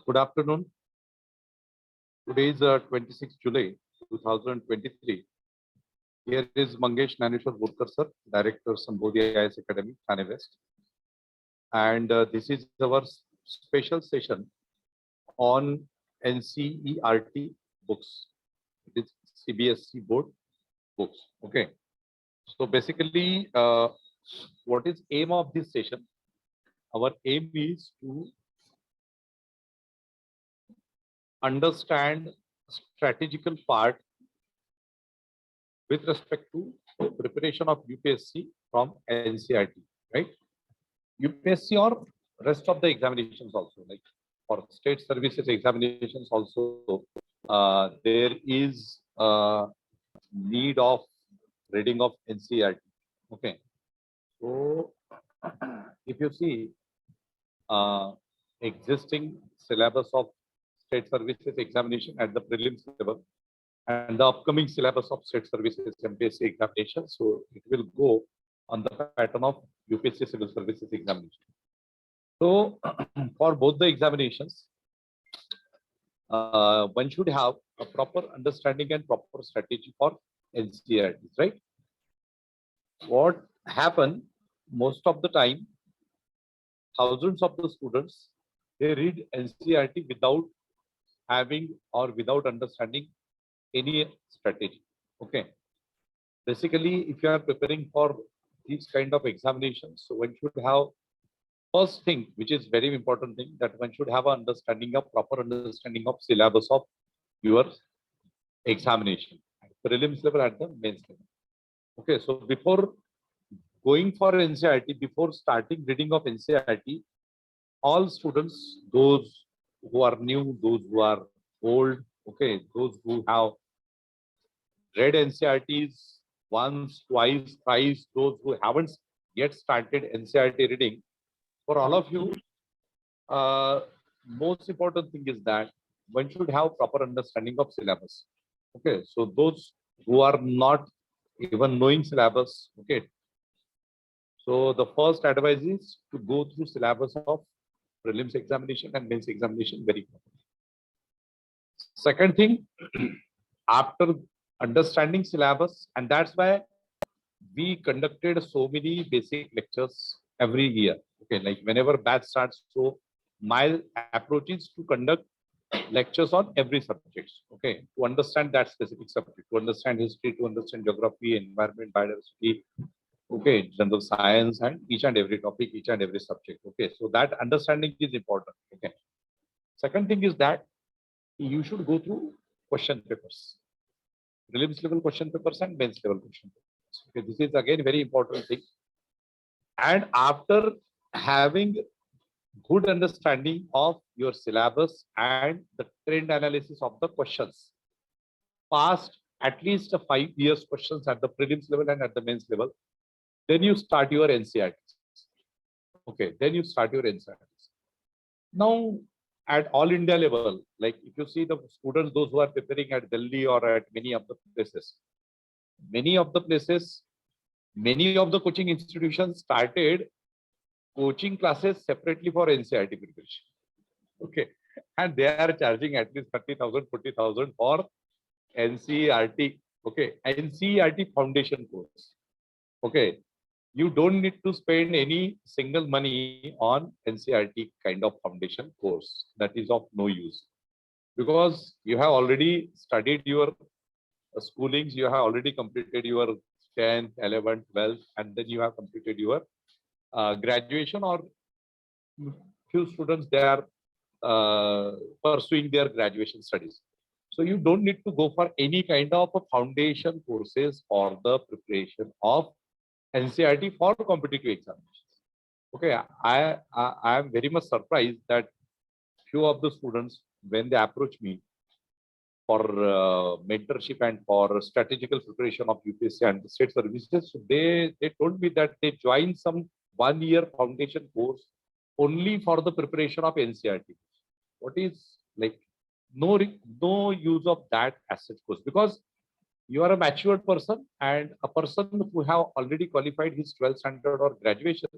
Good afternoon. Today is 26 July 2023. Here is Mangesh Borkar sir, Director Sambodhi IS Academy, Thane West. And this is our special session on NCERT books. It is CBSE board books. Okay. So basically, what is aim of this session? Our aim is to understand strategical part with respect to preparation of UPSC from NCERT, right? UPSC or rest of the examinations also, like for state services examinations also, there is need of reading of NCERT. Okay, so if you see existing syllabus of state services examination at the prelims level and the upcoming syllabus of state services MPSC examination, so it will go on the pattern of UPSC civil services examination. So for both the examinations, one should have a proper understanding and proper strategy for NCERTs, right? What happen most of the time, thousands of the students, they read NCERT without having or without understanding any strategy. Okay. Basically, if you are preparing for these kind of examinations, so one should have first thing, which is very important thing, that one should have an understanding of proper understanding of syllabus of your examination, at prelims level, at the mains level. Okay, so before going for NCERT, before starting reading of NCERT, all students, those who are new, those who are old, okay, those who have read NCERTs once, twice, thrice, those who haven't yet started NCERT reading, for all of you, most important thing is that one should have proper understanding of syllabus. Okay, so those who are not even knowing syllabus, okay, so the first advice is to go through syllabus of prelims examination and mains examination very properly. Second thing, after understanding syllabus, and that's why we conducted so many basic lectures every year. Okay, like whenever batch starts, so my approach is to conduct lectures on every subject. Okay, to understand that specific subject, to understand history, to understand geography, environment, biodiversity, okay, general science, and each and every topic, each and every subject. Okay, so that understanding is important. Okay. Second thing is that you should go through question papers, prelims level question papers and mains level question papers. Okay, this is again very important thing. And after having good understanding of your syllabus and the trend analysis of the questions, past at least 5 years questions at the prelims level and at the mains level, then you start your NCERTs. Okay, then you start your NCERTs. Now, at all India level, like if you see the students, those who are preparing at Delhi or at many of the places, many of the coaching institutions started coaching classes separately for NCERT preparation. Okay, and they are charging at least 30,000, 40,000 for NCERT. Okay, NCERT foundation course. Okay, you don't need to spend any single money on NCERT kind of foundation course. That is of no use, because you have already studied your schoolings, you have already completed your 10th, 11th, 12th, and then you have completed your graduation, or few students, they are pursuing their graduation studies. So you don't need to go for any kind of a foundation courses for the preparation of NCERT for competitive examinations. Okay, I am very much surprised that few of the students, when they approach me for mentorship and for strategical preparation of UPSC and the state services, so they told me that they joined some 1-year foundation course only for the preparation of NCERT. What is like no use of that as such course, because you are a matured person and a person who have already qualified his 12th standard or graduation,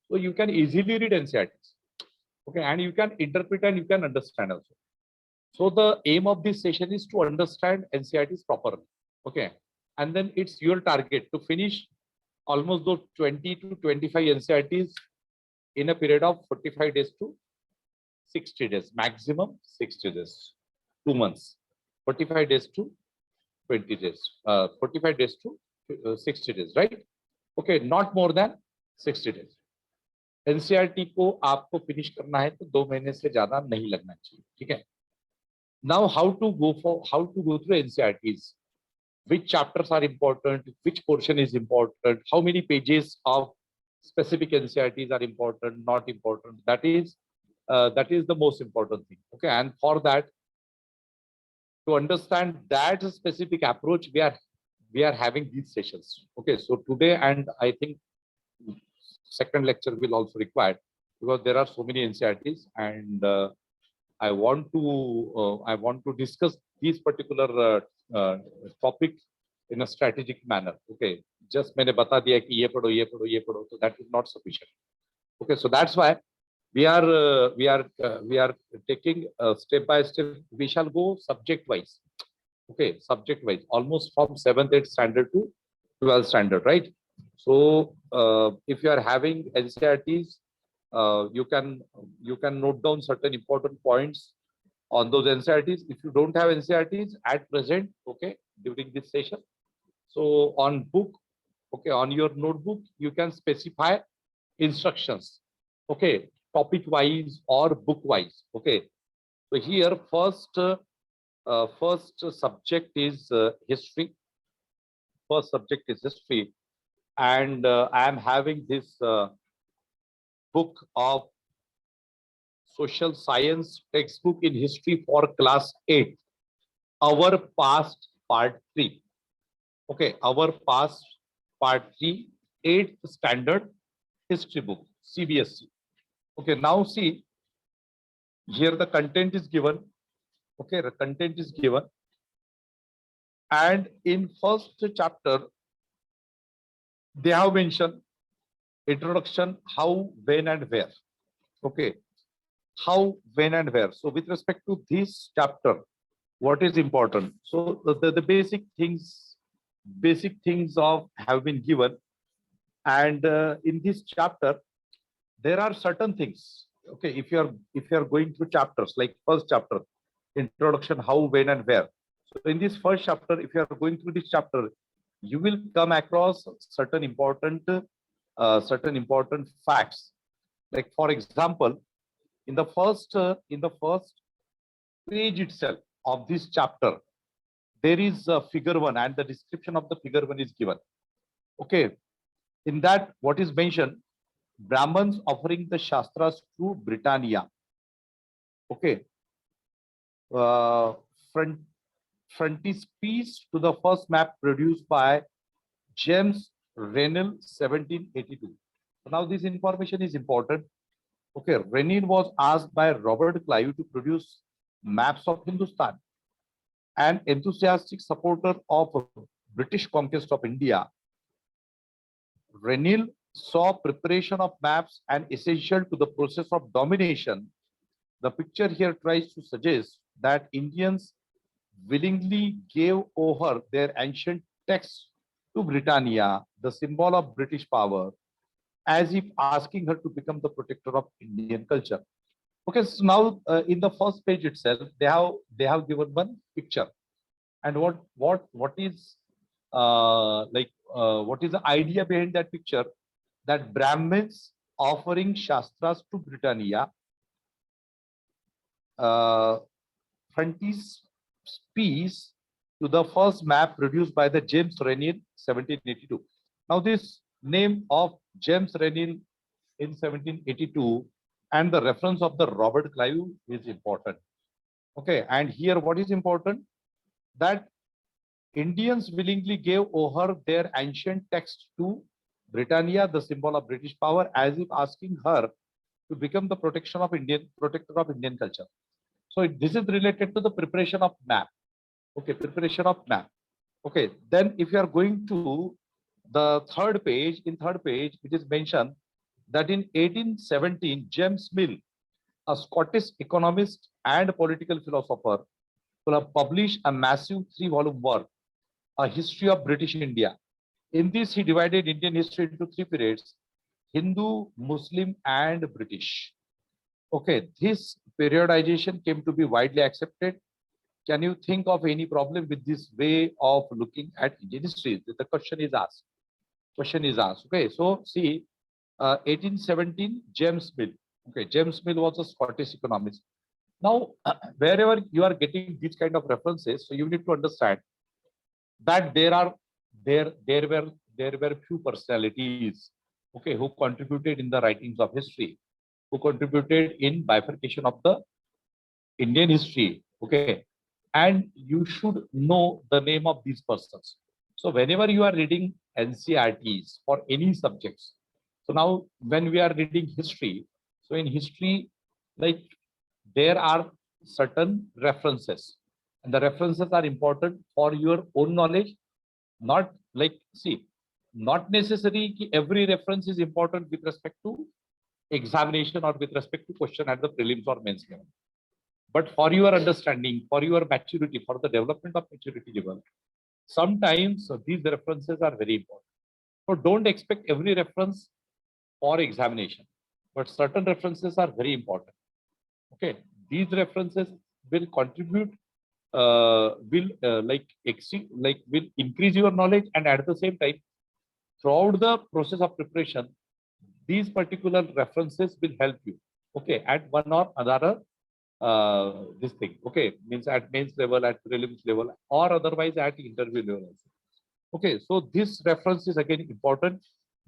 so you can easily read NCERTs. Okay, and you can interpret and you can understand also. So the aim of this session is to understand NCERTs properly. Okay, and then it's your target to finish almost those 20 to 25 NCERTs in a period of 45 days to 60 days, maximum 60 days, 2 months, 45 days to 20 days, 45 days to 60 days, right? Okay, not more than 60 days. NCERT को आपको finish करना है तो 2 महीने से ज्यादा नहीं लगना चाहिए, ठीक है. Now, how to go through NCERTs? Which chapters are important? Which portion is important? How many pages of specific NCERTs are important, not important? That is the most important thing. Okay, and for that, to understand that specific approach, we are having these sessions. Okay, so today, and I think second lecture will also required, because there are so many NCERTs, and I want to discuss these particular topics in a strategic manner. Okay, just मैंने बता दिया कि ये पढ़ो ये पढ़ो ये पढ़ो, so that is not sufficient. Okay, so that's why we are taking step by step. We shall go subject wise. Okay, subject wise, almost from 7th, 8th standard to 12th standard, right? So if you are having NCERTs, you can note down certain important points on those NCERTs. If you don't have NCERTs at present, okay, during this session, so on book, okay, on your notebook, you can specify instructions, okay, topic wise or book wise. Okay, so here first subject is history. First subject is history, and I am having this book of social science textbook in history for class 8, our past part 3. Okay, our past part 3, 8th standard history book, CBSE. Okay, now see, here the content is given. Okay, the content is given, and in first chapter they have mentioned introduction, how, when, and where. Okay, how, when, and where. So with respect to this chapter, what is important? So the basic things of have been given, and in this chapter there are certain things. Okay, if you are going through chapters like first chapter, introduction, how, when, and where. So in this first chapter, if you are going through this chapter, you will come across certain important facts. Like for example, in the first page itself of this chapter, there is a figure 1, and the description of the figure 1 is given. Okay, in that what is mentioned? Brahmins offering the Shastras to Britannia. Okay, frontispiece to the first map produced by James Rennie, 1782. So now this information is important. Okay, Rennie was asked by Robert Clive to produce maps of Hindustan. An enthusiastic supporter of British conquest of India, Rennie saw preparation of maps and essential to the process of domination. The picture here tries to suggest that Indians willingly gave over their ancient texts to Britannia, the symbol of British power, as if asking her to become the protector of Indian culture. Okay, so now in the first page itself, they have given one picture, and what is what is the idea behind that picture? That Brahmins offering Shastras to Britannia, frontispiece to the first map produced by the James Rennie, 1782. Now this name of James Rennie in 1782 and the reference of the Robert Clive is important. Okay, and here what is important? That Indians willingly gave over their ancient text to Britannia, the symbol of British power, as if asking her to become the protector of Indian culture. So this is related to the preparation of map. Okay, preparation of map. Okay, then if you are going to the third page, it is mentioned that in 1817, James Mill a Scottish economist and political philosopher, who have published a massive 3-volume work, A History of British India. In this, he divided Indian history into 3 periods: Hindu, Muslim, and British. Okay, this periodization came to be widely accepted. Can you think of any problem with this way of looking at Indian history? The question is asked. Okay, so see, 1817, James Mill. Okay, James Mill was a Scottish economist. Now, wherever you are getting these kind of references, so you need to understand that there were few personalities, okay, who contributed in the writings of history, who contributed in bifurcation of the Indian history, okay, and you should know the name of these persons. So whenever you are reading NCRTs for any subjects, so now when we are reading history, so in history, like there are certain references, and the references are important for your own knowledge. Not like, see, not necessary every reference is important with respect to examination or with respect to question at the prelims or mains level. But for your understanding, for your maturity, for the development of maturity level, sometimes these references are very important. So don't expect every reference for examination, but certain references are very important. Okay, these references will contribute, will increase your knowledge, and at the same time, throughout the process of preparation, these particular references will help you. Okay, at one or another this thing. Okay, means at mains level, at prelims level, or otherwise at interview level also. Okay, so this reference is again important.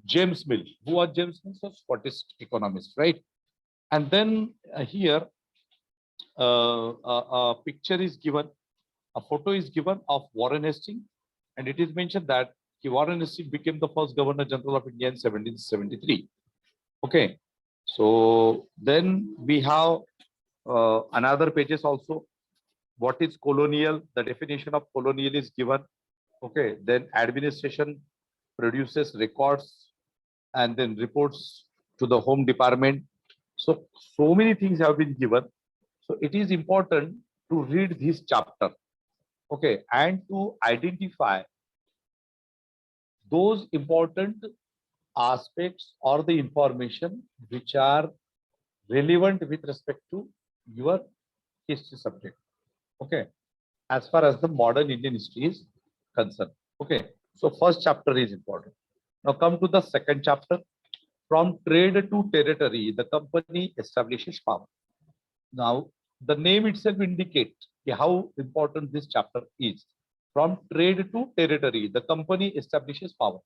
James Mill. Who was James Mill? So Scottish economist, right? And then here a picture is given, a photo is given of Warren Hastings, and it is mentioned that Warren Hastings became the first Governor General of India in 1773. Okay, so then we have another pages also. What is colonial? The definition of colonial is given. Okay, then administration produces records and then reports to the Home Department. So many things have been given. So it is important to read this chapter, okay, and to identify those important aspects or the information which are relevant with respect to your history subject. Okay, as far as the modern Indian history is concerned. Okay, so first chapter is important. Now come to the second chapter. From trade to territory, the company establishes power. Now, the name itself indicates how important this chapter is. From trade to territory, the company establishes power.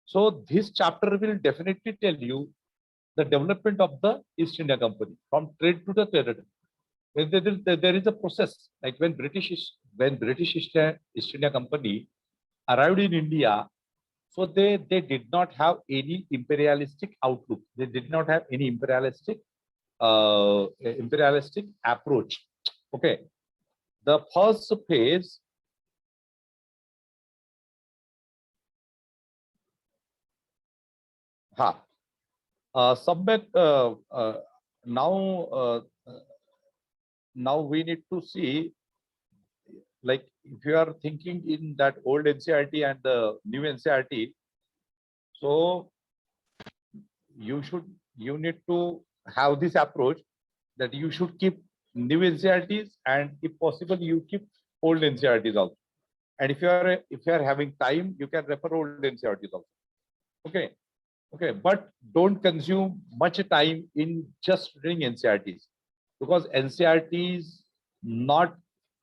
So this chapter will definitely tell you the development of the East India Company from trade to the territory. There is a process, like when British East India Company arrived in India, so they did not have any imperialistic outlook. They did not have any imperialistic approach. Okay, the first phase subject now now we need to see, like if you are thinking in that old NCRT and the new NCRT, so you need to have this approach that you should keep new NCRTs, and if possible you keep old NCRTs also. And if you are having time, you can refer old NCRTs also. Okay, okay, but don't consume much time in just reading NCRTs, because NCRTs not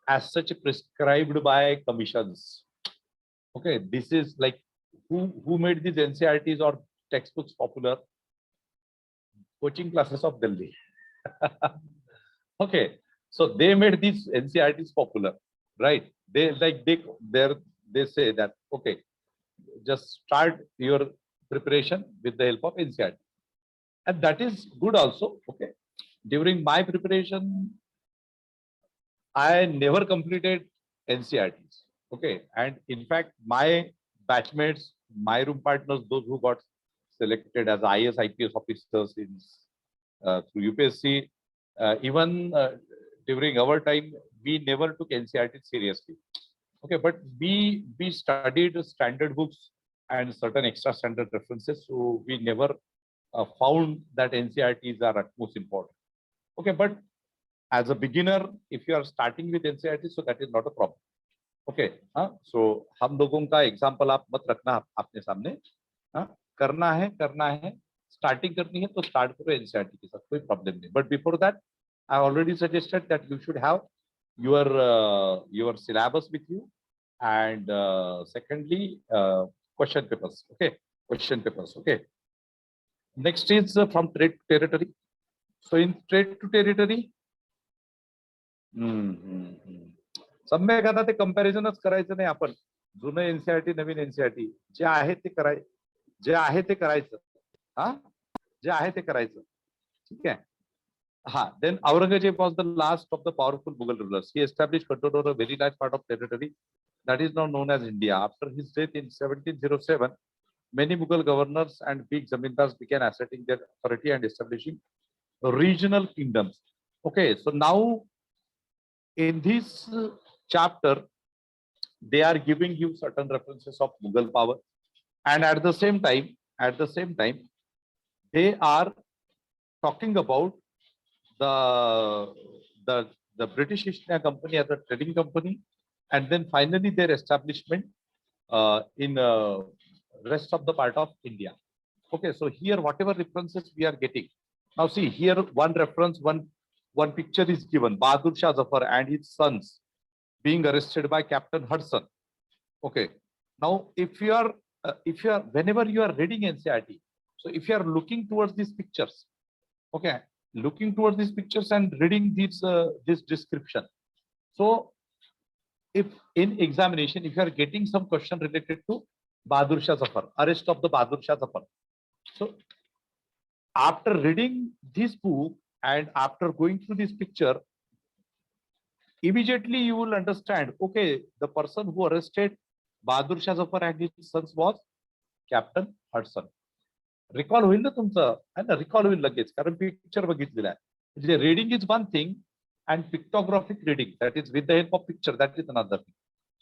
as such prescribed by commissions. Okay, this is like who made these NCRTs or textbooks popular? Coaching classes of Delhi. Okay, so they made these NCRTs popular, right? They say that okay, just start your preparation with the help of NCRT, and that is good also. Okay, during my preparation, I never completed NCRTs. Okay, and in fact, my batchmates, my room partners, those who got selected as IAS, IPS officers in through UPSC, even during our time, we never took NCERT seriously. Okay, but we studied standard books and certain extra standard references, so we never found that NCERTs are utmost important. Okay, but as a beginner, if you are starting with NCERT, so that is not a problem. Okay, so हम लोगों का example आप मत रखना अपने सामने. करना है स्टार्टिंग करनी है तो स्टार्ट करो एनसीईआरटी के साथ, कोई प्रॉब्लम नहीं. But before that I already suggested that you should have your syllabus with you, and secondly question papers. Okay, question papers. Okay, next is from trade to territory. So in trade to territory, सम्यक आता ते कंपॅरिझनच करायचं नाही. आपण जुनं NCERT नवीन NCERT जे आहे ते करायचं. जे आहे ते करायचं. ठीक आहे. Then Aurangzeb was the last of the powerful Mughal rulers. He established control over a very large part of territory that is now known as India. After his death in 1707, many Mughal governors and big zamindars began asserting their authority and establishing regional kingdoms. Okay, so now in this chapter, they are giving you certain references of Mughal power, and at the same time, they are talking about the British East India Company as a trading company, and then finally their establishment in rest of the part of India. Okay, so here whatever references we are getting, now see here one reference, one picture is given, Bahadur Shah Zafar and his sons being arrested by Captain Hudson. Okay, now if you are whenever you are reading NCERT, so if you are looking towards these pictures, okay, looking towards these pictures and reading this description, so if in examination, if you are getting some question related to Bahadur Shah Zafar, arrest of the Bahadur Shah Zafar, so after reading this book and after going through this picture, immediately you will understand, okay, the person who arrested Bahadur Shah Zafar and his sons was Captain Hudson. Recall होईल ना तुमचं, है ना, recall होईल लगेच, कारण picture बघितलेला आहे. म्हणजे reading is one thing and pictographic reading, that is with the help of picture, that is another thing.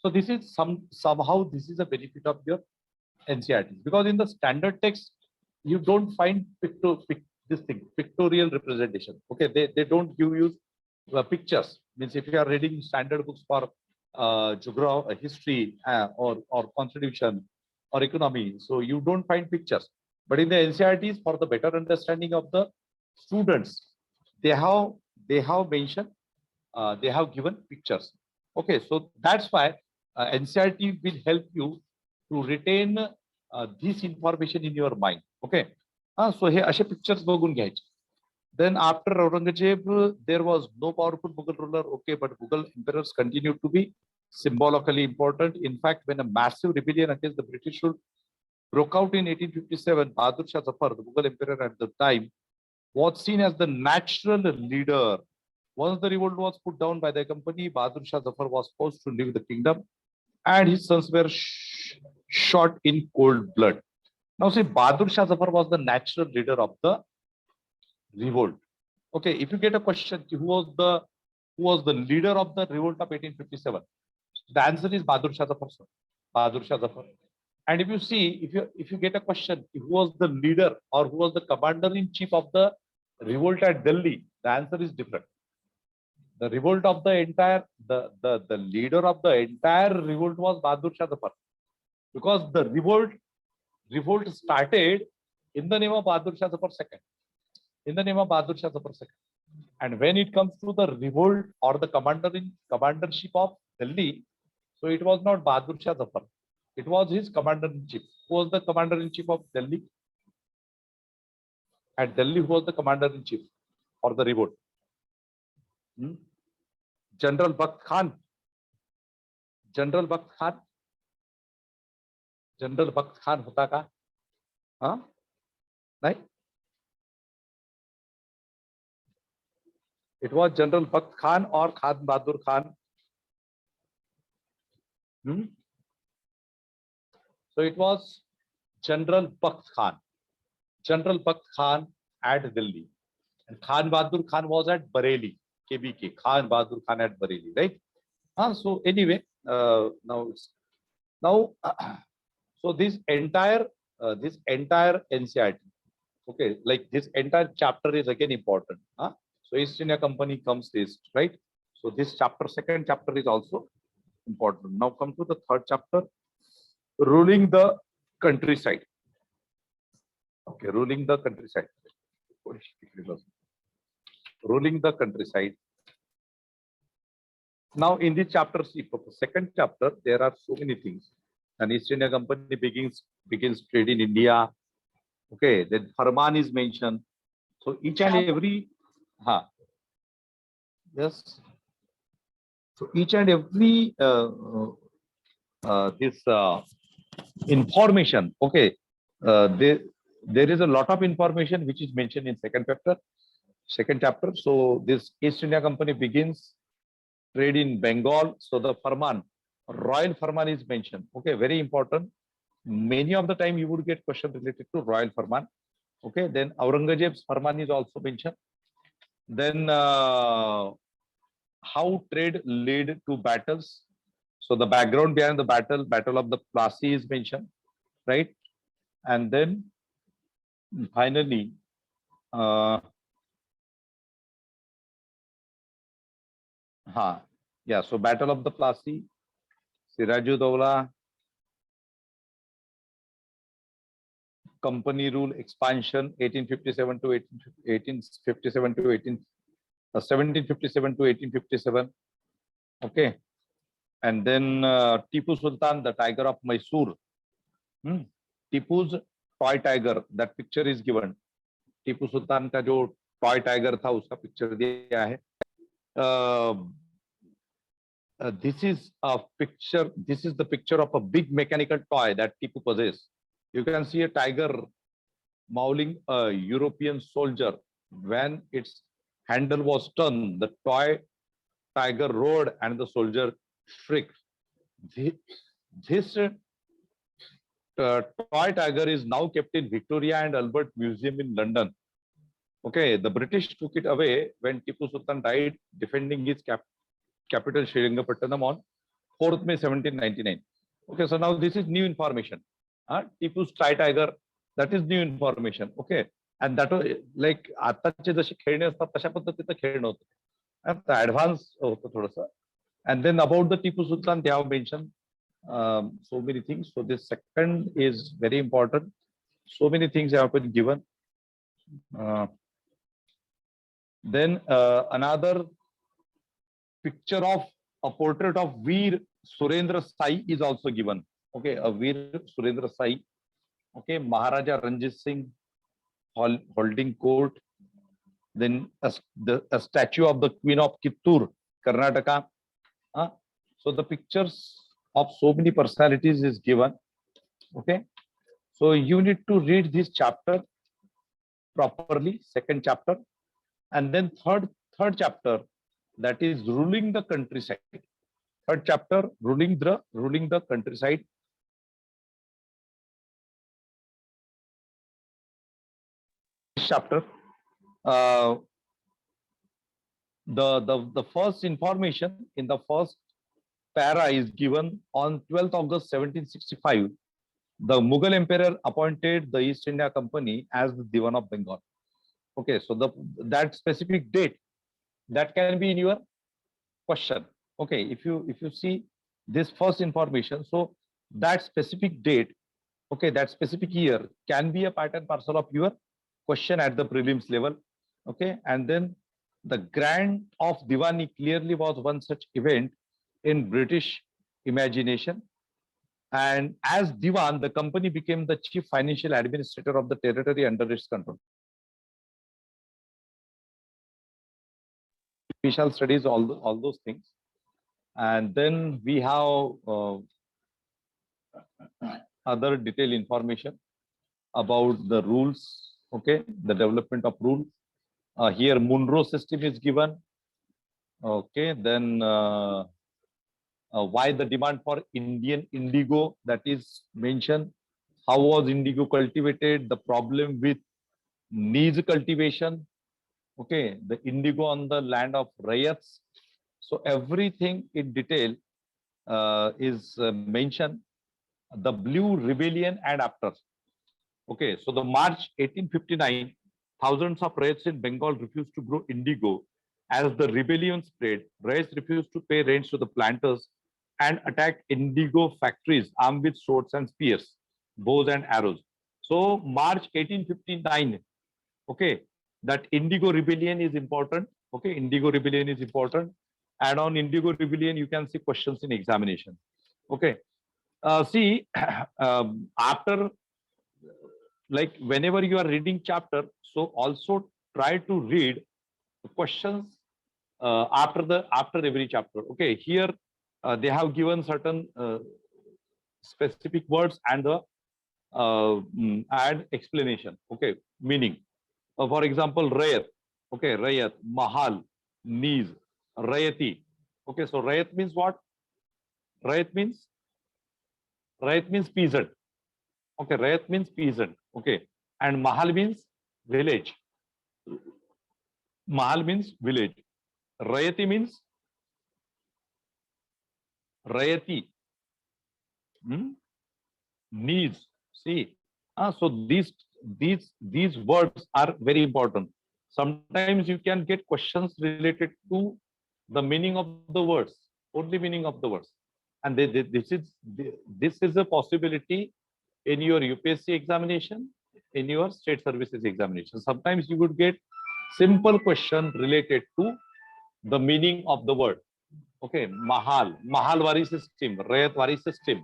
So this is somehow this is a benefit of your NCERT, because in the standard text you don't find this thing, pictorial representation. Okay, they don't give you pictures. Means if you are reading standard books for geography, history, or constitution or economy, so you don't find pictures. But in the NCERTs, for the better understanding of the students, they have mentioned, they have given pictures. Okay, so that's why NCERT will help you to retain this information in your mind. Okay, so हे असे pictures बघून घ्यायचे. Then after Aurangzeb, there was no powerful Mughal ruler. Okay, but Mughal emperors continued to be symbolically important. In fact, when a massive rebellion against the British rule broke out in 1857, Bahadur Shah Zafar, the Mughal emperor at the time, was seen as the natural leader. Once the revolt was put down by the company, Bahadur Shah Zafar was forced to leave the kingdom, and his sons were shot in cold blood. Now, see, Bahadur Shah Zafar was the natural leader of the revolt. Okay, if you get a question, who was the leader of the revolt of 1857? The answer is Bahadur Shah Zafar, sir. Bahadur Shah Zafar. And if you see, if you get a question, who was the leader or who was the commander-in-chief of the revolt at Delhi, the answer is different. The revolt of the entire, the leader of the entire revolt was Bahadur Shah Zafar, because the revolt started in the name of Bahadur Shah Zafar II. In the name of Bahadur Shah Zafar II. And when it comes to the revolt or the commandership of Delhi, so it was not Bahadur Shah Zafar. It was his commander-in-chief. Who was the commander-in-chief of Delhi? At Delhi, who was the commander-in-chief for the revolt? General Bakht Khan. General Bakht Khan. General Bakht Khan होता का? नहीं? It was General Bakht Khan or Khan Bahadur Khan. So it was General Bakht Khan. General Bakht Khan at Delhi. And Khan Bahadur Khan was at Bareilly, KBK. Khan Bahadur Khan at Bareilly, right? So anyway, now so this entire NCRT, okay, like this entire chapter is again important. So East India Company comes this, right? So this chapter, second chapter is also important. Now come to the third chapter, ruling the countryside. Okay, ruling the countryside. Ruling the countryside. Now in this chapter, see, for the second chapter, there are so many things. And East India Company begins trade in India. Okay, then Farman is mentioned. So each and every, yes. So each and every this information, okay, there is a lot of information which is mentioned in second chapter. So this East India Company begins trade in Bengal. So the Farman, Royal Farman is mentioned. Okay, very important. Many of the time you would get questions related to Royal Farman. Okay, then Aurangzeb's Farman is also mentioned. Then how trade led to battles. So the background behind the Battle of the Plassey is mentioned, right? And then finally, so Battle of the Plassey, Sirajuddaula, company rule expansion 1857 to 1857 to 1757 to 1857. Okay, and then Tipu Sultan, the Tiger of Mysore. Tipu's toy tiger, that picture is given. Tipu Sultan का जो toy tiger था उसका picture दिया है. This is a picture. This is the picture of a big mechanical toy that Tipu possessed. You can see a tiger mauling a European soldier. When its handle was turned, the toy tiger roared and the soldier shrieked. This toy tiger is now kept in Victoria and Albert Museum in London. Okay, the British took it away when Tipu Sultan died defending his capital Srirangapatnam on 4th May 1799. Okay, so now this is new information. Tipu's toy tiger, that is new information. Okay, and that was like आताचे जसे खेळणे असतात तशा पद्धतीचं खेळणं होतं. Advance होतं थोडंसं. And then about the Tipu Sultan, they have mentioned so many things. So this second is very important. So many things have been given. Then another picture of a portrait of Veer Surendra Sai is also given. Okay, a Veer Surendra Sai. Okay, Maharaja Ranjit Singh holding court. Then a statue of the Queen of Kittur, Karnataka. So the pictures of so many personalities is given. Okay, so you need to read this chapter properly, second chapter, and then third chapter, that is ruling the countryside. Third chapter, ruling the countryside. Chapter, the first information in the first para is given on 12th August 1765. The Mughal Emperor appointed the East India Company as the Diwan of Bengal. Okay, so that specific date, that can be in your question. Okay, if you see this first information, so that specific date, okay, that specific year can be a part and parcel of your question at the prelims level. Okay, and then the grant of Diwani clearly was one such event in British imagination. And as Diwan, the company became the chief financial administrator of the territory under its control. We shall study all those things. And then we have other detailed information about the rules, okay, the development of rules. Here Monroe system is given. Okay, then why the demand for Indian indigo, that is mentioned. How was indigo cultivated? The problem with needs cultivation. Okay, the indigo on the land of riots. So everything in detail is mentioned. The Blue Rebellion and after. Okay, so the March 1859, thousands of riots in Bengal refused to grow indigo. As the rebellion spread, riots refused to pay rents to the planters and attacked indigo factories armed with swords and spears, bows and arrows. So March 1859, okay, that indigo rebellion is important. Okay, indigo rebellion is important. And on indigo rebellion, you can see questions in examination. Okay, see, after, like whenever you are reading chapter, so also try to read the questions after every chapter. Okay, here they have given certain specific words and the add explanation. Okay, meaning. For example, rayat. Okay, rayat, mahal, knees, rayati. Okay, so rayat means what? Rayat means peasant. Okay, rayat means peasant. Okay, and mahal means village. Mahal means village. Rayati means rayati. Needs. See, so these words are very important. Sometimes you can get questions related to the meaning of the words, only meaning of the words, and this is a possibility in your UPSC examination, in your state services examination. Sometimes you would get simple question related to the meaning of the word. Okay, mahalwari system, rayatwari system.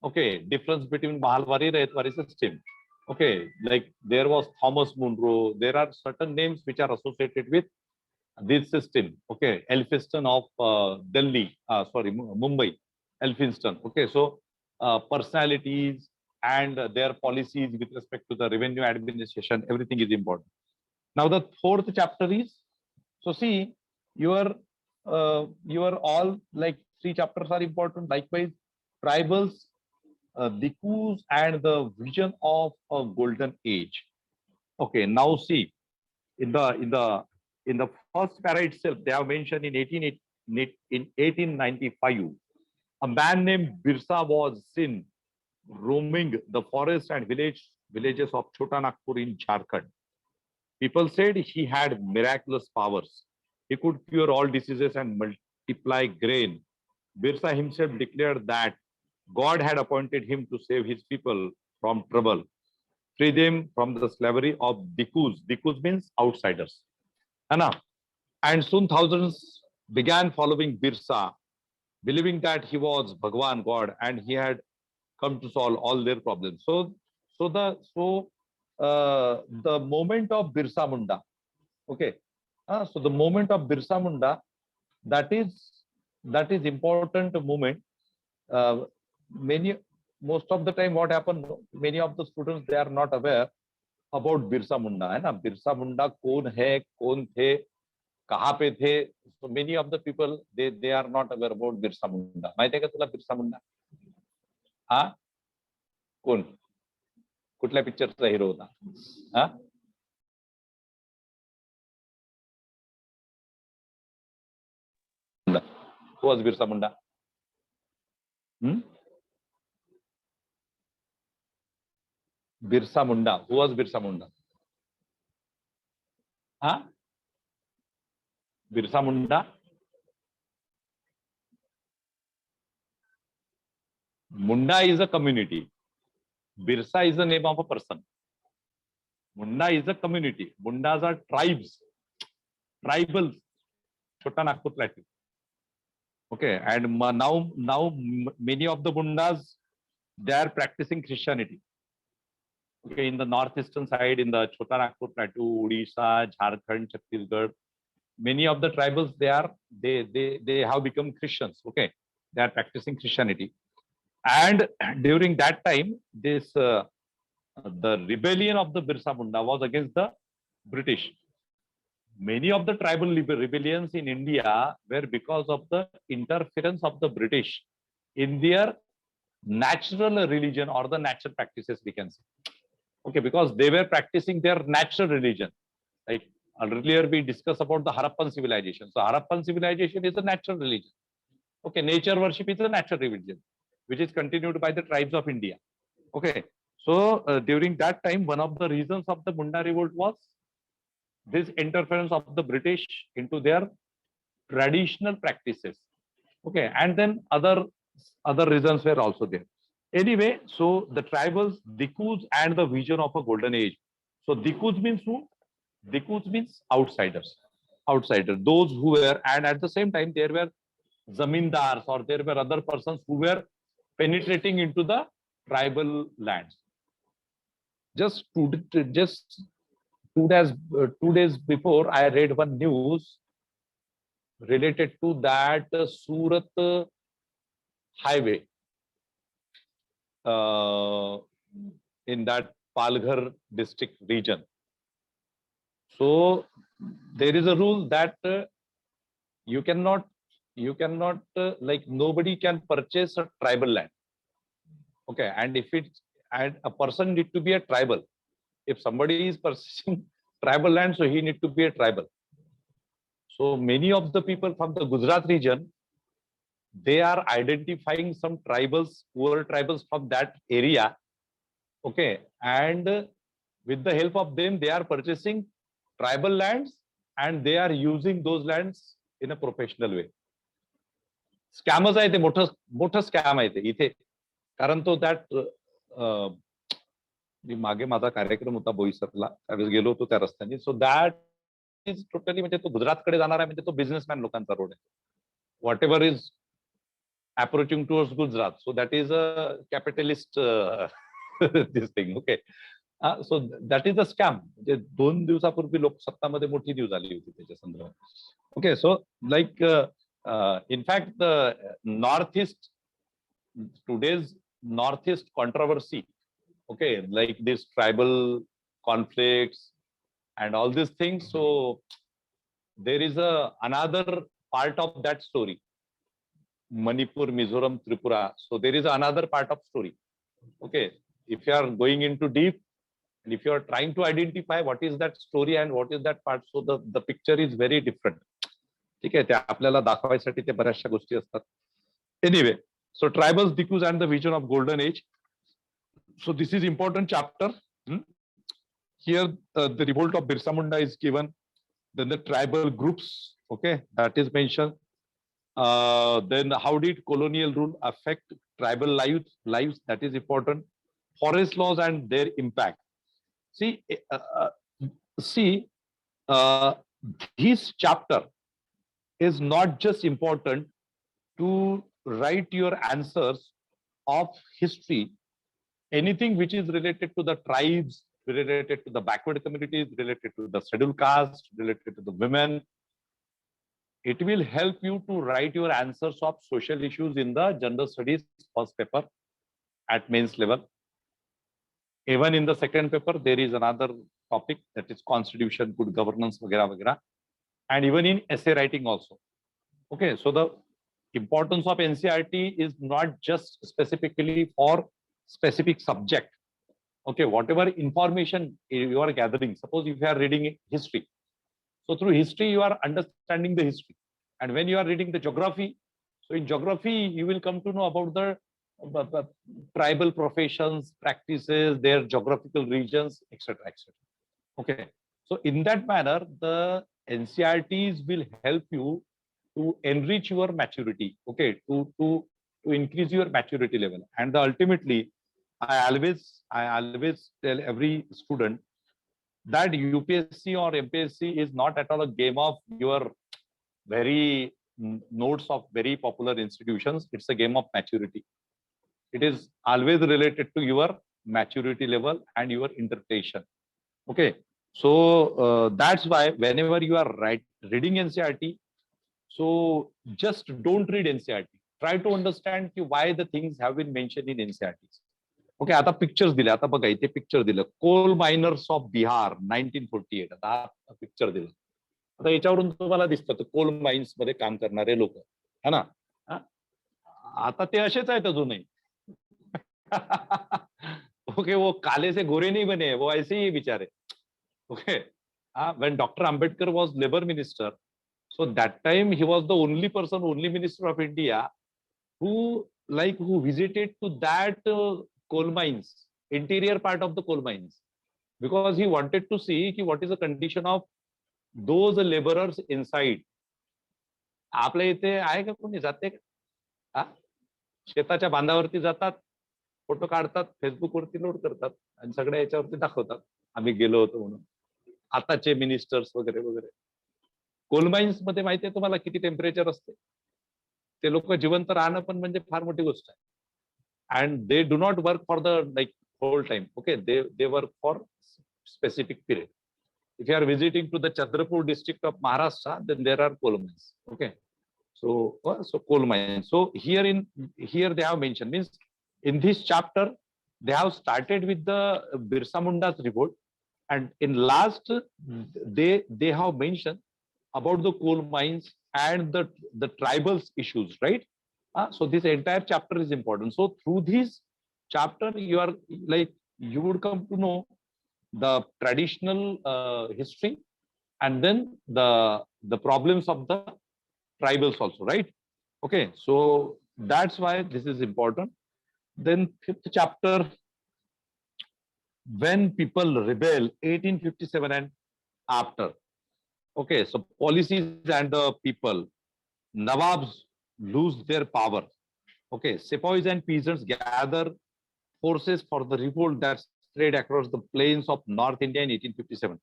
Okay, difference between mahalwari rayatwari system. Okay, like there was Thomas Munro. There are certain names which are associated with this system. Okay, Elphinstone of Delhi, sorry, Mumbai, Elphinstone. Okay, so personalities and their policies with respect to the revenue administration, everything is important. Now the fourth chapter is, so see, your all like three chapters are important. Likewise, tribals, Dikus and the vision of a golden age. Okay, now see, in the first para itself, they have mentioned in 1895, a man named Birsa was seen roaming the forest and villages of Chota Nagpur in Jharkhand. People said he had miraculous powers. He could cure all diseases and multiply grain. Birsa himself declared that God had appointed him to save his people from trouble, free them from the slavery of Dikus. Dikus means outsiders. And soon thousands began following Birsa, believing that he was Bhagwan God and he had come to solve all their problems. The moment of Birsa Munda, okay. So the moment of Birsa Munda, that is important moment. Many most of the time what happened, many of the students they are not aware about Birsa Munda, है ना? Birsa Munda कौन है, कौन थे, कहाँ पे थे? So many of the people they are not aware about Birsa Munda. माहिती आहे का तुला Birsa Munda? हा, कोण? कुठल्या पिक्चरचा हिरो होता? हा, who was Birsa Munda? Birsa Munda. Who was Birsa Munda? Huh? Birsa Munda. Munda is a community. Birsa is the name of a person. Munda is a community. Mundas are tribes. Tribals. Chota Nagpur Plateau. Okay, and now many of the Mundas they are practicing Christianity. Okay, in the northeastern side, in the Chota Nagpur Plateau, Odisha, Jharkhand, Chhattisgarh, many of the tribals they have become Christians. Okay, they are practicing Christianity, and during that time, this the rebellion of the Birsa Munda was against the British. Many of the tribal rebellions in India were because of the interference of the British in their natural religion or the natural practices, we can say. Okay, because they were practicing their natural religion. Like earlier we discussed about the Harappan civilization. So Harappan civilization is a natural religion. Okay, nature worship is a natural religion, which is continued by the tribes of India. Okay, so during that time, one of the reasons of the Munda revolt was this interference of the British into their traditional practices. Okay, and then other reasons were also there. Anyway, so the tribals, Dikus, and the vision of a golden age. So Dikus means who? Dikus means outsiders. Outsiders, those who were, and at the same time, there were zamindars or there were other persons who were penetrating into the tribal lands. Just 2 days before, I read one news related to that Surat highway in that Palghar district region. So there is a rule that you cannot like nobody can purchase a tribal land. Okay, and a person need to be a tribal. If somebody is purchasing tribal land, so he need to be a tribal. So many of the people from the Gujarat region, they are identifying some tribals, poor tribals from that area. Okay, and with the help of them, they are purchasing tribal lands and they are using those lands in a professional way. स्कॅमच आहे ते, मोठं scam आहे ते इथे. कारण तो that मागे माझा कार्यक्रम होता बोईसरला, त्यावेळेस गेलो होतो त्या रस्त्याने. सो दॅट इज टोटली म्हणजे तो गुजरातकडे जाणार आहे, म्हणजे तो बिझनेसमॅन लोकांचा रोड आहे. What ever is approaching towards Gujarat, so that is a capitalist this thing. Okay, so that is a scam. म्हणजे 2 दिवसापूर्वी लोकसत्तामध्ये मोठी न्यूज आली होती त्याच्या संदर्भात. Okay, so like in fact, the Northeast, today's Northeast controversy, okay, like this tribal conflicts and all these things. So there is another part of that story. Manipur, Mizoram, Tripura. So there is another part of story. Okay, if you are going into deep and if you are trying to identify what is that story and what is that part, so the picture is very different. ठीक आहे, ते आपल्याला दाखवायसाठी ते बऱ्याचशा गोष्टी असतात. Anyway, so tribals, dikus and the vision of golden age. So this is important chapter. Here the revolt of Birsa Munda is given, then the tribal groups, okay, that is mentioned. Then how did colonial rule affect tribal lives, that is important. Forest laws and their impact. See, this chapter is not just important to write your answers of history. Anything which is related to the tribes, related to the backward communities, related to the scheduled caste, related to the women, it will help you to write your answers of social issues in the general studies first paper at mains level. Even in the second paper, there is another topic, that is constitution, good governance, vagera vagera. And even in essay writing also. Okay, so the importance of NCERT is not just specifically for specific subject. Okay, whatever information you are gathering, suppose if you are reading history, so through history you are understanding the history, and when you are reading the geography, so in geography you will come to know about the tribal professions, practices, their geographical regions, etc., etc. Okay, so in that manner, the NCERTs will help you to enrich your maturity, okay, to increase your maturity level. And ultimately, I always tell every student that UPSC or MPSC is not at all a game of your very notes of very popular institutions. It's a game of maturity. It is always related to your maturity level and your interpretation. Okay, so that's why whenever you are reading NCERT, so just don't read NCERT. Try to understand why the things have been mentioned in NCERTs. Okay, आता pictures दिले. आता बघा इथे picture दिलं, कोल minors of Bihar 1948. आता हा picture दिलं. आता याच्यावरून तुम्हाला दिसतं कोल माइन्स मध्ये काम करणारे लोक, है ना. आता ते असेच आहेत अजूनही. ओके, वो काले से गोरे नहीं बने, वो ऐसे ही बेचारे. Okay, When Dr. Ambedkar was labor minister, so that time he was the only person, only minister of India who visited to that coal mines, interior part of the coal mines, because he wanted to see what is the condition of those laborers inside. आपल्या इथे आहे का कोणी जाते का? शेताच्या बांधावरती जातात, photo काढतात, फेसबुक वरती लोड करतात आणि सगळ्या याच्यावरती दाखवतात आम्ही गेलो होतो म्हणून. आताचे मिनिस्टर्स वगैरे वगैरे. कोल माइन्स मध्ये माहिती आहे तुम्हाला किती टेम्परेचर असते? ते लोक जिवंत राहणं पण म्हणजे फार मोठी गोष्ट आहे. And they do not work for the like whole time. Okay, they work for specific period. If you are visiting to the Chandrapur district of Maharashtra, then there are coal mines. Okay, so coal mines. So here they have mentioned, means in this chapter they have started with the Birsa Munda's revolt, and in last they have mentioned about the coal mines and the tribals issues, right? So this entire chapter is important. So through this chapter you are like you would come to know the traditional history and then the problems of the tribals also, right? Okay, so that's why this is important. Then fifth chapter, when people rebel, 1857 and after. Okay, so policies and the people, nawabs lose their power. Okay, sepoys and peasants gather forces for the revolt that spread across the plains of North India in 1857.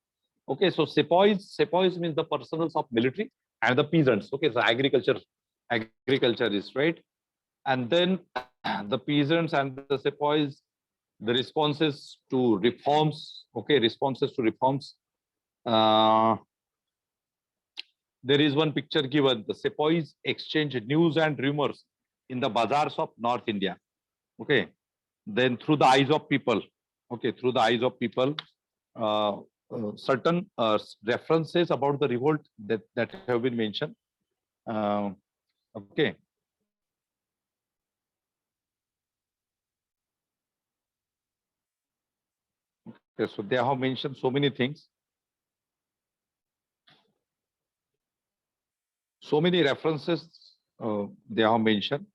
Okay, so sepoys means the personals of military and the peasants. Okay, so agriculture is right. And then the peasants and the sepoys, the responses to reforms. Okay, responses to reforms. There is one picture given. The sepoys exchange news and rumors in the bazaars of North India. Okay, then through the eyes of people. Okay, through the eyes of people, certain references about the revolt that have been mentioned. Okay. Okay, so they have mentioned so many things. So many references they have mentioned.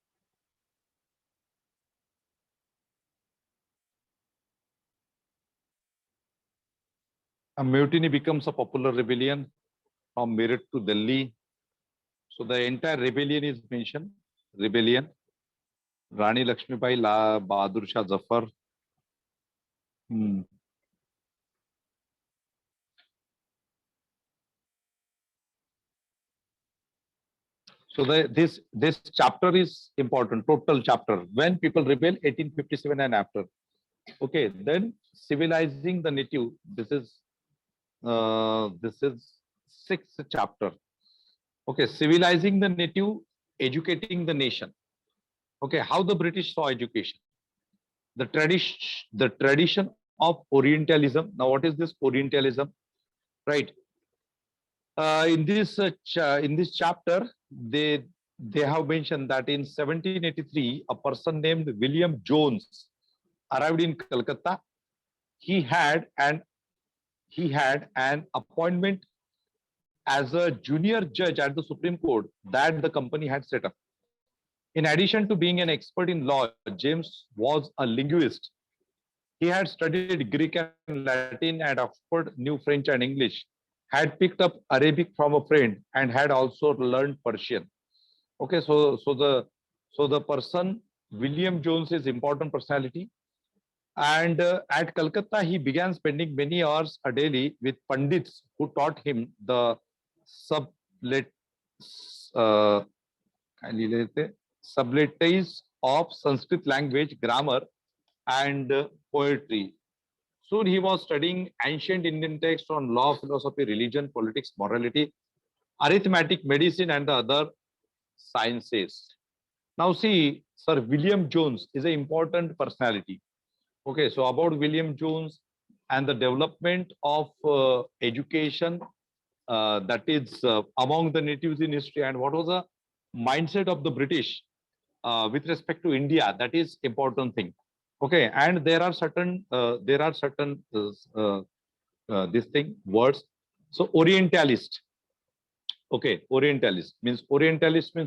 A mutiny becomes a popular rebellion from Meerut to Delhi. So the entire rebellion is mentioned. Rebellion. Rani Lakshmibai Bahadur Shah Zafar. So this chapter is important. Total chapter. When people rebel, 1857 and after. Okay, then civilizing the native. This is sixth chapter. Okay, civilizing the native, educating the nation. Okay, how the British saw education. The tradition of Orientalism. Now, what is this Orientalism? Right. In this chapter, they have mentioned that in 1783, a person named William Jones arrived in Calcutta. He had an appointment as a junior judge at the Supreme Court that the company had set up. In addition to being an expert in law, James was a linguist. He had studied Greek and Latin at Oxford, knew French and English, had picked up Arabic from a friend, and had also learned Persian. Okay, so the person William Jones is important personality, and at Calcutta he began spending many hours a daily with pandits who taught him the subtleties of Sanskrit language, grammar, and poetry. Soon he was studying ancient Indian texts on law, philosophy, religion, politics, morality, arithmetic, medicine, and the other sciences. Now see, Sir William Jones is an important personality. Okay, so about William Jones and the development of education that is among the natives in history, and what was the mindset of the British with respect to India, that is important thing. Okay, and there are certain this thing words So Orientalist. Okay, Orientalist means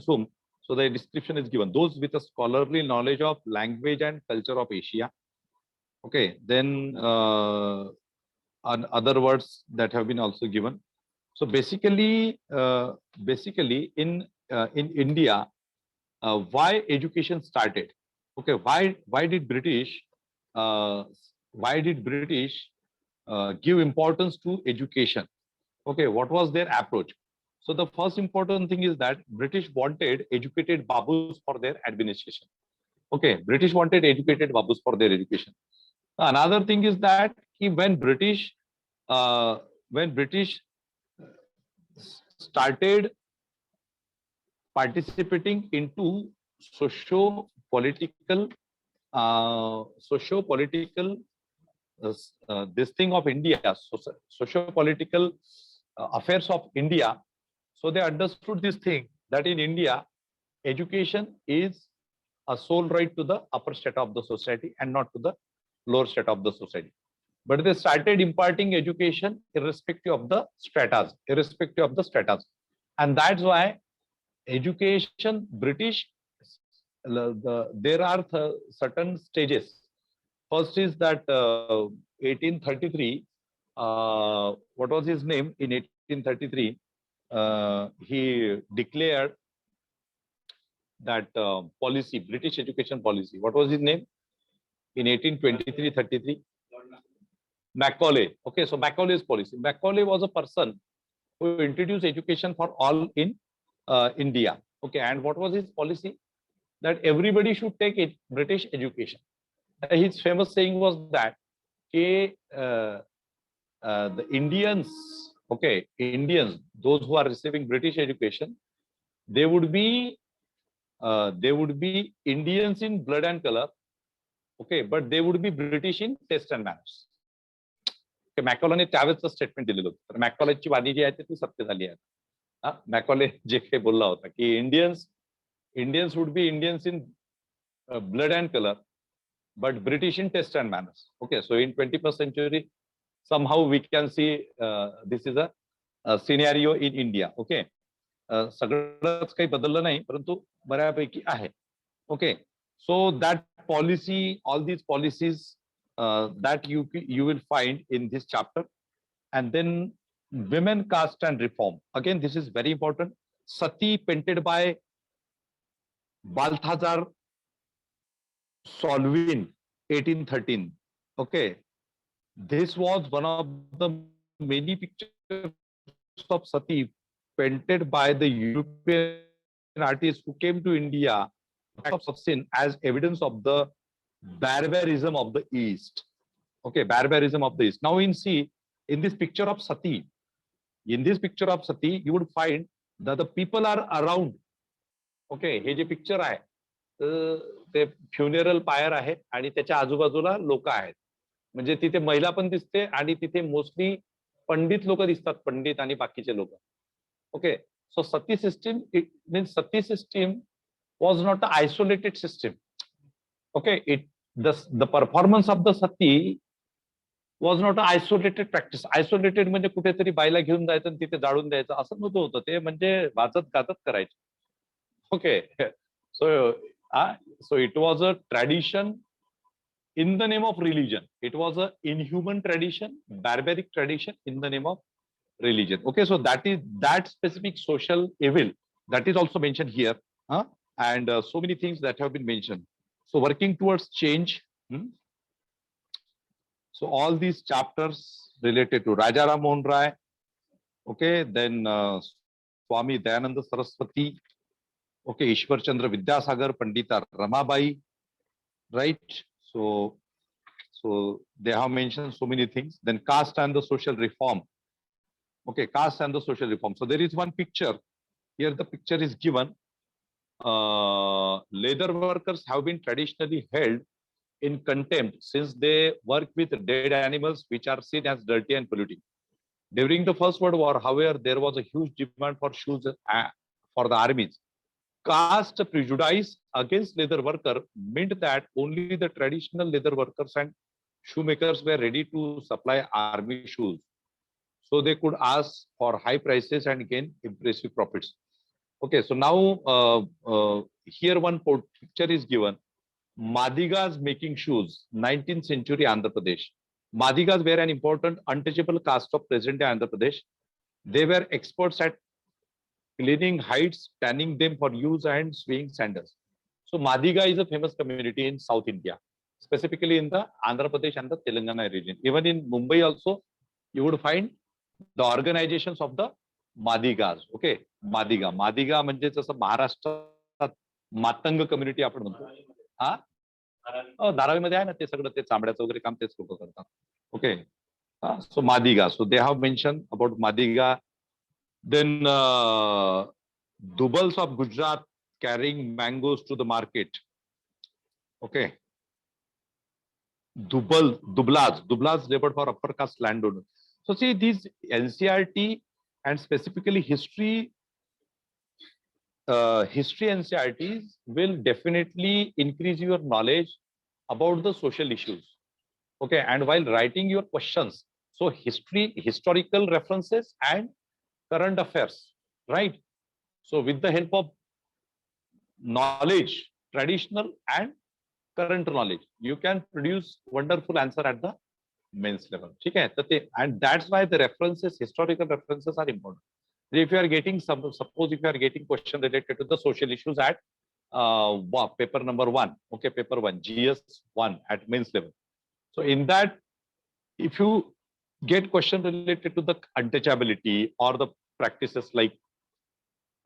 whom? So the description is given. Those with a scholarly knowledge of language and culture of Asia. Okay, then other words that have been also given. So basically, in India, why education started? Okay, why did uh, British give importance to education? Okay, what was their approach? So the first important thing is that British wanted educated babus for their administration. Okay, British wanted educated babus for their education. Another thing is that uh, when British started participating into socio-political socio-political this thing of India, socio-political affairs of India. So they understood this thing that in India, education is a sole right to the upper strata of the society and not to the lower strata of the society. But they started imparting education irrespective of the stratas, and that's why education British. There are certain stages. First is that 1833. What was his name in 1833? He declared that policy, British education policy. What was his name in 1823-33? Macaulay. Okay, so Macaulay's policy. Macaulay was a person who introduced education for all in India. Okay, and what was his policy? That everybody should take British education. His famous saying was that the Indians, okay, Indians, those who are receiving British education, they would be Indians in blood and color, okay, but they would be British in taste and manners. मॅकॉलेने त्यावेळेचं statement दिलेलं होतं. तर मॅकॉलेची वाणी जी आहे ती सत्य झाली आहे. मॅकॉले जे काही बोलला होता की Indians would be Indians in blood and color, but British in taste and manners. Okay, so in 21st century, somehow we can see this is a scenario in India. Okay, सगळंच काही बदललं नाही, परंतु बऱ्यापैकी आहे. Okay, so that policy, all these policies that you will find in this chapter. And then women, caste and reform. Again, this is very important. Sati, painted by Balthazar Solvin, 1813. Okay, this was one of the many pictures of Sati painted by the European artists who came to India of sin as evidence of the barbarism of the East. Okay, barbarism of the East. Now in this picture of Sati, you would find that the people are around. Okay, हे जे picture आहे ते funeral pier आहे आणि त्याच्या आजूबाजूला लोक आहेत. म्हणजे तिथे महिला पण दिसते आणि तिथे मोस्टली पंडित लोक दिसतात, पंडित आणि बाकीचे लोक. Okay, so Sati system, it means Sati system was not an isolated system. Okay, the performance of the sati was not an isolated practice. Isolated म्हणजे कुठेतरी बायला घेऊन जायचं आणि तिथे जाळून द्यायचं असं नव्हतं होतं. ते म्हणजे वाजत गाजत करायचं. Okay, so it was a tradition in the name of religion. It was a inhuman tradition, barbaric tradition in the name of religion. Okay, so that specific social evil that is also mentioned here, and so many things that have been mentioned. So working towards change. So all these chapters related to Raja Ram Mohan Rai. Okay, then Swami Dayananda Saraswati. Okay, Ishwar Chandra Vidyasagar, Pandita Ramabai, right? So they have mentioned so many things. Then caste and the social reform. Okay, caste and the social reform. So there is one picture here. The picture is given. Leather workers have been traditionally held in contempt since they work with dead animals which are seen as dirty and polluting. During the First World War, however, there was a huge demand for shoes for the armies. Caste prejudice against leather worker meant that only the traditional leather workers and shoemakers were ready to supply army shoes. so they could ask for high prices and gain impressive profits. Okay, so now here one picture is given. Madigas making shoes, 19th century Andhra Pradesh. Madigas were an important untouchable caste of present-day Andhra Pradesh. They were experts at cleaning hides, tanning them for use, and swinging sandals. So Madiga is a famous community in South India, specifically in the Andhra Pradesh and the Telangana region. Even in Mumbai also, you would find the organizations of the Madigas. Okay, Madiga म्हणजे जसं महाराष्ट्रात Matang community आपण म्हणतो. हा, धारावीमध्ये आहे ना ते सगळं, ते चांबड्याचं वगैरे काम तेच लोक करतात. Okay, so Madiga. So they have mentioned about Madiga. Then Dubals of Gujarat carrying mangoes to the market. Okay. Dublas labored for upper caste landowners. So see, these NCRT and specifically history NCRTs will definitely increase your knowledge about the social issues. Okay, and while writing your questions, so historical references and current affairs, right? So with the help of knowledge, traditional and current knowledge, you can produce wonderful answer at the mains level. Okay, and that's why the references, historical references are important. If you are getting suppose if you are getting question related to the social issues at paper number 1, okay, paper 1, GS1 at mains level. So in that, if you get question related to the untouchability or the practices like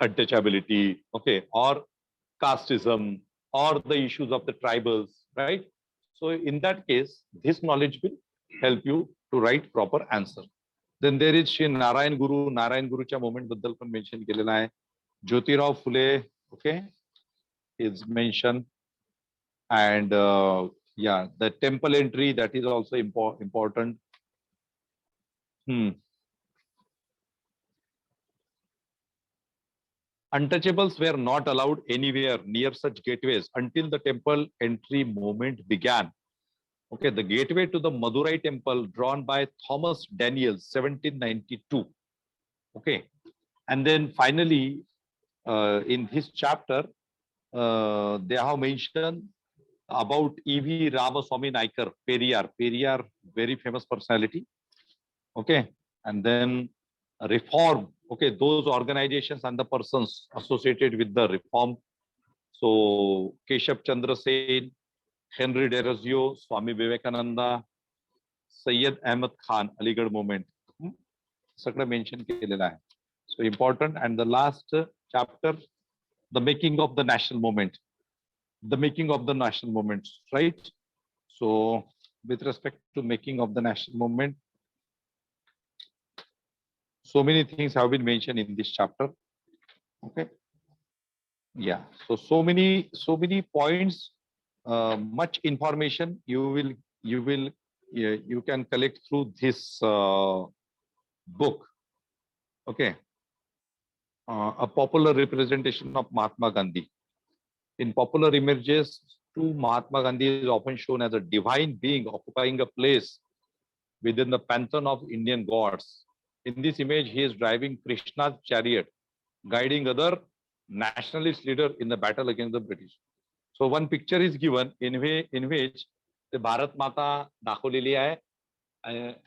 untouchability, okay, or casteism or the issues of the tribals, right? So in that case, this knowledge will help you to write proper answer. Then there is Shri Narayan Guru. Narayan Guruच्या movement बद्दल पण mention केलेला आहे. Jyotirao Phule, okay, is mentioned, and yeah, the temple entry, that is also important. Untouchables were not allowed anywhere near such gateways until the temple entry movement began. Okay, the gateway to the Madurai temple drawn by Thomas Daniels, 1792. Okay, and then finally, in this chapter, they have mentioned about E.V. Ramaswamy Naikar, Periyar, very famous personality. Okay, and then reform. Okay, those organizations and the persons associated with the reform. So Keshav Chandra Sen, Henry Derozio, Swami Vivekananda, Syed Ahmed Khan, Aligarh movement. सगळं mention केलेलं आहे. So important. And the last chapter, the making of the national movement. The making of the national movements, right? So with respect to making of the national movement, so many things have been mentioned in this chapter. Okay. Yeah. So many points, much information you can collect through this book. Okay. A popular representation of Mahatma Gandhi. In popular images, too, Mahatma Gandhi is often shown as a divine being occupying a place within the pantheon of Indian gods. In this image, he is driving Krishna's chariot, guiding other nationalist leader in the battle against the British. So one picture is given in which the Bharat Mata दाखवलेली आहे.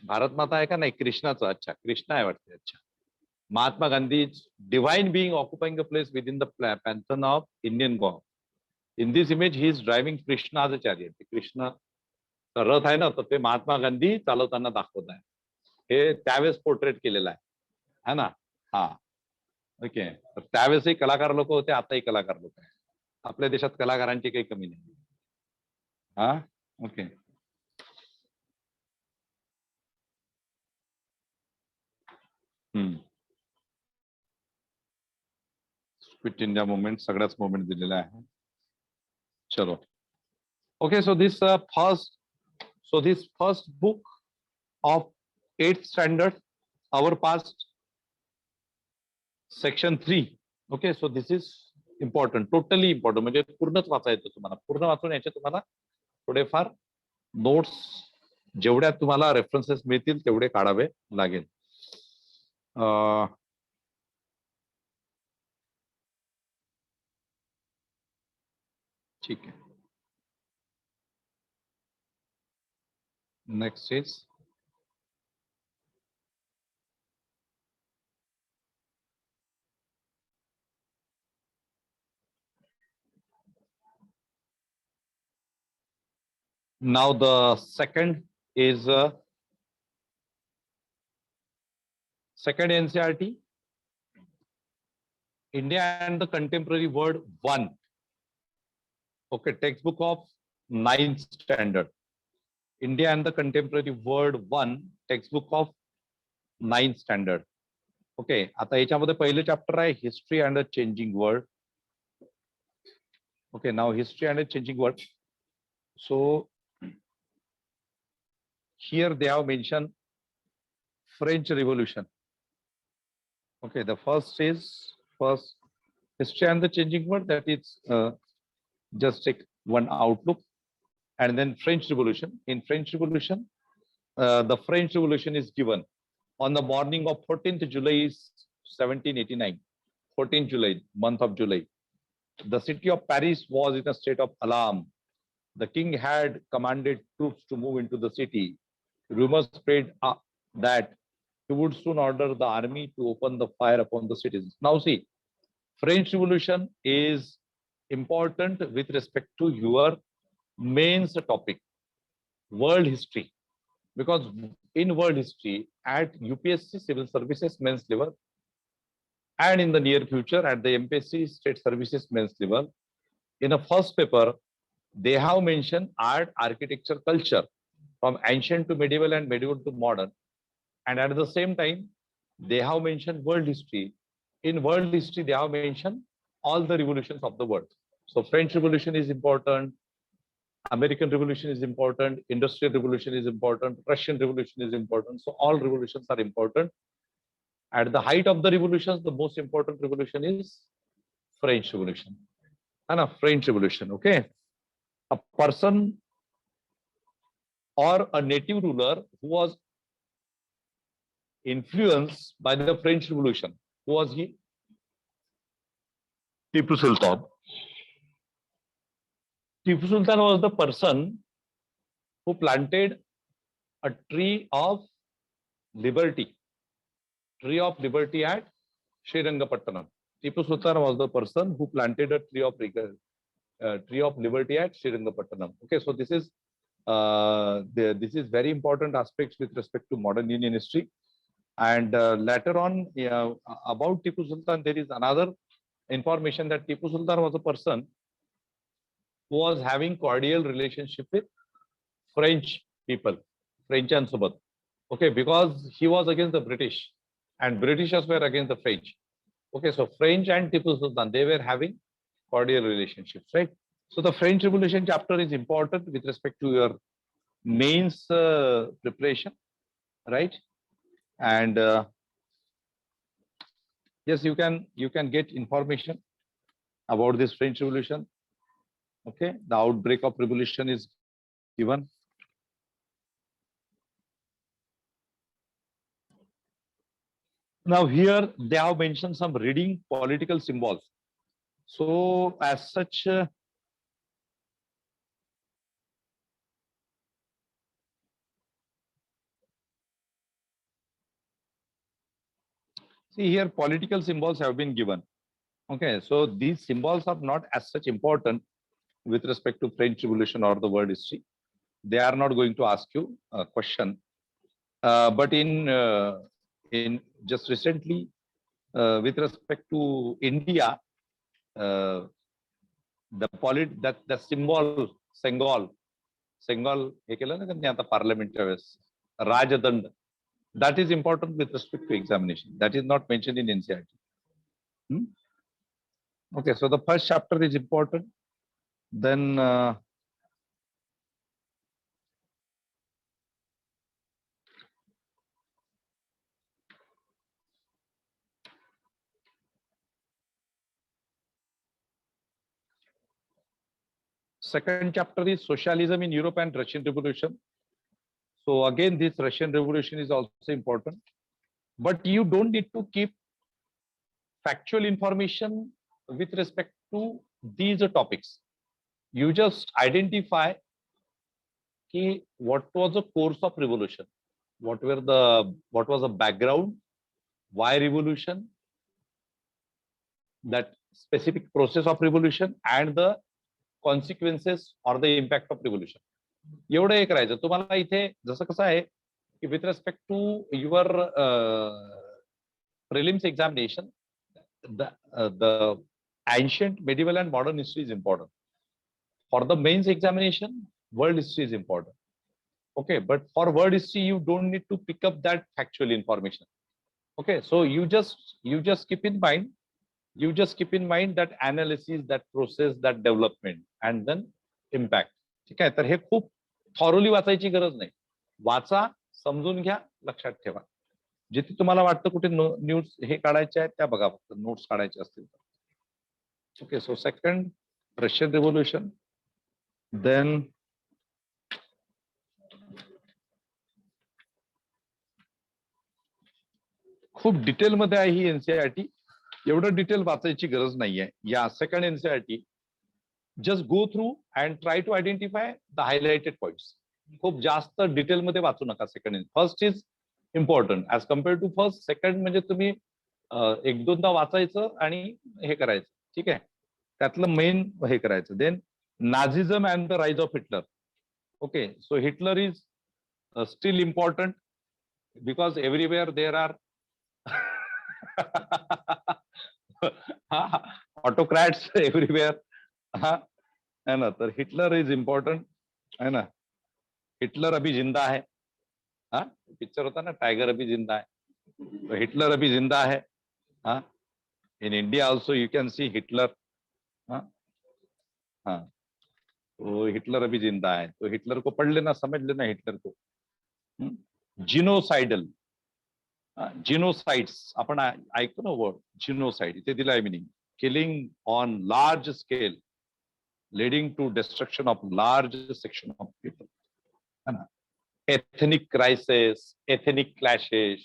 भारत माता आहे का नाही, कृष्णाचं. अच्छा, कृष्णा आहे वाटते. अच्छा, Mahatma Gandhi is divine being occupying a place within the pantheon of Indian god. In this image, he is driving Krishna's chariot. Krishna रथ आहे ना, तर ते महात्मा गांधी चालवताना दाखवत आहे. हे त्यावेळेस पोर्ट्रेट केलेलं आहे ना. हा, ओके. तर त्यावेळेसही कलाकार लोक होते, आताही कलाकार लोक आहे. आपल्या देशात कलाकारांची काही कमी नाही. हा, ओके. क्विट इंडिया मूवमेंट सगळ्याच मूवमेंट दिलेला आहे. चलो. Okay, so this first book of 8th standard, our past, section 3. Okay, so this is important, totally important. म्हणजे पूर्णच वाचायचं तुम्हाला. पूर्ण वाचून याचे तुम्हाला थोडेफार नोट्स जेवढ्या तुम्हाला रेफरन्सेस मिळतील तेवढे काढावे लागेल. ठीक है. Next is now the second is second NCERT, India and the Contemporary World 1. Okay, textbook of 9th standard. India and the Contemporary World 1, textbook of 9th standard. Okay, आता याच्यामध्ये पहिले चॅप्टर आहे history and a changing world. Okay, now history and a changing world. So here they have mentioned French Revolution. Okay, the first is first history and the changing world. That is just take one outlook, and then French Revolution. In French Revolution, the French Revolution is given on the morning of 14th July 1789. 14th July, month of July. The city of Paris was in a state of alarm. The king had commanded troops to move into the city. Rumors spread that he would soon order the army to open the fire upon the citizens. Now see, French Revolution is important with respect to your main topic, world history. Because in world history, at UPSC Civil Services mains level, and in the near future at the MPSC State Services mains level, in a first paper, they have mentioned art, architecture, culture from ancient to medieval and medieval to modern. And at the same time, they have mentioned world history. In world history, they have mentioned all the revolutions of the world. So French Revolution is important, American Revolution is important, Industrial Revolution is important, Russian Revolution is important. So all revolutions are important. At the height of the revolutions, the most important revolution is French Revolution. And a French Revolution, okay? A person or a native ruler who was influenced by the French Revolution. Who was he? Tipu Sultan. Tipu Sultan was the person who planted a tree of liberty. Tree of liberty at Srirangapattanam. Tipu Sultan was the person who planted a tree of liberty at Srirangapattanam. Okay, so this is very important aspects with respect to modern Indian history. And later on, about Tipu Sultan, there is another information that Tipu Sultan was a person who was having cordial relationship with French people, French and Subat. Okay, because he was against the British and Britishers were against the French. Okay, so French and Tipu Sultan, they were having cordial relationships, right? So the French Revolution chapter is important with respect to your mains preparation, right? And yes, you can get information about this French Revolution. Okay, the outbreak of revolution is given. Now here they have mentioned some reading political symbols. So as such, see here political symbols have been given. Okay, so these symbols are not as such important with respect to French Revolution or the world history. They are not going to ask you a question. But in just recently, with respect to India, the symbol Sengal हे केलं ना त्यांनी आता पार्लमेंटच्या वेळेस राजदंड, that is important with respect to examination. That is not mentioned in NCERT. Okay, so the first chapter is important. Then second chapter is socialism in Europe and Russian Revolution. So again, this Russian Revolution is also important. but you don't need to keep factual information with respect to these topics. You just identify what was the course of revolution, what was the background, why revolution, that specific process of revolution, and the consequences or the impact of revolution. एवढं हे करायचं तुम्हाला. इथे जसं कसं आहे की with respect to your prelims examination, the ancient, medieval and modern history is important. For the mains examination, world history is important. Okay, but for world history you don't need to pick up that factual information. Okay, so you just keep in mind that analysis, that process, that development, and then impact. ठीक आहे, तर हे खूप thoroughly वाचायची गरज नाही. वाचा, समजून घ्या, लक्षात ठेवा. जिथे तुम्हाला वाटतं कुठे न्यूज हे काढायचे आहेत त्या बघा, फक्त नोट्स काढायचे असतील तर. Okay, so second Russian revolution, then खूप डिटेल मध्ये आहे ही एनसीईआरटी. एवढं डिटेल वाचायची गरज नाहीये. या second NCERT just go through and try to identify the highlighted points. खूप जास्त डिटेल मध्ये वाचू नका. Second, first is important as compare to first. सेकंड म्हणजे तुम्ही एक दोनदा वाचायचं आणि हे करायचं. ठीक आहे, त्यातलं मेन हे करायचं. Then Nazism and the rise of Hitler. Okay, so Hitler is still important because everywhere there are autocrats everywhere. हा है ना, तर हिटलर इज इम्पॉर्टंट है ना. हिटलर अभी जिंदा है. हाँ, पिक्चर होता ना टाइगर अभी जिंदा है, तो हिटलर अभी जिंदा है. हाँ, in India also you can see Hitler. हाँ हाँ, तो हिटलर अभी जिंदा है. तो हिटलर को पढ़ लेना, समझ लेना हिटलर को. जिनोसाइडल, जिनोसाइड्स आपण ऐकतो ना वर्ड जिनोसाइड, इथे दिलाय meaning. Killing on large scale leading to destruction of large section of people. Ethnic crisis, ethnic clashes,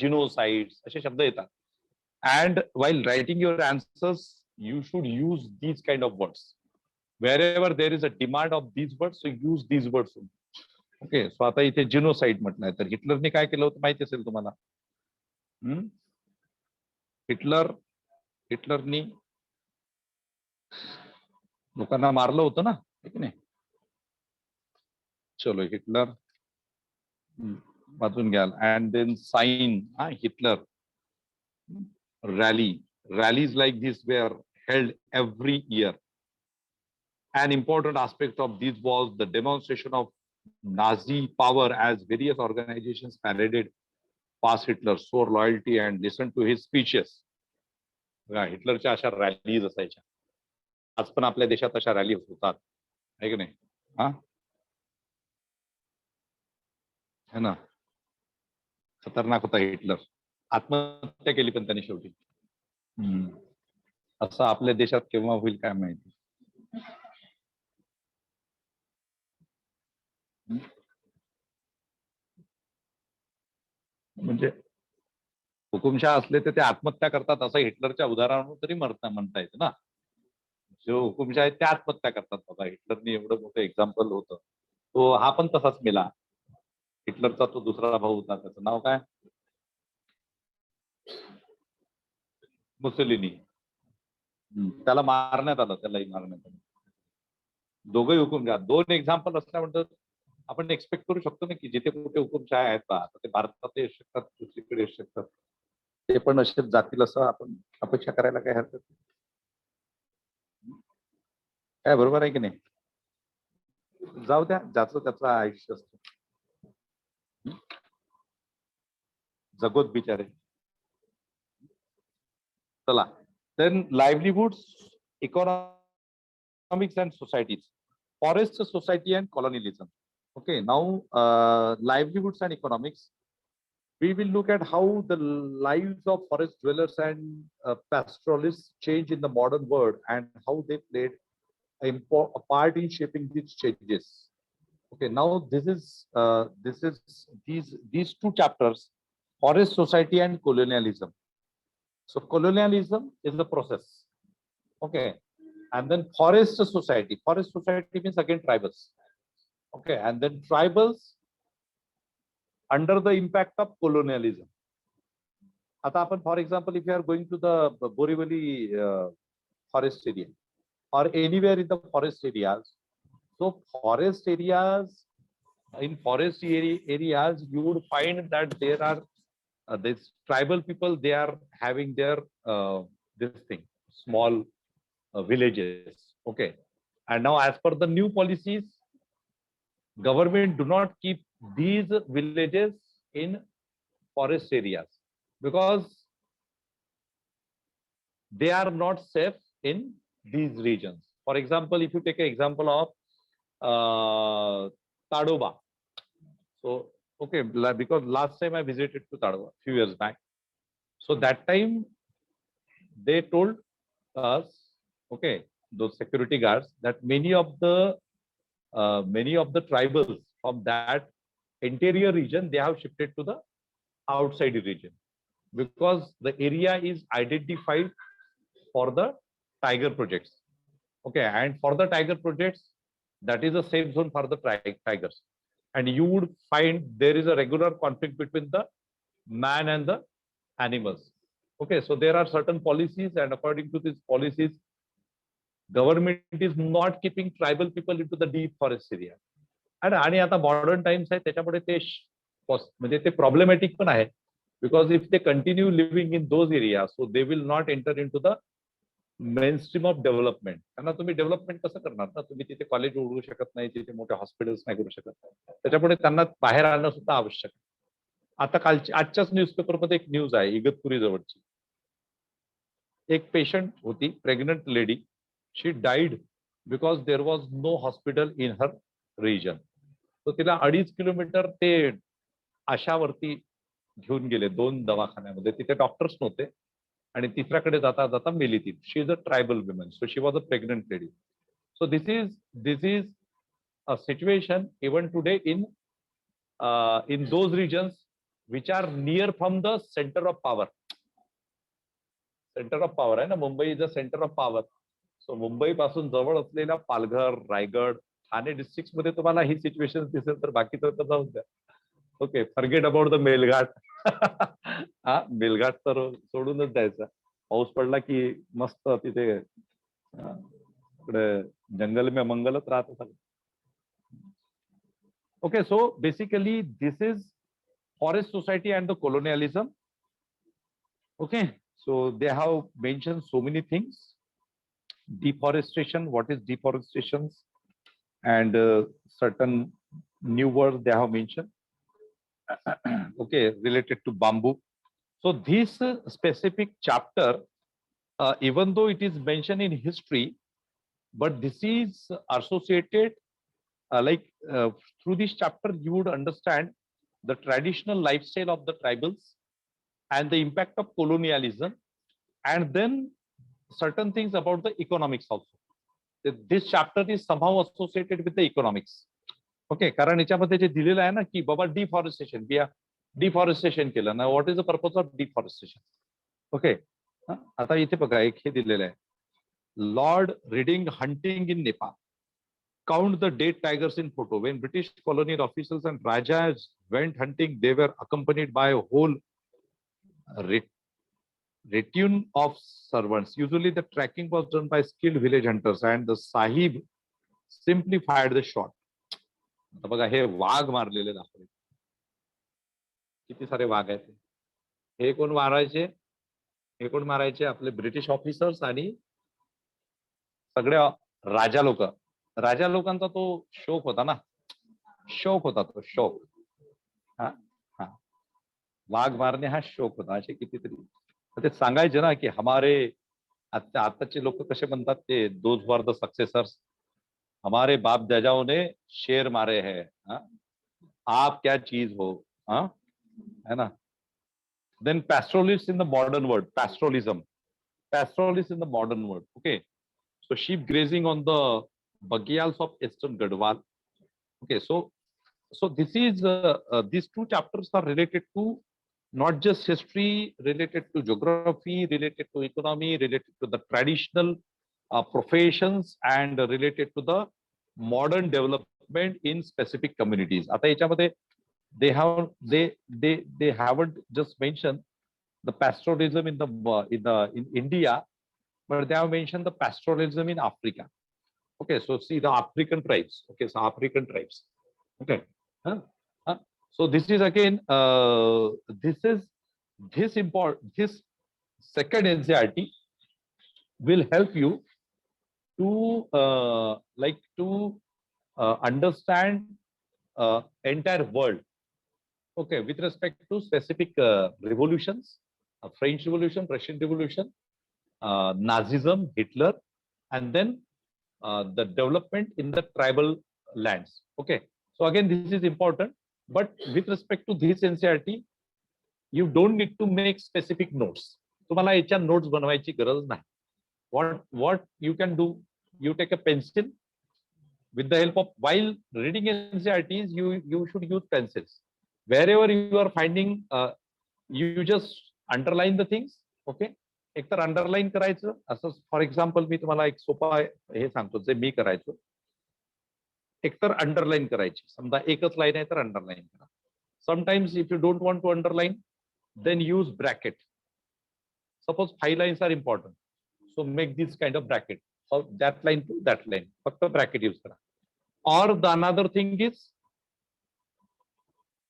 genocides, असे शब्द येतात. And while writing your answers, you should use these kind of words. Wherever there is a demand of these words, so use these words. Okay, so आता इथे genocide म्हटलंय, तर हिटलरने काय केलं होतं माहिती असेल तुम्हाला. हिटलरनी लोकांना मारलं होतं ना, ठीक नाही. चलो हिटलर वाचून घ्याल. And then sign Hitler rallies like this were held every year. An important aspect of this was the demonstration of Nazi power as various organizations paraded past Hitler, swore loyalty and listened to his speeches. हिटलरच्या अशा Rallis असायच्या. आज पण आपल्या देशात अशा rally होतात, आहे की नाही. हा है ना, खतरनाक होता हिटलर. आत्महत्या केली पण त्यांनी शेवटी. असं आपल्या देशात केव्हा होईल काय माहिती. म्हणजे हुकुमशाह असले तर ते आत्महत्या करतात, असं हिटलरच्या उदाहरणावरून तरी म्हणता येतं ना. जो हुकुमशाह आहेत ते आत्महत्या करतात. बघा, हिटलरनी एवढं मोठं एक्झाम्पल होतं. तो हा पण तसाच मेला. हिटलरचा तो दुसरा भाऊ होता, त्याचं नाव काय, मुसोलिनी. त्याला मारण्यात आलं, त्यालाही मारण्यात आलं. दोघंही हुकुमशाह. दोन एक्झाम्पल असल्यानंतर आपण एक्सपेक्ट करू शकतो ना की जिथे कुठे हुकुमशाह आहेत का, ते भारतात येऊ शकतात, दुसरीकडे येऊ शकतात, ते पण असेच जातील असं आपण अपेक्षा करायला काय हरकत नाही. काय बरोबर आहे की नाही. जाऊ द्या, ज्याचं त्याचं आयुष्य असतं. जगोत बिचारे. चला, then livelihoods, economics and societies, forest society and colonialism. Okay, now livelihoods and economics. We will look at how the lives of forest dwellers and pastoralists change in the modern world and how they played a part in shaping these changes. Okay, now these two chapters forest society and colonialism. So colonialism is the process. Okay. And then forest society. Forest society means again tribals. Okay. And then tribals under the impact of colonialism. आता आपण, for example, if you are going to the Borivali forest area or anywhere in the forest areas, so forest areas, in forest areas, you would find that there are these tribal people, they are having their this thing, small villages. Okay. And now as per the new policies, government do not keep these villages in forest areas because they are not safe in these regions. For example, if you take an example of Tadoba. So, okay, because last time I visited to Tadoba a few years back. So that time they told us, okay, those security guards, that many of the tribals from that interior region, they have shifted to the outside region because the area is identified for the tiger projects. Okay, and for the tiger projects, that is a safe zone for the tigers. And you would find there is a regular conflict between the man and the animals. Okay, so there are certain policies, and according to these policies, government is not keeping tribal people into the deep forest area. आणि आता modern times आहे त्याच्यामुळे ते म्हणजे ते problematic पण आहे because if they continue living in those areas, so they will not enter into the mainstream of development. त्यांना तुम्ही डेव्हलपमेंट कसं करणार ना, तुम्ही तिथे कॉलेज उघडू शकत नाही, तिथे मोठे हॉस्पिटल्स नाही करू शकत, त्याच्यामुळे त्यांना बाहेर आणणं सुद्धा आवश्यक आहे. आता आजच्याच न्यूजपेपरमध्ये एक न्यूज आहे इगतपुरी जवळची. एक पेशंट होती, pregnant lady, she died because there was no hospital in her region. तो तिला 2.5 किलोमीटर ते आशावरती घेऊन गेले 2 दवाखान्यामध्ये, तिथे डॉक्टर्स नव्हते आणि तिसऱ्याकडे जाता जाता मेली ती. She is a tribal women, so she was a pregnant lady. So this is a situation even today in those regions which are near from the center of power. Centre of power आहे ना, Mumbai is a centre of power. So Mumbai पासून जवळ असलेल्या Palghar, Raigad, Thane district मध्ये तुम्हाला ही situation दिसेल, तर बाकीचं तर जाऊन द्या. Okay, forget about the Melghat. हा, मेलघाट तर सोडूनच द्यायचा. पाऊस पडला की मस्त तिथे इकडे जंगल में मंगलच राहत होता. Okay, so basically this is forest society and the colonialism. Okay, so they have mentioned so many things. Deforestation, what is deforestation, and certain new words they have mentioned. Okay, related to bamboo. So this specific chapter, even though it is mentioned in history, but this is associated through this chapter you would understand the traditional lifestyle of the tribals and the impact of colonialism, and then certain things about the economics also. This chapter is somehow associated with the economics. Okay, कारण याच्यामध्ये जे दिलेलं आहे ना की बाबा deforestation, deforestation केलं ना, what is the purpose of deforestation. Okay, आता इथे बघा एक हे दिलेलं आहे, Lord reading hunting in Nepal, count the dead tigers in photo. When British colonial officials and rajas went hunting, they were accompanied by a whole retinue of servants. Usually the tracking was done by skilled village hunters, and the sahib simply fired the shot. बघा हे वाघ मारलेले दाखवले, किती सारे वाघ आहेत. हे कोण मारायचे? हे कोण मारायचे? आपले ब्रिटिश ऑफिसर्स आणि सगळ्या राजा लोक. राजा लोकांचा तो शौक होता ना, शौक होता तो शौक. हा हा, वाघ मारणे हा शौक होता. असे कितीतरी ते सांगायचे ना की हमारे आताचे लोक कसे म्हणतात ते, दोज वर द सक्सेसर्स, हमारे बाप दादाओं ने शेर मारे हैं, आप क्या चीज हो, है ना. Then pastoralists in the modern world, pastoralists in the modern world. Okay, so sheep grazing on the bagyals of eastern Gadwal. Okay, so this is these two chapters are related to not just history, related to geography, related to economy, related to the traditional professions, and related to the modern development in specific communities. आता याच्यामध्ये they haven't just mentioned the pastoralism in India, but they have mentioned the pastoralism in Africa. Okay, so see the African tribes. Okay, so African tribes. Okay, huh? Huh? So this is again this second NCRT will help you to understand entire world. Okay, with respect to specific revolutions, French Revolution, Russian Revolution, Nazism, Hitler, and then the development in the tribal lands. Okay, so again, this is important. But with respect to this NCRT, you don't need to make specific notes. तुम्हाला याच्या notes बनवायची गरज नाही. What you can do, you take a pencil with the help of, while reading NCRTs, you should use pencils. Wherever you are finding, you just underline the things. Okay, एक तर underline करायचं असं. For example मी तुम्हाला एक सोपा हे सांगतो जे मी करायचो. एकतर underline करायची, समजा एकच लाईन आहे तर अंडरलाईन करा. Sometimes if you don't want to underline, then use bracket. Suppose 5 lines are important, so make this kind of bracket. So that line to that line, फक्त bracket use करा. Or the another thing is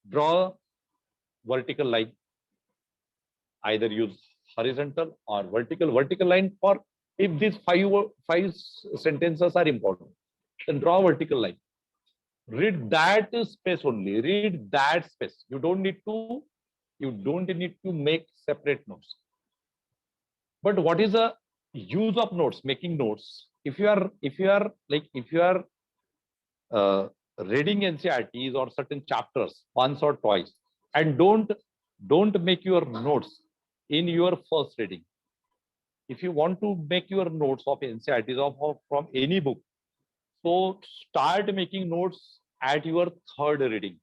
draw vertical line. Either use horizontal or vertical line for if these five sentences are important, then draw vertical line. Read that space only. Read that space. You don't need to make separate notes. But what is the use of notes? Making notes. If you are reading NCRTs or certain chapters once or twice, and don't make your notes in your first reading. If you want to make your notes of NCRTs or from any book, so start making notes at your third reading.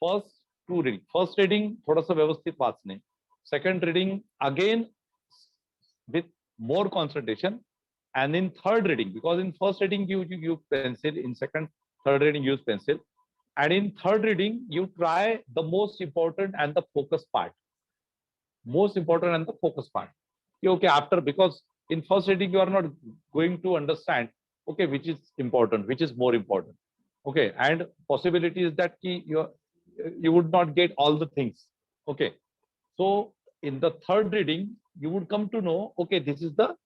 First reading थोडंसं व्यवस्थित वाचणे. Second reading again with more concentration, and in third reading, because in first reading you use pencil, in third reading use pencil, and in third reading you try the most important and the focus part. Okay, after, because in first reading you are not going to understand, okay, which is important, which is more important. Okay, and possibility is that you would not get all the things. Okay, so in the third reading you would come to know, okay, this is the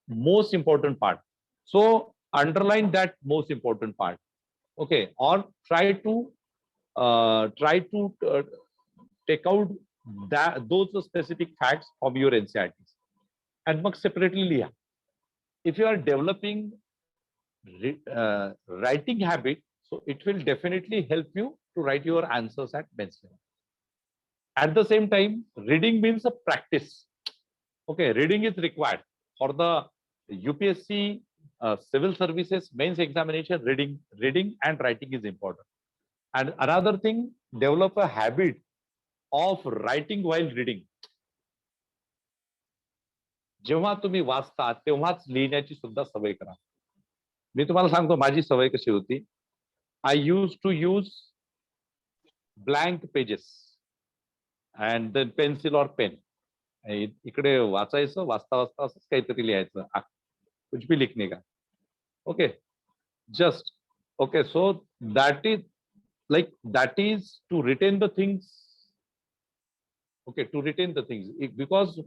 most important part, so underline that most important part. Okay, or try to take out those specific facts from your NCRTs and must separately liha. If you are developing writing habit, so it will definitely help you to write your answers at bench level. At the same time, reading means a practice. Okay, reading is required for the UPSC civil services mains examination. Reading and writing is important. And another thing, develop a habit of writing while reading. जेव्हा तुम्ही वाचता तेव्हाच लिहिण्याची सुद्धा सवय करा. मी तुम्हाला सांगतो माझी सवय कशी होती. I used to use blank pages and then pencil or pen. इकडे वाचायचं, वाचता असंच काहीतरी लिहायचं, कुछ भी लिखने का. Okay, just okay, so that is to retain the things. Okay, to retain the things, because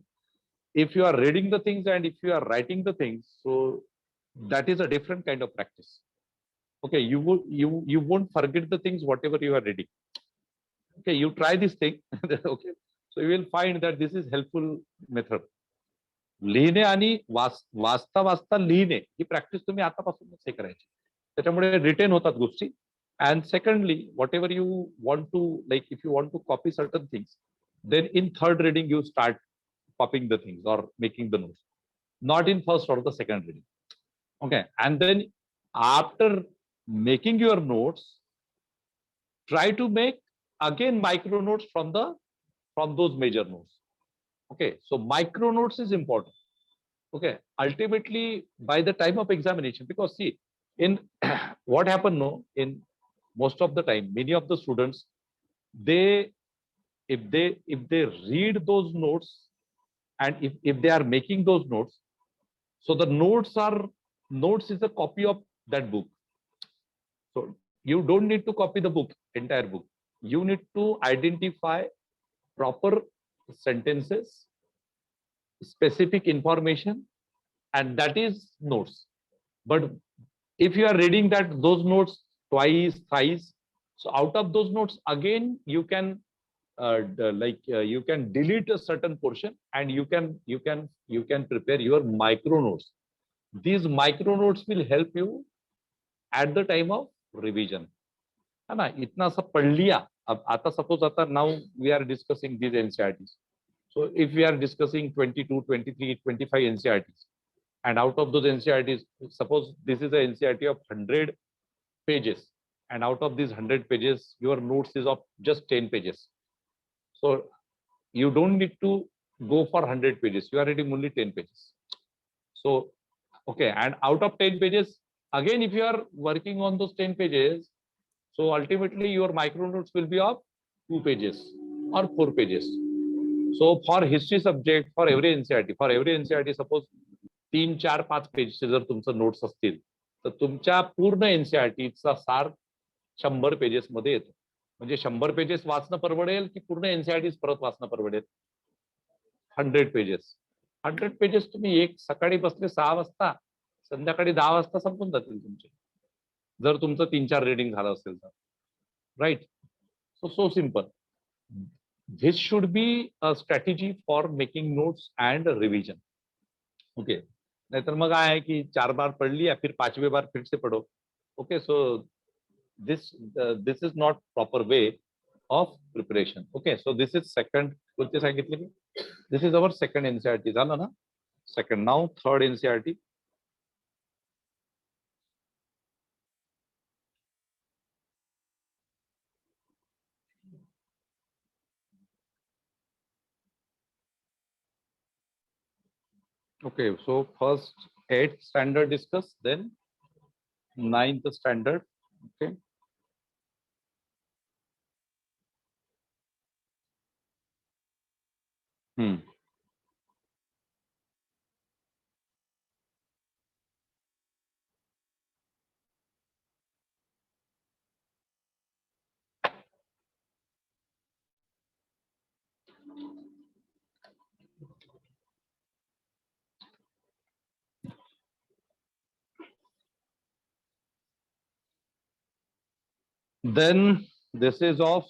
if you are reading the things and if you are writing the things, so that is a different kind of practice. Okay, you won't forget the things whatever you are reading. Okay, you try this thing. Okay, so you will find that this is helpful method. लिहिणे आणि वाचता लिहिणे ही practice तुम्ही आतापासूनच हे करायची. त्याच्यामुळे retain होतात गोष्टी. And secondly, whatever you want to, like if you want to copy certain things, then in third reading you start copying the things or making the notes, not in first or the second reading. Okay, and then after making your notes, try to make again micro notes from the from those major nodes. Okay, so micro nodes is important. Okay, ultimately by the time of examination, because see, in what happened no, in most of the time, many of the students, they if they read those notes, and if they are making those notes, so the notes is a copy of that book. So you don't need to copy the book, entire book. You need to identify proper sentences, specific information, and that is notes. But if you are reading those notes twice, thrice, so out of those notes again you can you can delete a certain portion, and you can prepare your micro notes. These micro notes will help you at the time of revision. है ना, इतना सब पढ़ लिया. अब आता suppose आता now we are discussing these NCERTs. So if we are discussing 22, 23, 25 NCERTs, and out of those NCERTs, suppose this is a NCERT of 100 pages, and out of these 100 pages, your notes is of just 10 pages. So you don't need to go for 100 pages. You are reading only 10 pages. So, okay, and out of 10 pages, again, if you are working on those 10 pages, so ultimately your micro notes will be of 2 pages or 4 pages. So for history subject, for every NCERT, suppose 3, 4, 5 पेजचे जर तुमचं notes असतील, तर तुमच्या पूर्ण NCERTचा सार 100 pages मध्ये येतो. म्हणजे 100 पेजेस वाचणं परवडेल की पूर्ण NCERT परत वाचणं परवडेल? 100 पेजेस. 100 पेजेस तुम्ही एक सकाळी बसले 6 वाजता, संध्याकाळी 10 वाजता संपून जातील तुमचे, जर तुमचं 3-4 रीडिंग झालं असेल तर. Right. So simple. This should be a strategy for making notes and revision. Okay. नाहीतर मग आहे की 4 बार पढ़ लिया, फिर 5वें बार फिर से पढ़ो. Okay, so this is not proper way of preparation. Okay, so this is second. कोणते सांगितले मी? This is our second NCERT. झालं ना? Second. Now third NCERT. Okay, so first 8th standard discuss, then 9th standard. Okay. Then this is of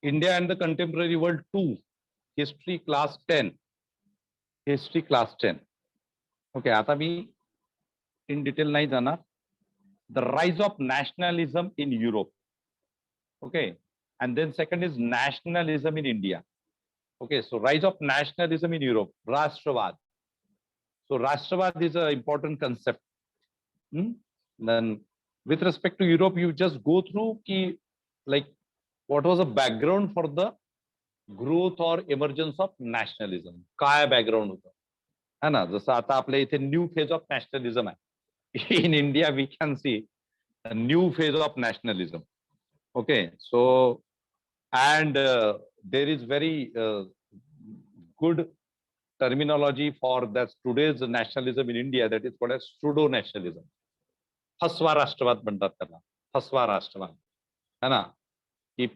India and the Contemporary World 2, History Class 10. History Class 10. Okay, आता मी in detail नाही जाणार. The rise of nationalism in Europe. Okay, and then second is nationalism in India. Okay, so rise of nationalism in Europe, Rashtravad. So Rashtravad is an important concept. Then with respect to Europe, you just go through ki, like what was the background for the growth or emergence of nationalism. काय background होतं, है ना? जसं आता आपल्या इथे new phase of nationalism आहे. In India, we can see a new phase of nationalism. Okay, so and there is very good terminology for that today's nationalism in India, that is called as pseudo nationalism. फसवा राष्ट्रवाद म्हणतात त्याला, फसवा राष्ट्रवाद, है ना? कि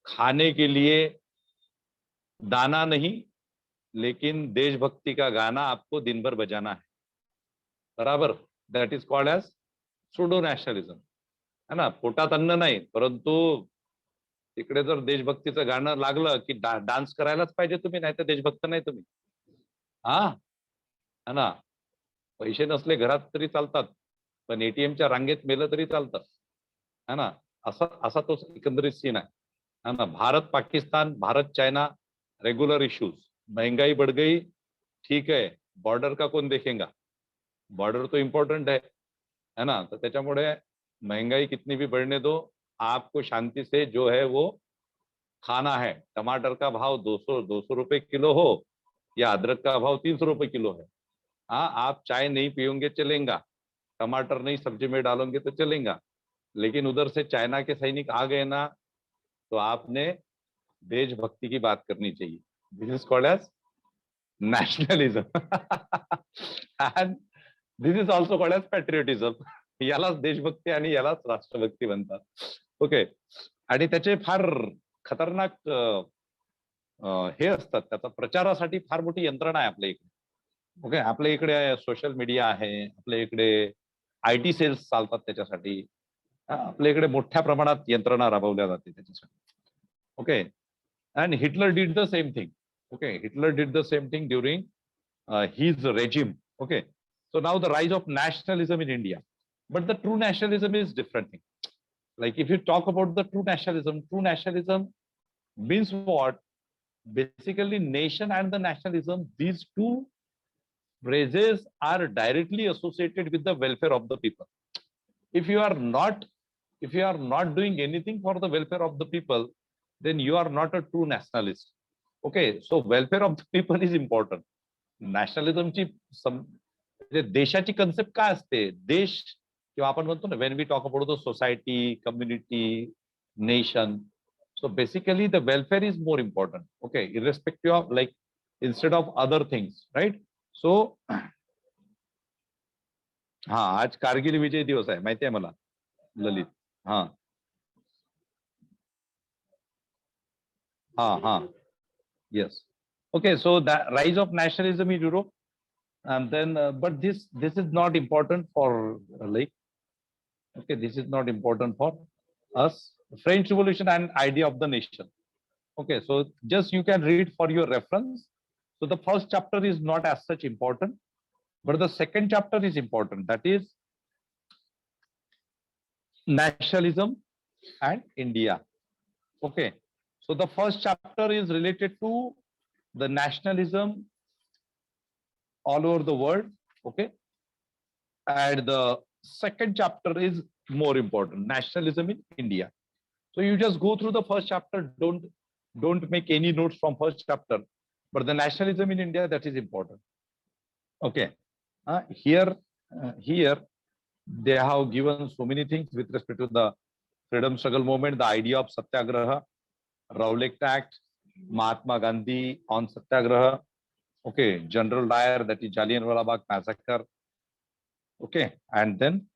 खाने के लिए दाना नहीं, लेकिन देशभक्ति का गाना आपको दिन भर बजाना है. बराबर. That is called as pseudo nationalism, है ना? पोटात अन्न नाही, परंतु तिकडे जर देशभक्तीचं गाणं लागलं की डान्स करायलाच पाहिजे तुम्ही, नाही तर देशभक्त नाही तुम्ही. हा, है ना? पैसे नसले घरात तरी चालतात, पण एटीएमच्या रांगेत मेलं तरी चालतं, है ना? असा तो एकंदरीत सीन आहे, है ना? Bharat Pakistan, Bharat China, regular issues. महंगाई बढ़ गई, ठीक है, बॉर्डर का कौन देखेगा? बॉर्डर तो इम्पोर्टेंट है ना? तो त्याच्यामुळे महंगाई कितनी भी बढ़ने दो, आपको शांति से जो है वो खाना है, टमाटर का भाव 200 रुपए किलो हो या अदरक का भाव 300 रुपए किलो है, हाँ आप चाय नहीं पियोगे चलेगा, टमाटर नहीं सब्जी में डालोगे तो चलेगा, लेकिन उधर से चाइना के सैनिक आ गए ना, तो आपने देशभक्ति की बात करनी चाहिए. This is called as nationalism. And this is also called as patriotism. यालाच देशभक्ती आणि यालाच राष्ट्रभक्ती म्हणतात. ओके. आणि त्याचे फार खतरनाक हे असतात, त्याचा प्रचारासाठी फार मोठी यंत्रणा आहे आपल्या इकडे. ओके. आपल्या इकडे सोशल मीडिया आहे, आपल्या इकडे IT सेल्स चालतात त्याच्यासाठी, आपल्या इकडे मोठ्या प्रमाणात यंत्रणा राबवल्या जाते त्याच्यासाठी. Okay. And Hitler did the same thing. Okay, Hitler did the same thing during his regime. Okay, so now the rise of nationalism in India, but the true nationalism is different thing. Like if you talk about the true nationalism means what? Basically, nation and the nationalism, these two phrases are directly associated with the welfare of the people. If you are not, if you are not doing anything for the welfare of the people, then you are not a true nationalist. Okay, so welfare of the people is important. नॅशनलिझमची देशाची concept काय असते? देश किंवा आपण म्हणतो ना, when we talk about the society, community, nation, so basically the welfare is more important. Okay, irrespective of like instead of other things, right? So हा, आज कारगिल विजय दिवस आहे, माहिती आहे मला ललित. हा हा हा, yes. Okay, so the rise of nationalism in Europe, and then, but this is not important for like, okay, this is not important for us. French Revolution and idea of the nation. Okay, so just you can read for your reference. So the first chapter is not as such important, but the second chapter is important. That is nationalism and India. Okay, so the first chapter is related to the nationalism all over the world. Okay, and the second chapter is more important, nationalism in India. So you just go through the first chapter, don't make any notes from first chapter, but the nationalism in India, that is important. Okay, here they have given so many things with respect to the freedom struggle movement, the idea of satyagraha, Rowlatt Act, Mahatma Gandhi on satyagraha. Okay, General Dyer, that is Jallianwala Bagh massacre. Okay, and then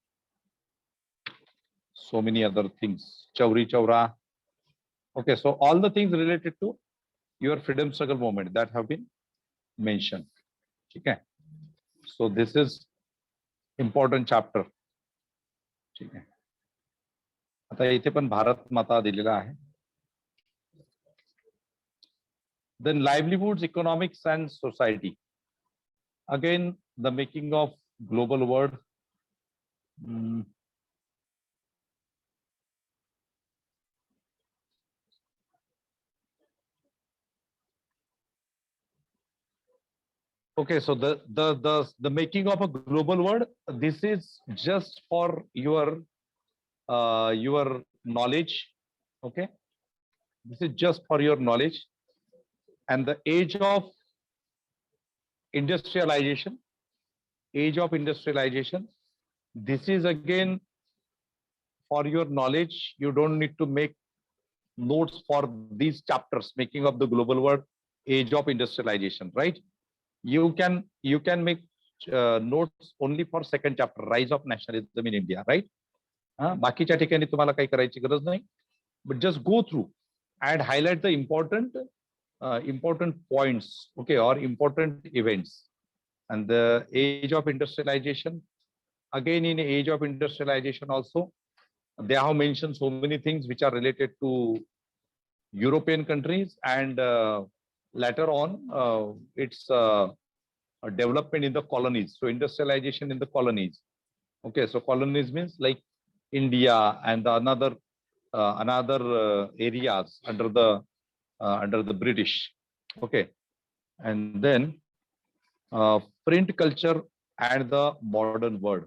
so many other things, Chauri Chaura. Okay, so all the things related to your freedom struggle movement that have been mentioned. Okay, so this is important chapter. ठीक आहे. आता इथे पण भारत माता दिलेला आहे. Then livelihoods, economics and society. Again, the making of global world. Okay, so the making of a global world, this is just for your knowledge. Okay, this is just for your knowledge. And the age of industrialization, this is again for your knowledge. You don't need to make notes for these chapters, making of the global world, age of industrialization, right? You can make notes only for second chapter, rise of nationalism in India, right? बाकीच्या ठिकाणी तुम्हाला काही करायची गरज नाही, but just go through and highlight the important points, okay, or important events. And the age of industrialization, again in age of industrialization also, they have mentioned so many things which are related to European countries, and later on it's a development in the colonies. So industrialization in the colonies. Okay, so colonies means like India and another areas under the British. Okay, and then print culture and the modern world.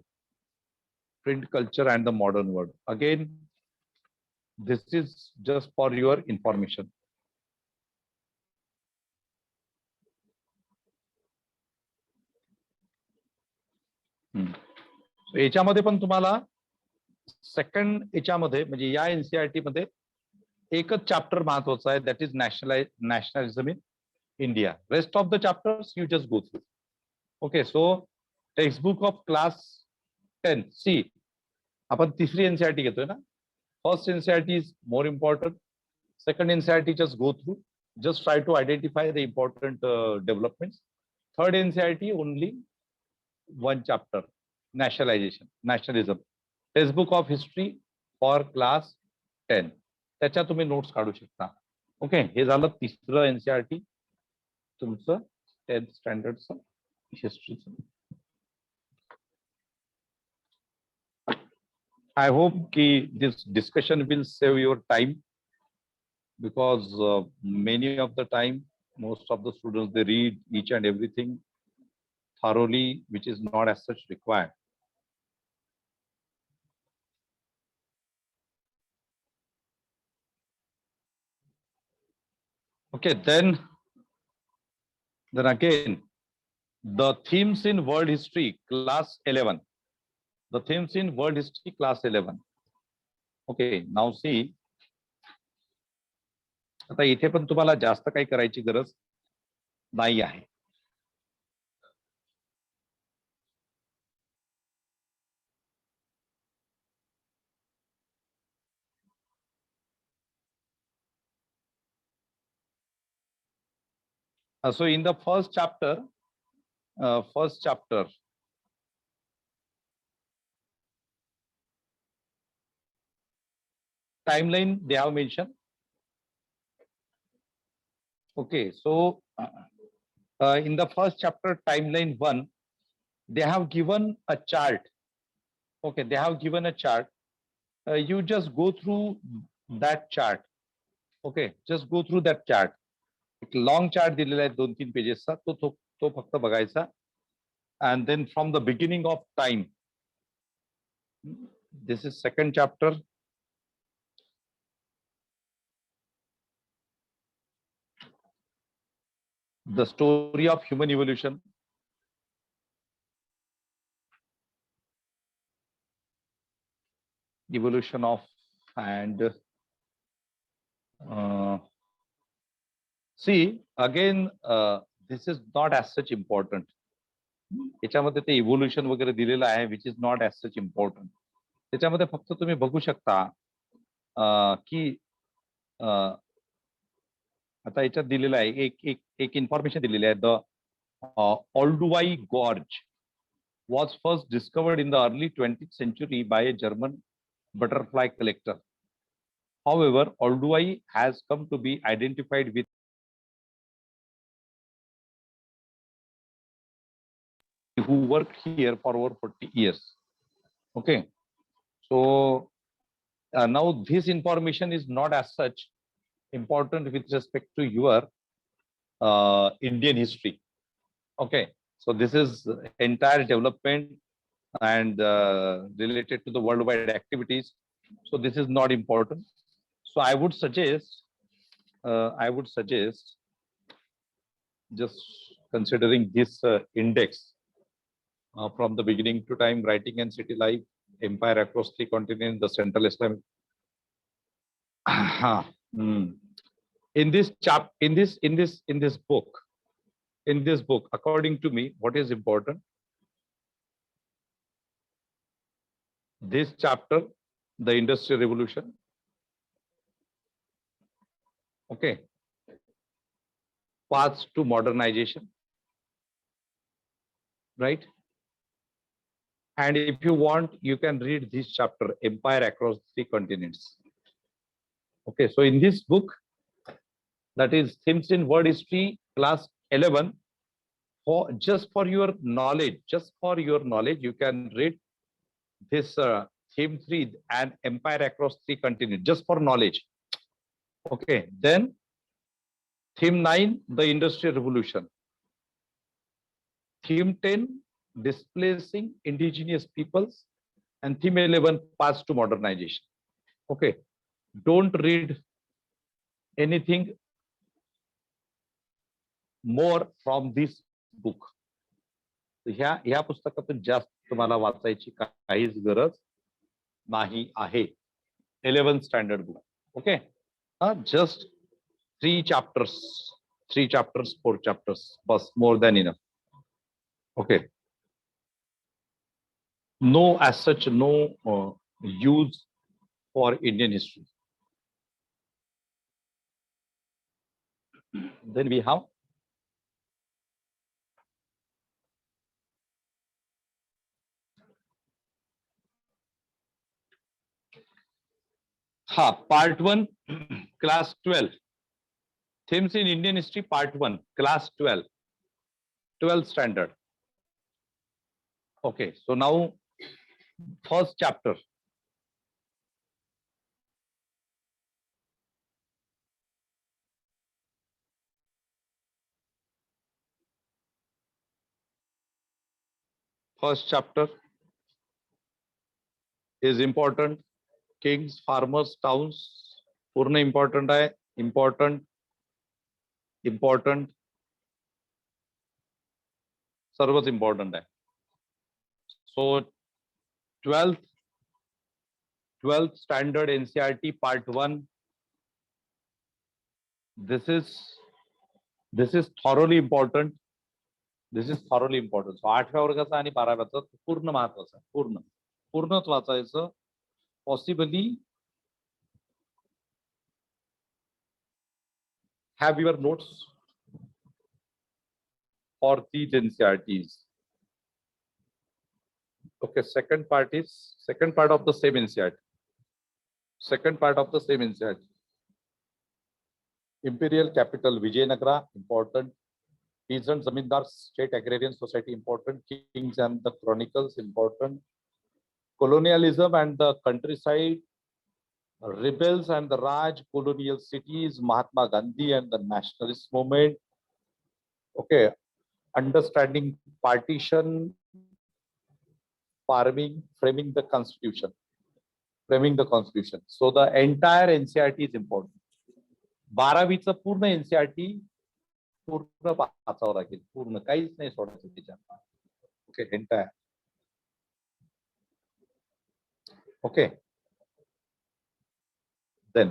Print culture and the modern world. Again, this is just for your information. याच्यामध्ये पण तुम्हाला second याच्यामध्ये म्हणजे या NCERT मध्ये एकच chapter महत्वाचा आहे, that is nationalism in India. Rest of the chapters you just go through. Okay, so textbook of class 10 सी आपण तिसरी एनसीईआरटी घेतोय ना. First NCERT is more important. Second NCERT just go through, just try to identify the important developments. Third NCERT only one chapter, nationalism, textbook of history for class 10. त्याच्या तुम्ही notes काढू शकता. Okay, हे झालं तिसरं NCERT तुमचं 10th स्टँडर्डचं हिस्ट्रीचं. I hope ki this discussion will save your time, because many of the time most of the students they read each and everything thoroughly, which is not as such required. Okay, then again the themes in world history class 11. The themes in world history class 11. Okay, now see, आता इथे पण तुम्हाला जास्त काही करायची गरज नाही आहे. So in the first chapter, timeline they have mentioned. Okay, so in the first chapter, timeline 1, they have given a chart. Okay, they have given a chart. You just go through that chart. Okay, just go through that chart. एक long chart दिलेला आहे 2-3 पेजेसचा, तो फक्त बघायचा. And then from the beginning of time, this is second chapter. The story of human evolution. Evolution of, and see again, this is not as such important. याच्यामध्ये ते evolution वगैरे दिलेलं आहे, which is not as such important. त्याच्यामध्ये फक्त तुम्ही बघू शकता की आता याच्यात दिलेलं आहे एक इन्फॉर्मेशन दिलेली आहे. The Olduvai Gorge was first discovered in the early 20th century by a German butterfly collector. However, Olduvai has come to be identified with who worked here for over 40 years. Okay, so now this information is not as such important with respect to your Indian history. Okay, so this is entire development and related to the worldwide activities. So this is not important. So I would suggest just considering this index from the beginning to time, writing and city life, empire across 3 continents, the central Islamic. In this book, according to me, what is important? This chapter, the Industrial Revolution. Okay, paths to modernization, right? And if you want, you can read this chapter, Empire Across 3 Continents. Okay, so in this book, that is Themes in World History, class 11, just for your knowledge, you can read this theme 3 and Empire Across 3 Continents, just for knowledge. Okay, then theme 9, the Industrial Revolution. Theme 10, displacing indigenous peoples, and theme 11, paths to modernization. Okay, don't read anything more from this book, ह्या पुस्तकातून जास्त तुम्हाला वाचायची काहीच गरज नाही आहे. 11th standard book. Okay, just 3 chapters, 3 chapters, 4 chapters, बस, more than enough. Okay, no as such, no use for Indian history. Then we have part 1, class 12. Themes in Indian history, part 1, class 12, 12th standard. Okay, so now first chapter. First chapter is important. Kings, farmers, towns. पूर्ण important आहे. important सर्वच important आहे. So 12th standard NCERT part 1. This is thoroughly important. This is thoroughly important. So 8व्या वर्गाचा आणि 12व्याचा पूर्ण महत्त्वाचा आहे. पूर्णच वाचायचं. Possibly have your notes for these NCERTs. Okay, second part of the same NCERT. Second part of the same NCERT. Imperial capital Vijayanagara, important. Peasant Zamindars, State Agrarian Society, important. Kings and the Chronicles, important. Colonialism and the countryside, rebels and the Raj, colonial cities, Mahatma Gandhi and the nationalist movement. Okay, understanding partition, framing the constitution. So the entire NCERT is important. 12वीचं पूर्ण NCERT पूर्ण वाचावं लागेल. पूर्ण काहीच नाही सोडायचं त्याच्यात. Okay, entire. Okay. Then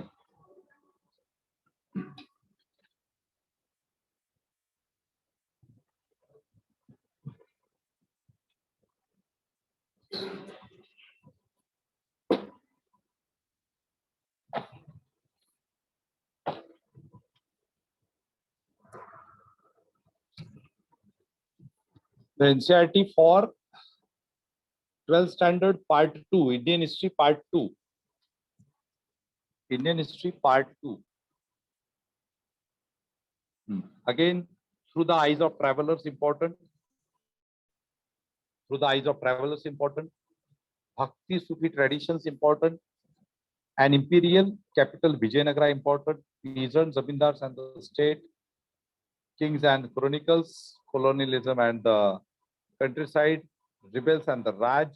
the NCERT for 12th standard part 2, Indian history part 2. Indian history part 2. Again, through the eyes of travelers, important. Through the eyes of travelers, important. Bhakti Sufi traditions, important. An imperial capital Vijayanagara, important. Peasants, Zamindars and the state. Kings and chronicles, colonialism and the countryside, rebels and the Raj,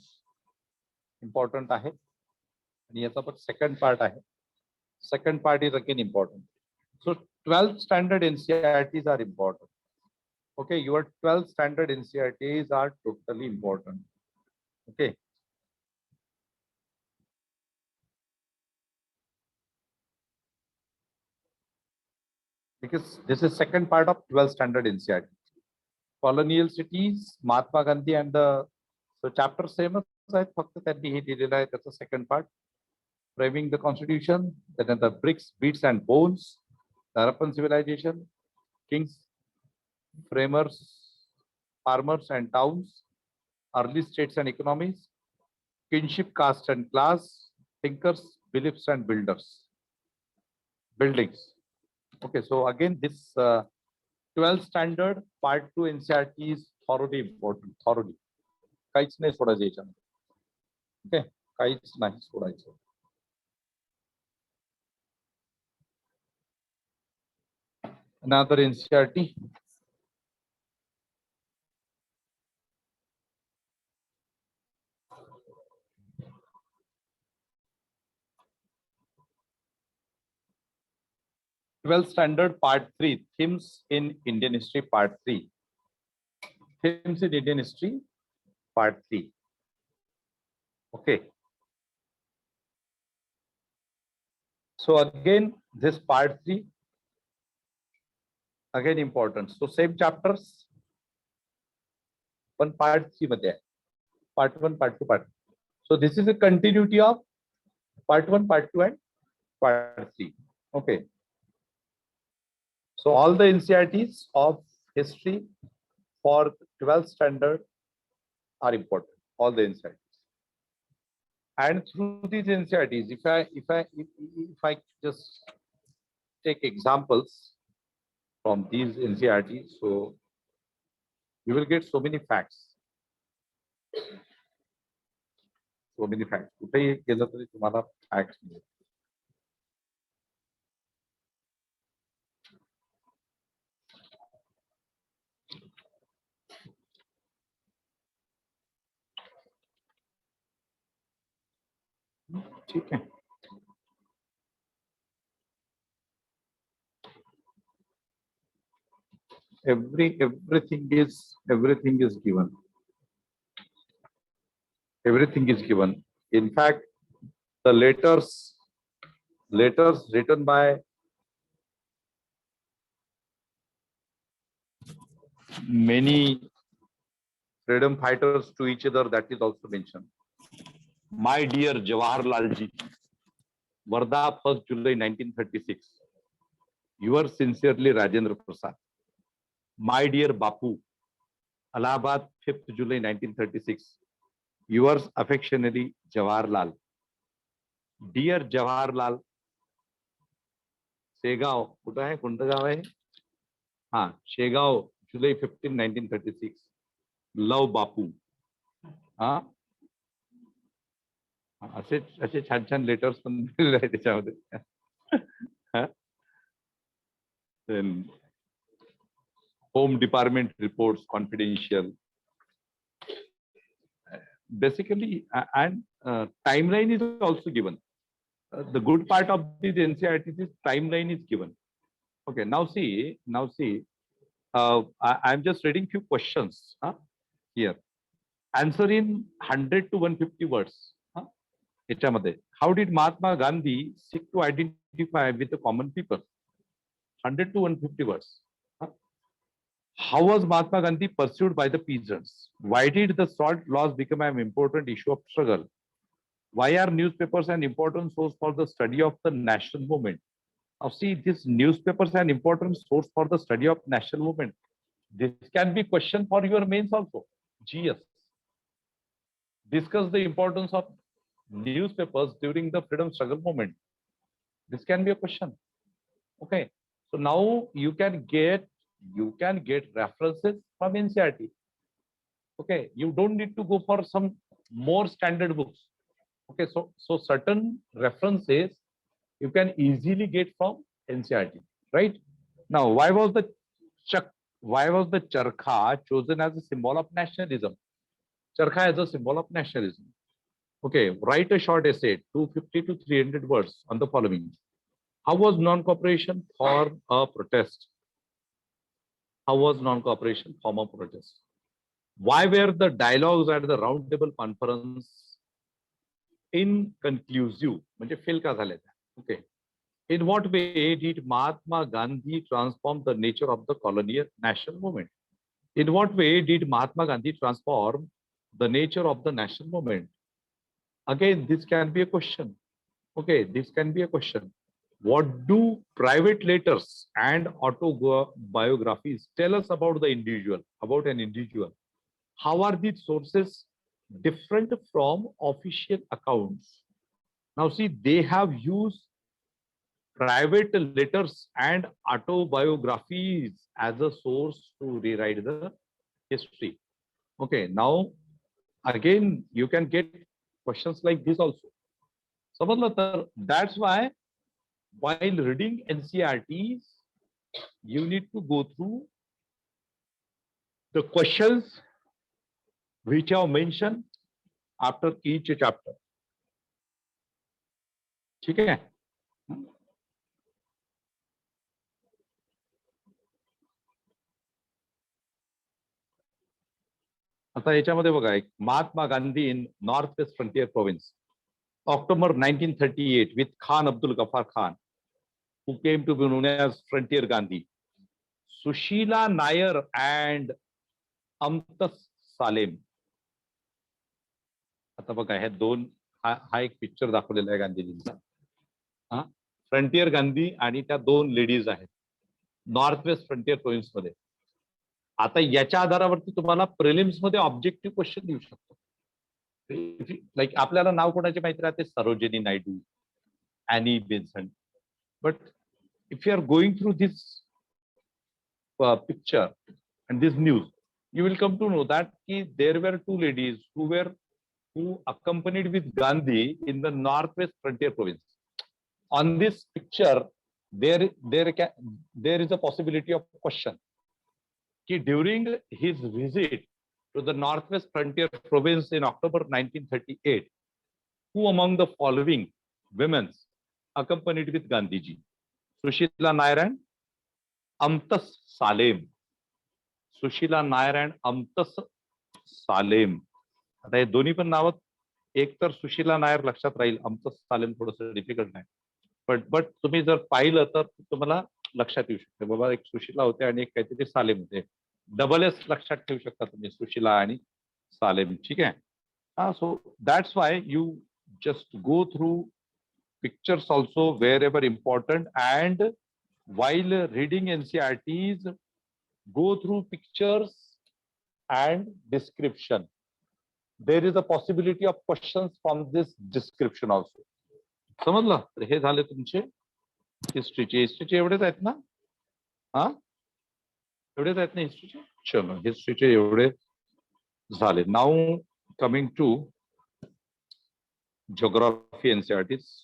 important आहे. आणि याचा पण second part आहे. Second part is again important. So 12th standard NCERTs are important. Okay, your 12th standard NCERTs are totally important. Okay. Because this is second part of 12th standard NCERT. Colonial cities, Mahatma Gandhi and the so chapter same आहे, फक्त त्यांनी हे दिलेलं आहे त्याचं second part. Framing the constitution, then the bricks, beats and bones, the Harappan civilization, kings, framers, farmers and towns, early states and economies, kinship, caste and class, thinkers, beliefs and buildings. Okay, so again this 12th standard part 2 NCERT is thoroughly important, thoroughly. काहीच नाही सोडायचं याच्यामध्ये. Okay, काहीच नाही सोडायचं. Another NCERT. Twelfth standard part 3, themes in Indian history part 3. themes in Indian history, part 3. Okay. So again, this part 3, again important. So same chapters, one part 3 मध्ये आहे. Part 1, part 2, part 3. So this is a continuity of part 1, part 2, and part 3. Okay. So all the NCERTs of history for 12th standard are important. All the NCERTs. And through these NCERTs, if I just take examples from these NCERTs, so you will get so many facts. So many facts. कुठेही गेलं तरी तुम्हाला facts मिळेल. ठीक है. Everything is given. Everything is given. In fact, the letters written by many freedom fighters to each other, that is also mentioned. My dear Jawaharlal ji, Varda, 1st July 1936. Yours sincerely, Rajendra Prasad. My dear Bapu, Allahabad, 5th July 1936. Yours affectionately, Jawaharlal. Dear Jawaharlal, Shegaon कुठं आहे, कोणतं गाव आहे? हा, शेगाव, जुलै 15, 1936. Love बापू. हा, असे छान छान letters पण दिलेले आहेत त्याच्यामध्ये. Home department reports confidential. Basically, and timeline is also given. The good part of this NCERT is timeline is given. Okay, now see, I'm just reading few questions here. Answer in 100 to 150 words. How did Mahatma Gandhi seek to identify with the common people? 100 to 150 words. How was Mahatma Gandhi pursued by the peasants? Why did the salt laws become an important issue of struggle? Why are newspapers an important source for the study of the national movement? Now see, this newspapers an important source for the study of national movement. This can be question for your mains also. GS. Discuss the importance of newspapers during the freedom struggle movement. This can be a question. Okay. So now you can get references from NCERT. Okay, you don't need to go for some more standard books. Okay, so certain references you can easily get from NCERT, right? Now, why was the charkha chosen as a symbol of nationalism? Charkha is a symbol of nationalism. Okay, write a short essay, 250 to 300 words on the following. How was non-cooperation for a protest? How was non-cooperation form of protest? Why were the dialogues at the round table conference inconclusive? म्हणजे fail का झाले? Okay. In what way did Mahatma Gandhi transform the nature of the colonial national movement? In what way did Mahatma Gandhi transform the nature of the national movement? Again, this can be a question. Okay, this can be a question. What do private letters and autobiographies tell us about the individual, about an individual? How are these sources different from official accounts? Now see, they have used private letters and autobiographies as a source to rewrite the history. Okay, now again, you can get questions like this also. That's why while reading NCERTs, you need to go through the questions which are mentioned after each chapter. Okay. आता याच्यामध्ये बघा एक Mahatma Gandhi in North West Frontier Province October 1938 with Khan Abdul Ghaffar Khan, who came to be known as Frontier Gandhi. Sushila Nair and Amtas Salem. आता बघा हे दोन हा एक picture दाखवलेला आहे गांधीजींचा. हा फ्रंटियर गांधी आणि त्या दोन लेडीज आहेत नॉर्थ वेस्ट फ्रंटियर प्रोविन्स मध्ये. आता याच्या आधारावरती तुम्हाला प्रिलिम्स मध्ये ऑब्जेक्टिव्ह क्वेश्चन देऊ शकतो. लाईक आपल्याला नाव कोणाचे माहिती राहते, Sarojini Naidu, Annie Besant. But if you are going through this picture and this news, you will come to know that there were two ladies who accompanied with Gandhi in the northwest frontier province. On this picture, there is a possibility of question. During his visit to the northwest frontier province in October 1938, who among the following women accompanied with Gandhiji? Sushila Nair and Amtas Salem. Sushila Nair and Amtas Salem. आता हे दोन्ही पण नावात एक तर सुशीला नायर लक्षात राहील, अमतस सालेम थोडंसं difficult आहे. But तुम्ही जर पाहिलं तर तुम्हाला लक्षात येऊ शकते बाबा एक सुशीला होते आणि एक काहीतरी सालेम होते. डबल एस लक्षात ठेवू शकता तुम्ही, सुशीला आणि सालेम. ठीक आहे. हा, so that's why you just go through pictures also wherever important, and while reading NCERTs, go through pictures and description. There is a possibility of questions from this description also. समजलं? तर हे झाले तुमचे हिस्ट्रीचे. हिस्ट्रीचे एवढेच आहेत ना? हा, एवढेच आहेत ना हिस्ट्रीचे? चलो, हिस्ट्रीचे एवढे झाले. Now coming to geography NCERTs.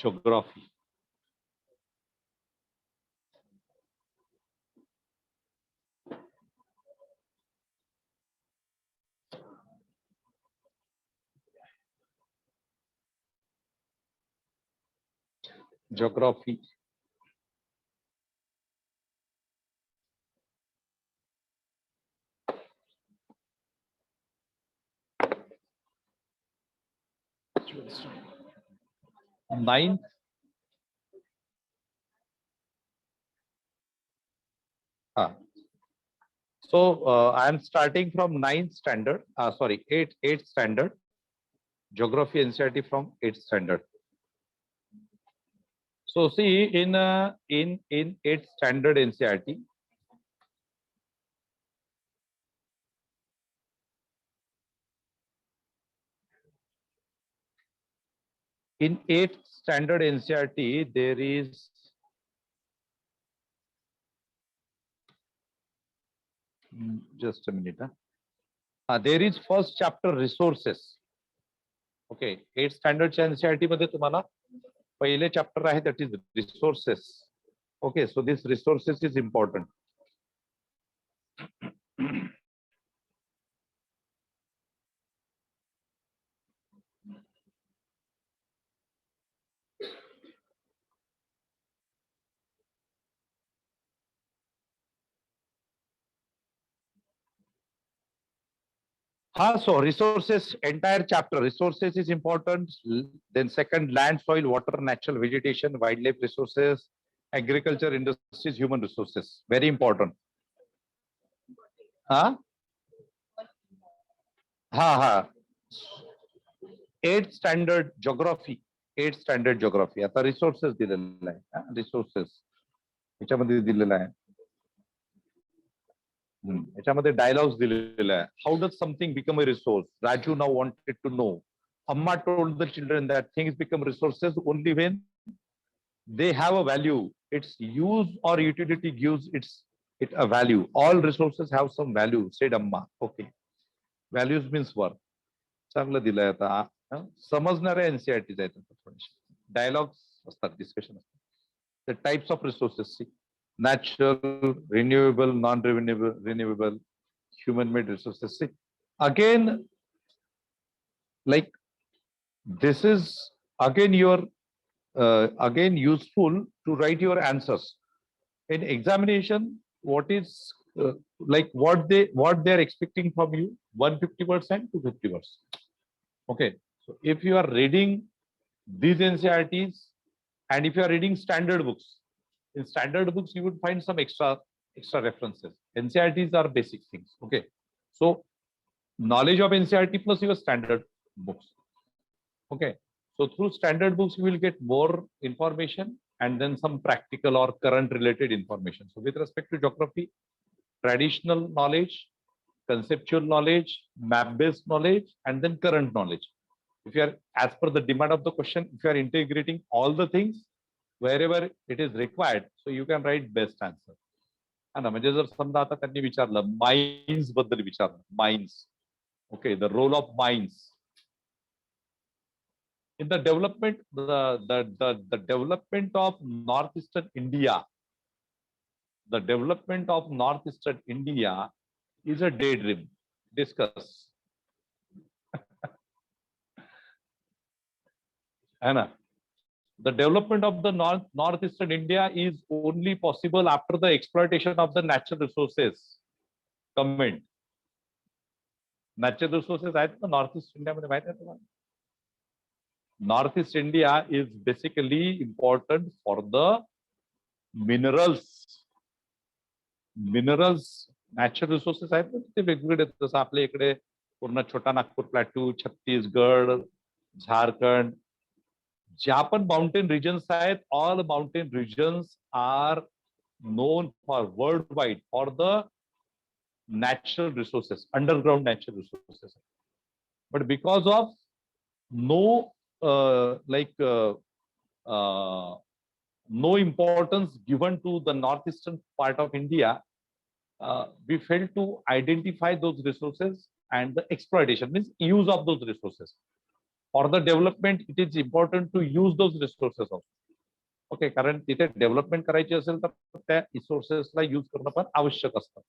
Geography. Geography. Ninth. So I am starting from 9th standard. Sorry, 8th standard. Geography NCERT from 8th standard. So see, in 8th standard NCERT, in 8th standard NCERT, there is just a minute. There is first chapter resources. Okay, 8th standard NCERT मध्ये तुम्हाला पहिले chapter आहे, that is resources. Okay, so this resources is important. So resources, entire chapter, resources is important. Then second, land, soil, water, natural vegetation, wildlife resources, agriculture, industries, human resources. Very important. 8th standard geography. 8th standard geography. आता resources दिलेला आहे. Resources. याच्यामध्ये दिलेला आहे. याच्यामध्ये dialogues दिलेला आहे. How does something become a resource? Raju now wanted to know. Amma told the children that things become resources only when they have a value. Its use or utility gives it a value. All resources have some value, said Amma. Okay. Values means work. चांगलं दिलंय आता. समजणारे NCERTs आहेत थोडेसे. Dialogues असतात, discussion असतात. The types of resources. Natural, renewable, non-renewable, human-made resources. See, again, like this is again your again useful to write your answers in examination. What is like what they are expecting from you, 150% to 50%. Okay, so if you are reading these NCRTs and if you are reading standard books, in standard books you would find some extra references. NCRTs are basic things. Okay, so knowledge of NCRT plus your standard books. Okay, so through standard books you will get more information and then some practical or current related information. So with respect to geography, traditional knowledge, conceptual knowledge, map-based knowledge, and then current knowledge. If you are, as per the demand of the question, if you are integrating all the things wherever it is required, so you can write best answer. हा ना, म्हणजे जर समजा आता त्यांनी विचारलं mines बद्दल विचारलं, mines, okay, the role of mines in the development, the development of northeastern India, the development of northeastern India is a daydream. Discuss. Anna, the development of the northeastern India is only possible after the exploitation of the natural resources. Comment. Natural resources आहेत ना northeast इंडियामध्ये माहिती आहे तुम्हाला? Northeast India is basically important for the minerals. Minerals, natural resources आहेत ना ते वेगवेगळे, जसं आपल्या इकडे पूर्ण छोटा नागपूर प्लॅटू, छत्तीसगड, झारखंड, ज्या पण माउंटेन रिजन्स आहेत, all mountain regions are known for worldwide for the natural resources, underground natural resources. But because of no no importance given to the northeastern part of India, we failed to identify those resources and the exploitation, means use of those resources. For the development, it is important to use those resources also. Okay, कारण तिथे development करायची असेल तर त्या रिसोर्सेसला use करणं पण आवश्यक असतं.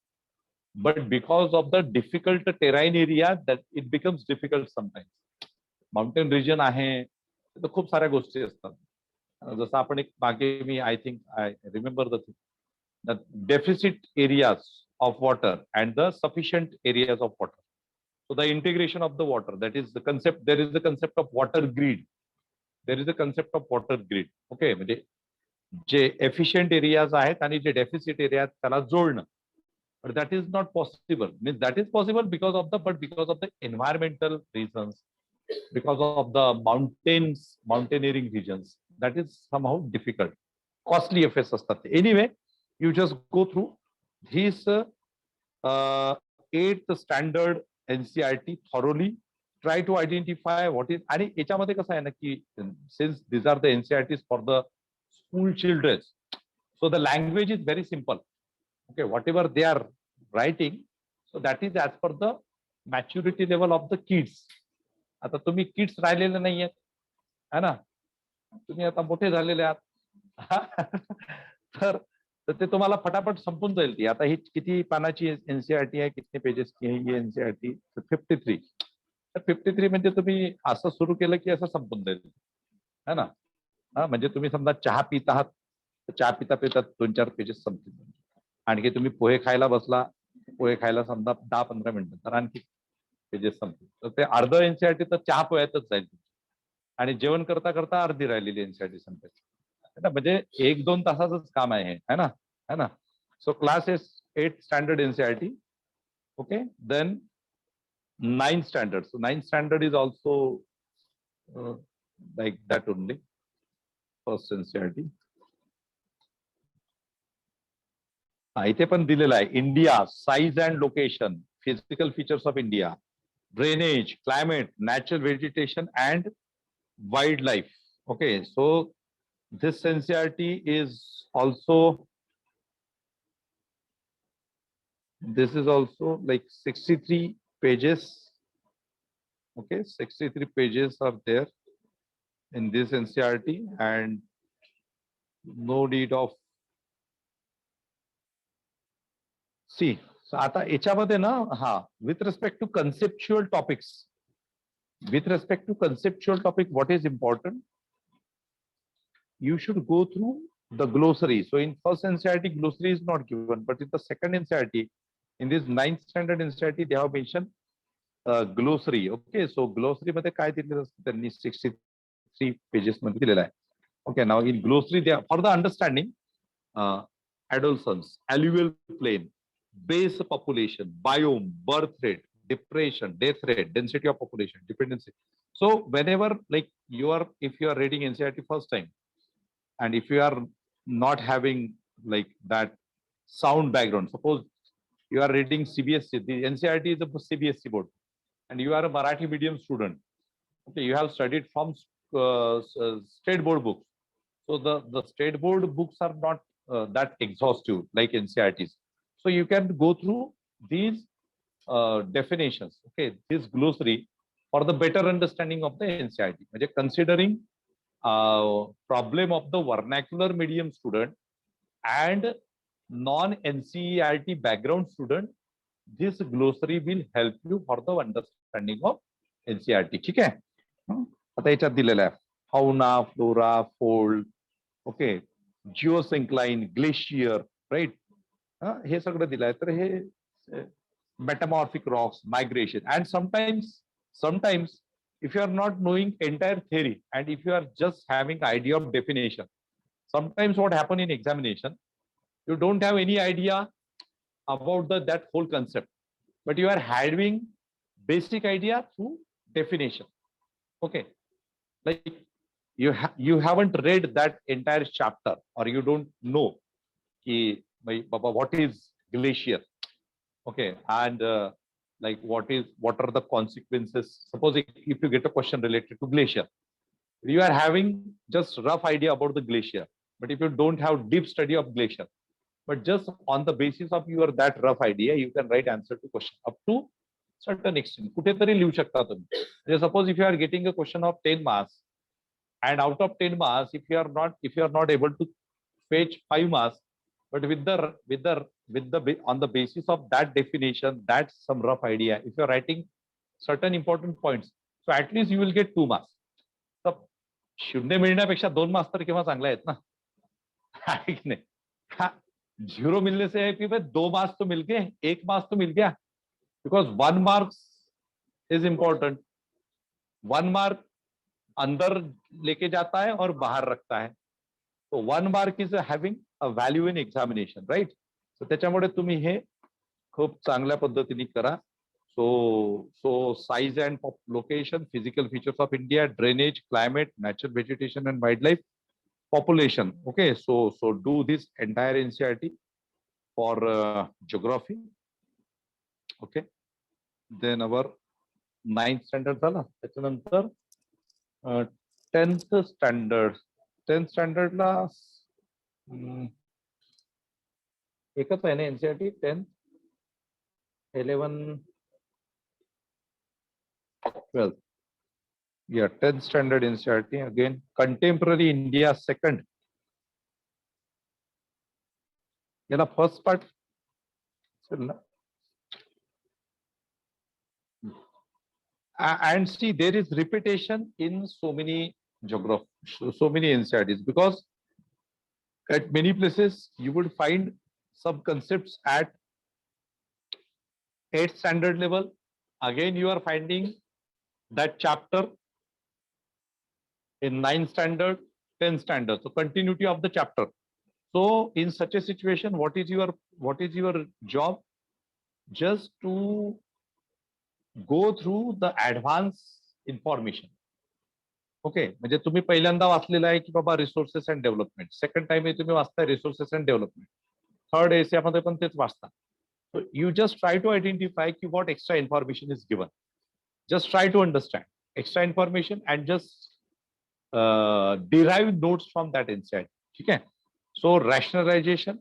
But because of the difficult terrain area, that it becomes difficult sometimes. Mountain region आहे तर खूप साऱ्या गोष्टी असतात. जसं आपण एक मागे मी I think I remember the deficit areas of water and the sufficient areas of water. So the integration of the water, that is the concept. There is the concept of water grid. There is the concept of water grid. Okay, म्हणजे जे efficient areas आहेत आणि जे deficit area त्याला जोडणं. But that is not possible. Means that is possible because of the environmental reasons, because of the mountaineering regions, that is somehow difficult, costly affairs astat. Anyway, you just go through these 8th standard NCRT thoroughly, try to identify what is, आणि याच्यामध्ये कसं आहे ना की since these are the NCRTs for the school children, so the language is very simple. Okay, whatever they are writing, so that is as per the maturity level of the kids. आता तुम्ही kids राहिलेले नाहीये है ना, तुम्ही आता मोठे झालेले आहात. तर ते तुम्हाला फटाफट संपून जाईल ती. आता ही किती पानाची एनसीआरटी आहे, किती पेजेस की आहे ही एनसीआरटी? 53. तर 53 म्हणजे तुम्ही असं सुरू केलं की असं संपून जाईल है ना. हा, म्हणजे तुम्ही समजा चहा पित आहात, चहा पिता पिता 2-4 पेजेस संपतील. आणखी तुम्ही पोहे खायला बसला, पोहे खायला समजा 10-15 मिनिटं, तर आणखी पेजेस संपतील. तर ते अर्ध एनसीआरटी तर चहा पोह्यातच जाईल आणि जेवण करता करता अर्धी राहिलेली एनसीआरटी संपेल. म्हणजे 1-2 तासाचंच काम आहे है ना, है ना. So class is 8th standard NCRT. Okay, then 9th standard. So 9th standard is also like that only. First NCRT. इथे पण दिलेला आहे India, size and location, physical features of India, drainage, climate, natural vegetation and wild life. Okay, so this NCRT is also like 63 pages. Okay, 63 pages are there in this NCRT and no need of see. So आता याच्यामध्ये ना, हा, with respect to conceptual topics, what is important, you should go through the glossary. So in first NCERT, glossary is not given, but in the second NCERT, in this ninth standard NCERT, they have mentioned glossary. Okay, so glossary मध्ये काय दिलेलं असतं त्यांनी 63 pages मध्ये दिलेलं आहे. Okay, now in glossary, they are, for the understanding, adolescence, alluvial plain, base population, biome, birth rate, depression, death rate, density of population, dependency. So whenever like if you are reading NCERT first time, and if you are not having like that sound background, suppose you are reading CBSE, the NCERT is a CBSE board, and you are a Marathi medium student. Okay, you have studied from state board books. So the state board books are not that exhaustive like NCERTs. So you can go through these definitions. Okay, this glossary for the better understanding of the NCERT. Considering problem of the vernacular medium student and non-NCERT background student, this glossary will help you for the understanding of NCERT. ठीक है? आता याच्यात दिलेलं आहे fauna, flora, fold, okay, geosyncline, glacier, right? हे सगळं दिलं आहे. तर हे metamorphic rocks, migration, and sometimes if you are not knowing entire theory and if you are just having idea of definition, sometimes what happen in examination, you don't have any idea about that whole concept, but you are having basic idea through definition. Okay, like you haven't read that entire chapter, or you don't know what is glacier. Okay, and like what are the consequences? Suppose if you get a question related to glacier, you are having just rough idea about the glacier, but if you don't have deep study of glacier, but just on the basis of your that rough idea, you can write answer to question up to certain extent. कुठेतरी लिहू शकता तुम्ही. Suppose if you are getting a question of 10 marks, and out of 10 marks, if you are not able to fetch 5 marks, but with the on the basis of that definition, that's some rough idea, if you are writing certain important points, so at least you will get 2 marks. So शून्य मिळण्यापेक्षा 2 marks तर केव्हा चांगले आहेत ना. आहे की नाही? 0 मिलने से है कि 2 मार्क्स तो मिल गए, 1 मार्क्स तो मिल गया, because 1 marks is important. 1 mark अंदर लेके जाता है और बाहर रखता है. So 1 mark is having a value in examination, right? So त्याच्यामुळे तुम्ही हे खूप चांगल्या पद्धतीने करा. So size and location, physical features of India, drainage, climate, natural vegetation and wildlife, population. Okay, so do this entire NCERT for geography. Okay, then our 9th standard झाला. त्याच्यानंतर 10th standard ला एकच आहे ना NCERT, 10th, 11, 12. Yeah, 10th standard NCERT again, contemporary India second. याला first part and see, there is repetition in so many geography, so many NCERTs, because at many places you would find some concepts at 8th standard level. Again, you are finding that chapter in 9th standard, 10th standard. So continuity of the chapter. So in such a situation, what is your job? Just to go through the advanced information. Okay, म्हणजे तुम्ही पहिल्यांदा वाचलेला आहे की बाबा resources and development, second time हे तुम्ही वाचताय रिसोर्सेस अँड डेव्हलपमेंट, थर्ड एसियामध्ये पण तेच वाचता. You just try to identify की what extra information is given. Just try to understand extra information and just derive notes from that NCERT. ठीक है. So rationalization,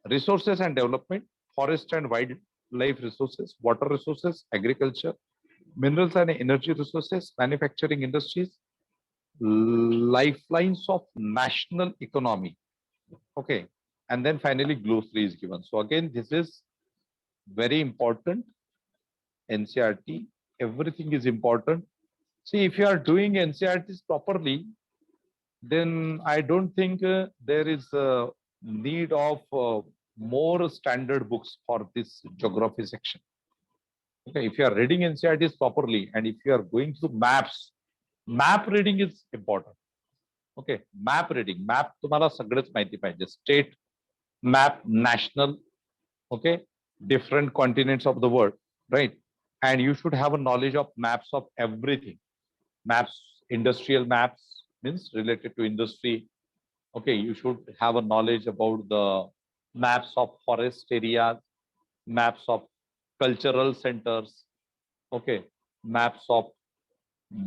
resources and development, forest and wildlife resources, water resources, agriculture, minerals and energy resources, manufacturing industries, lifelines of national economy. Okay, and then finally glossary is given. So again, this is very important. NCERT, everything is important. See, if you are doing NCERTs properly, then I don't think there is a need of more standard books for this geography section. Okay, if you are reading NCERTs properly and if you are going through maps, map reading is important. Okay, map reading, map तुम्हाला सगळंच माहिती पाहिजे. State map, national, okay, different continents of the world, right? And you should have a knowledge of maps of everything. Maps, industrial maps means related to industry. Okay, you should have a knowledge about the maps of forest areas, maps of cultural centers, okay, maps of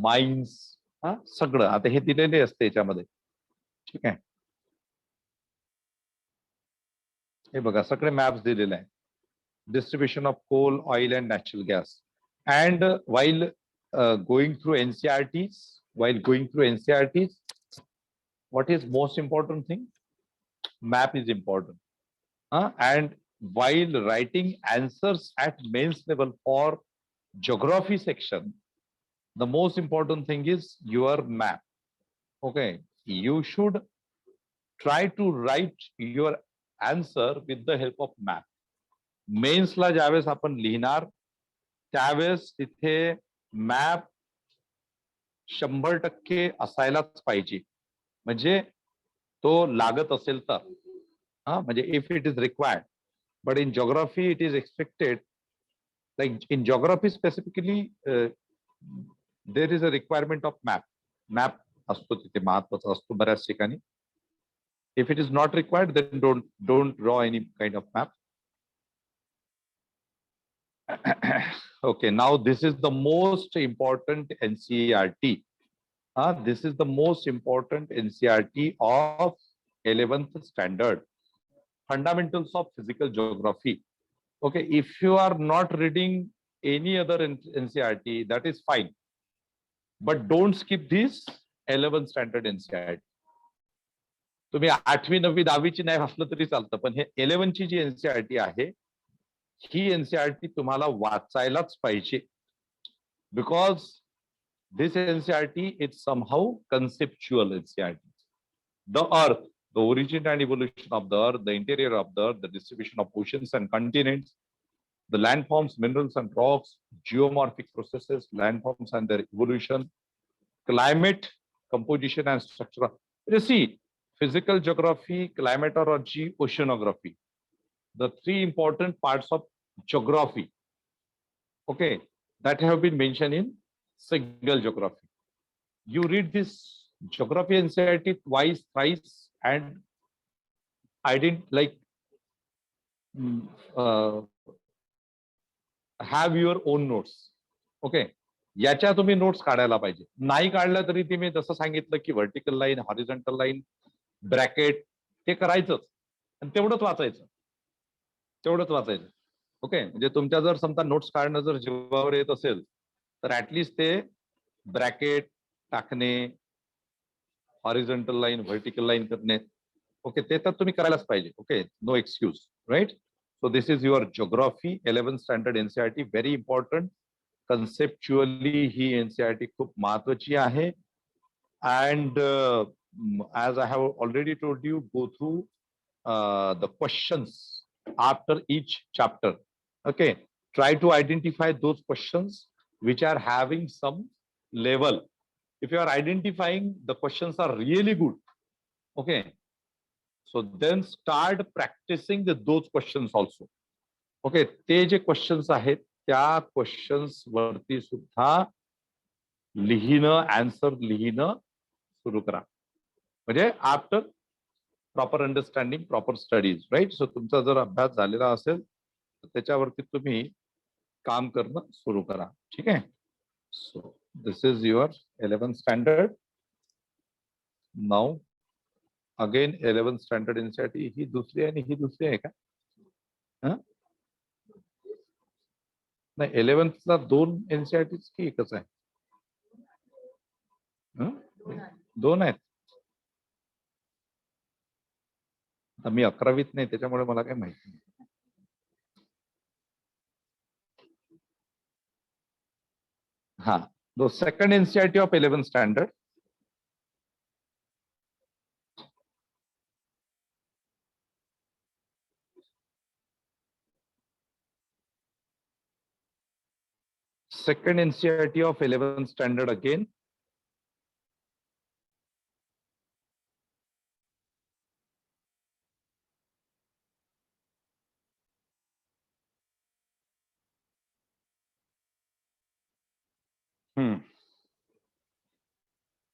mines. हा सगळं आता हे दिलेले असते याच्यामध्ये. ठीक आहे, हे बघा सगळे मॅप्स दिलेले आहे. Distribution of coal, oil, and natural gas. And while going through NCERTs, what is most important thing? Map is important. And while writing answers at mains level for geography section, the most important thing is your map. Okay, you should try to write your answer with the help of map. मेन्सला ज्यावेळेस आपण लिहिणार त्यावेळेस तिथे map 100% असायलाच पाहिजे, म्हणजे तो लागत असेल तर. म्हणजे if it is required, but in geography it is expected, like in geography specifically there is a requirement of map. Map असतो तिथे, महत्वाचा असतो बऱ्याच ठिकाणी. If it is not required then don't draw any kind of map. Okay, now this is the most important NCERT. This is the most important NCERT of 11th standard, fundamentals of physical geography. Okay, if you are not reading any other NCERT, that is fine, but don't skip this 11th standard NCERT. तुम्ही 8वी 9वी 10वीची नाही वाचलं तरी चालतं, पण हे 11ची जी NCERT आहे ही NCERT तुम्हाला वाचायलाच पाहिजे. Because this NCERT is somehow conceptual NCERT. The earth, the origin and evolution of the earth, the interior of the earth, the distribution of oceans and continents, the landforms, minerals and rocks, geomorphic processes, landforms and their evolution, climate, composition and structure. You see, physical geography, climatology, oceanography, the three important parts of geography, okay, that have been mentioned in single geography. You read this geography NCERT twice, thrice, and I didn't like have your own notes. Okay, याच्या तुम्ही notes काढायला पाहिजे. नाही काढलं तरी तुम्ही जसं सांगितलं की vertical line, horizontal line, bracket ते करायचंच आणि तेवढंच वाचायचं. ओके, म्हणजे तुमच्या जर समजा नोट्स काढणं जर जीवावर येत असेल तर ऍटलिस्ट ते ब्रॅकेट टाकणे, हॉरिझॉन्टल लाईन, व्हर्टिकल लाईन करणे, ओके, ते तर तुम्ही करायलाच पाहिजे. Okay, no excuse, right? So this is your geography 11th standard NCERT, very important. Conceptually ही NCERT खूप महत्वाची आहे. And as I have already told you, go through the questions after each chapter. Okay, try to identify those questions which are having some level. If you are identifying the questions are really good, okay, so then start practicing those questions also. Okay, ते जे questions आहेत त्या questions वरती सुद्धा लिहिणं, answer लिहिणं सुरू करा. म्हणजे after proper understanding, proper studies, right? So तुमचा जर अभ्यास झालेला असेल तर त्याच्यावरती तुम्ही काम करणं सुरू करा. ठीक आहे? सो this is your 11th standard. Now again 11th standard NCERT ही दुसरी आणि ही दुसरी आहे का? नाही, 11th ला 2 NCERT की एकच आहे? 2 आहेत. मी 11वीत नाही त्याच्यामुळे मला काय माहिती नाही. हा, the second NCERT of 11th standard. second NCERT of 11th standard again.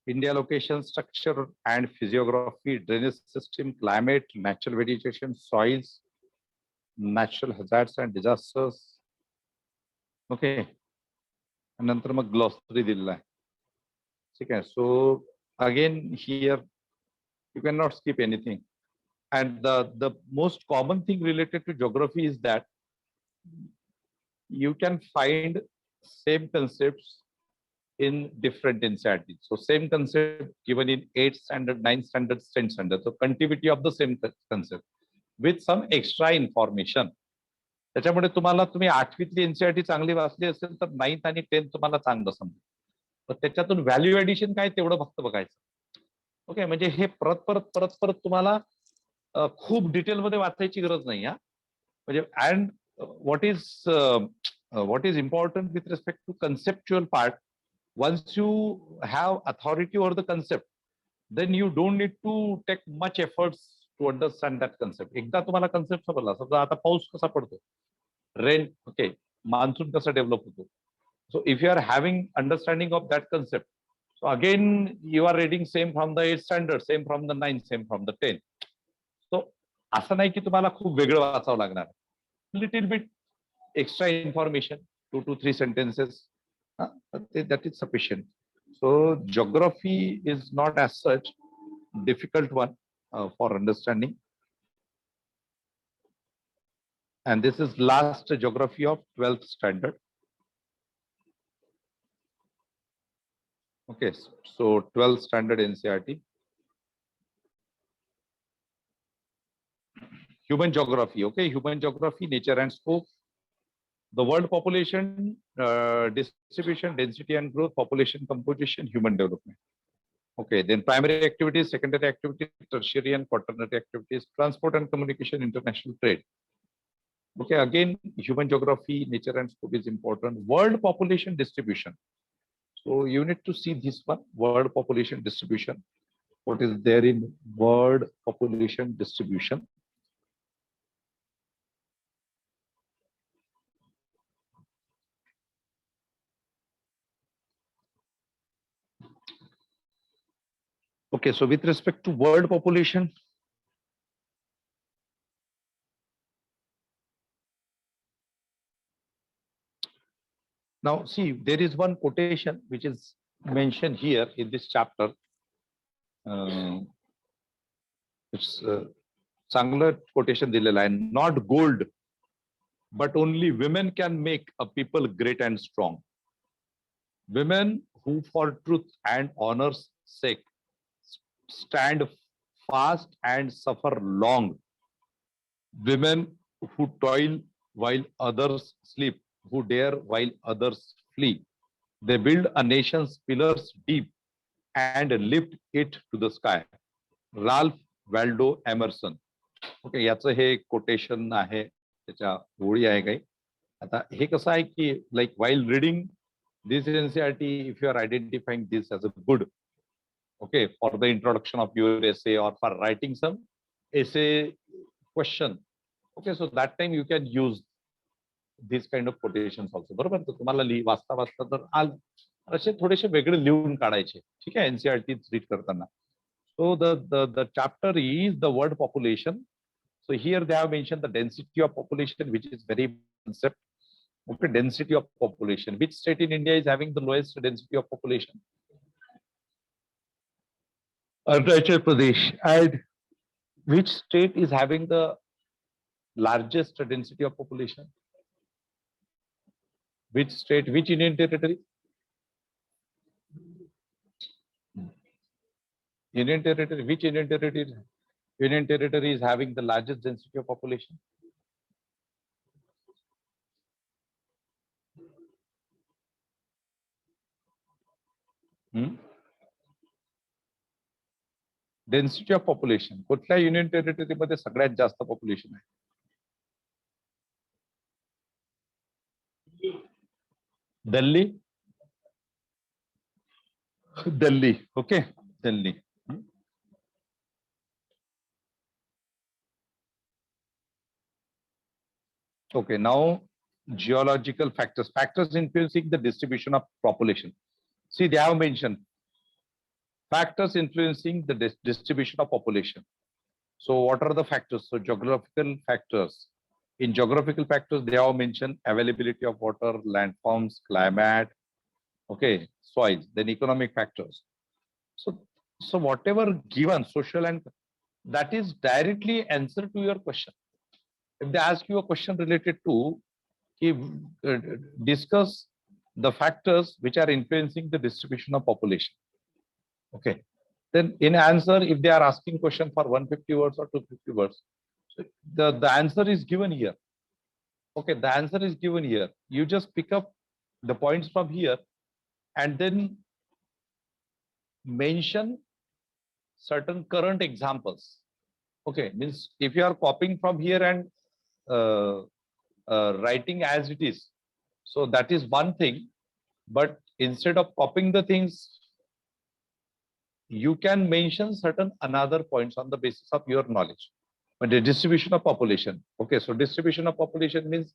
India location, structure and physiography, drainage system, climate, natural vegetation, soils, natural hazards and disasters. Okay. And नंतर मग glossary दिलेला आहे. ठीक आहे. So again here you cannot skip anything. And the most common thing related to geography is that you can find same concepts in different NCERTs. So same concept given in 8th standard, 9th standard, 10th standard. So continuity of the same concept with some extra information. त्याच्यामुळे तुम्हाला तुम्ही 8वीतली NCERT चांगली वाचली असेल तर 9th आणि 10th तुम्हाला चांगलं समजेल. तर त्याच्यातून व्हॅल्यू ऍडिशन काय तेवढं फक्त बघायचं. ओके, म्हणजे हे परत तुम्हाला खूप डिटेलमध्ये वाचायची गरज नाही. म्हणजे and what is important with respect to conceptual part, once you have authority over the concept, then you don't need to take much efforts to understand that concept. एकदा तुम्हाला concept समजला, समजा आता पाऊस कसा पडतो, रेन, ओके, मान्सून कसा develop होतो. So if you are having understanding of that concept, so again you are reading same from the 8th standard, same from the 9th, same from the 10th. So असं नाही की तुम्हाला खूप वेगळं वाचावं लागणार. Little bit extra information, 2 to 3 sentences, that is sufficient. So geography is not as such difficult one for understanding. And this is last geography of 12th standard. Okay, so 12th standard NCERT. Human geography, okay, human geography, nature and scope. The world population, distribution, density and growth, population composition, human development. Okay, then primary activities, secondary activities, tertiary and quaternary activities, transport and communication, international trade. Okay, again, human geography, nature and scope is important. World population distribution. So you need to see this one, world population distribution. What is there in world population distribution? Okay, so with respect to world population, now see, there is one quotation which is mentioned here in this chapter. It's चांगलं quotation दिलेलं आहे. Not gold, but only women can make a people great and strong. Women who for truth and honor's sake stand fast and suffer long. Women who toil while others sleep, who dare while others flee. They build a nation's pillars deep and lift it to the sky. Ralph Waldo Emerson. Okay, याचं हे quotation आहे, त्याच्या ओळी आहे काही. आता हे कसं आहे की like वाईल reading this NCERT, if you are identifying this as a good, okay, for the introduction of your essay or for writing some essay question, okay, so that time you can use this kind of quotations also. बरोबर, तर तुम्हाला वाचता तर असे थोडेसे वेगळे लिहून काढायचे. ठीक आहे, NCERT रीड करताना. So the chapter is the world population. So here they have mentioned the density of population, which is very concept. Okay, density of population. Which state in India is having the lowest density of population? Arunachal Pradesh. And which state is having the largest density of population? Which state? Which Union territory? Union territory. Which Union territory? Union territory is having the largest density of population? Density of population कुठल्या union टेरिटरीमध्ये सगळ्यात जास्त population आहे? Delhi. Delhi. Okay. Delhi. Okay. Now, geological factors. Factors influencing the distribution of population. See, they have mentioned factors influencing the distribution of population. So, what are the factors? So, geographical factors. In geographical factors, they have mentioned availability of water, landforms, climate, okay, soils, then economic factors. So whatever given social and that is directly answer to your question. If they ask you a question related to uh, discuss the factors which are influencing the distribution of population. Okay. Then in answer, if they are asking question for 150 words or 250 words, so the answer is given here. Okay, the answer is given here. You just pick up the points from here and then mention certain current examples. Okay, means if you are copying from here and uh, writing as it is, so that is one thing. But instead of copying the things, you can mention certain another points on the basis of your knowledge. But the distribution of population. Okay, so distribution of population means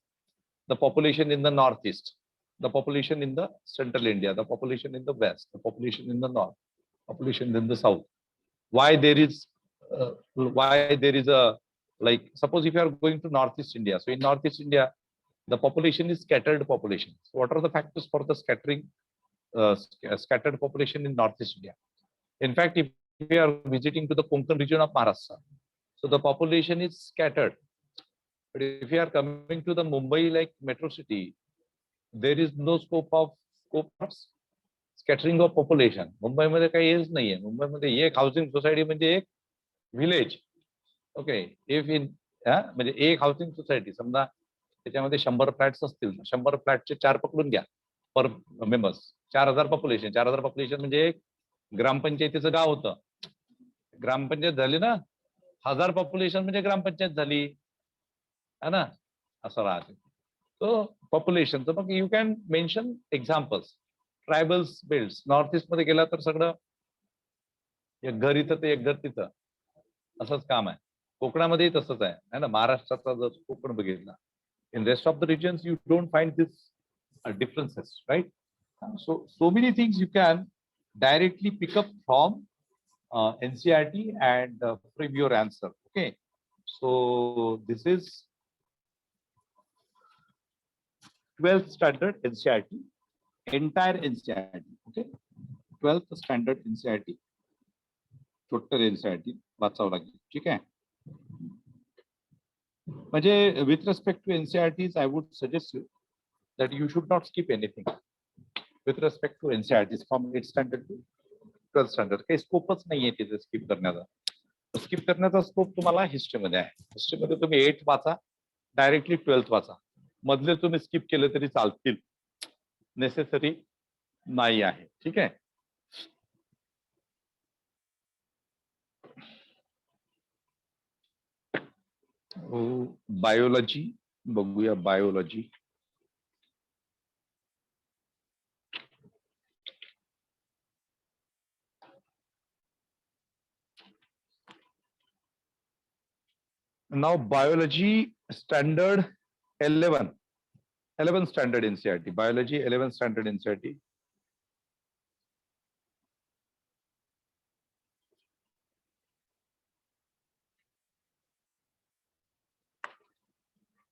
the population in the northeast, the population in the central India, the population in the west, the population in the north, population in the south. Why there is a, like, suppose if you are going to northeast India, so in northeast India the population is scattered population. So what are the factors for the scattered population in northeast India? In fact, if we are visiting to the Konkan region of Maharashtra, so the population is scattered. But if you are coming to the Mumbai like metro city, there is no scope of scattering of population. मुंबईमध्ये काही हेच नाहीये. मुंबईमध्ये एक housing society म्हणजे एक village. Okay, if in म्हणजे एक housing society समजा त्याच्यामध्ये 100 फ्लॅट्स असतील, 100 फ्लॅटचे 4 पकडून घ्या पर मेंबर्स. 4000 पॉप्युलेशन. 4000 पॉप्युलेशन म्हणजे एक ग्रामपंचायतीचं गाव होतं. ग्रामपंचायत झाली ना, 1000 पॉप्युलेशन म्हणजे ग्रामपंचायत झाली, है ना, असं राहते. सो पॉप्युलेशन, तर मग you can mention examples. Tribals belts north east मध्ये गेला तर सगळं एक घर इथं ते एक घर तिथं असंच काम आहे. कोकणामध्येही तसंच आहे ना. महाराष्ट्राचा जर कोकण बघितला, in rest of the regions you don't find this differences, right? So many things you can directly pick up from NCERT and frame your answer. Okay, so this is 12th standard NCERT, entire NCERT. Okay, 12th standard NCERT, total NCERT वाचावं लागेल. ठीक आहे. म्हणजे with respect to NCERTs, I would suggest you that you should not skip anything with respect to NCERTs from 8th standard to 12th standard. काही स्कोपच नाहीये तिथे skip करण्याचा. Skip करण्याचा स्कोप तुम्हाला हिस्ट्रीमध्ये आहे. हिस्ट्रीमध्ये तुम्ही 8th वाचा, डायरेक्टली 12th वाचा. मधले तुम्ही स्किप केले तरी चालतील, नेसेसरी नाही आहे. ठीक आहे. बायोलॉजी बघूया. Biology now, biology standard 11 standard NCERT, biology 11 standard NCERT.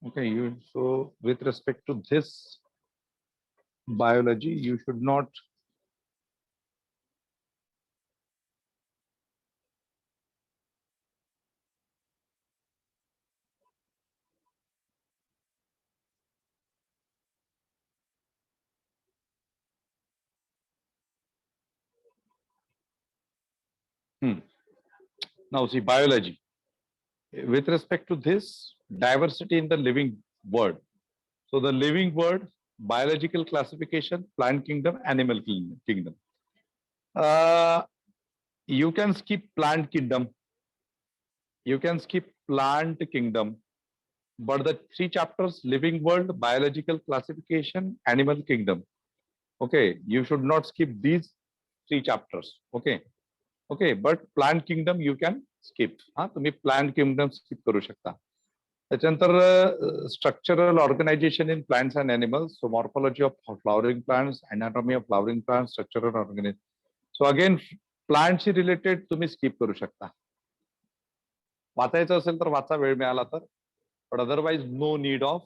Okay, so with respect to this biology, you should not now see biology. With respect to this, diversity in the living world. So the living world, biological classification, plant kingdom, animal kingdom. You can skip plant kingdom. You can skip plant kingdom. But the 3 chapters, living world, biological classification, animal kingdom, Okay, you should not skip these 3 chapters. Okay, but plant kingdom you can skip. तुम्ही plant kingdom skip करू शकता. त्याच्यानंतर structural organization in plants and animals. So morphology of flowering plants, anatomy of flowering plants, structural organization. So again plants related तुम्ही skip करू शकता. वाचायचं असेल तर वाचा, वेळ मिळाला तर, but otherwise no need of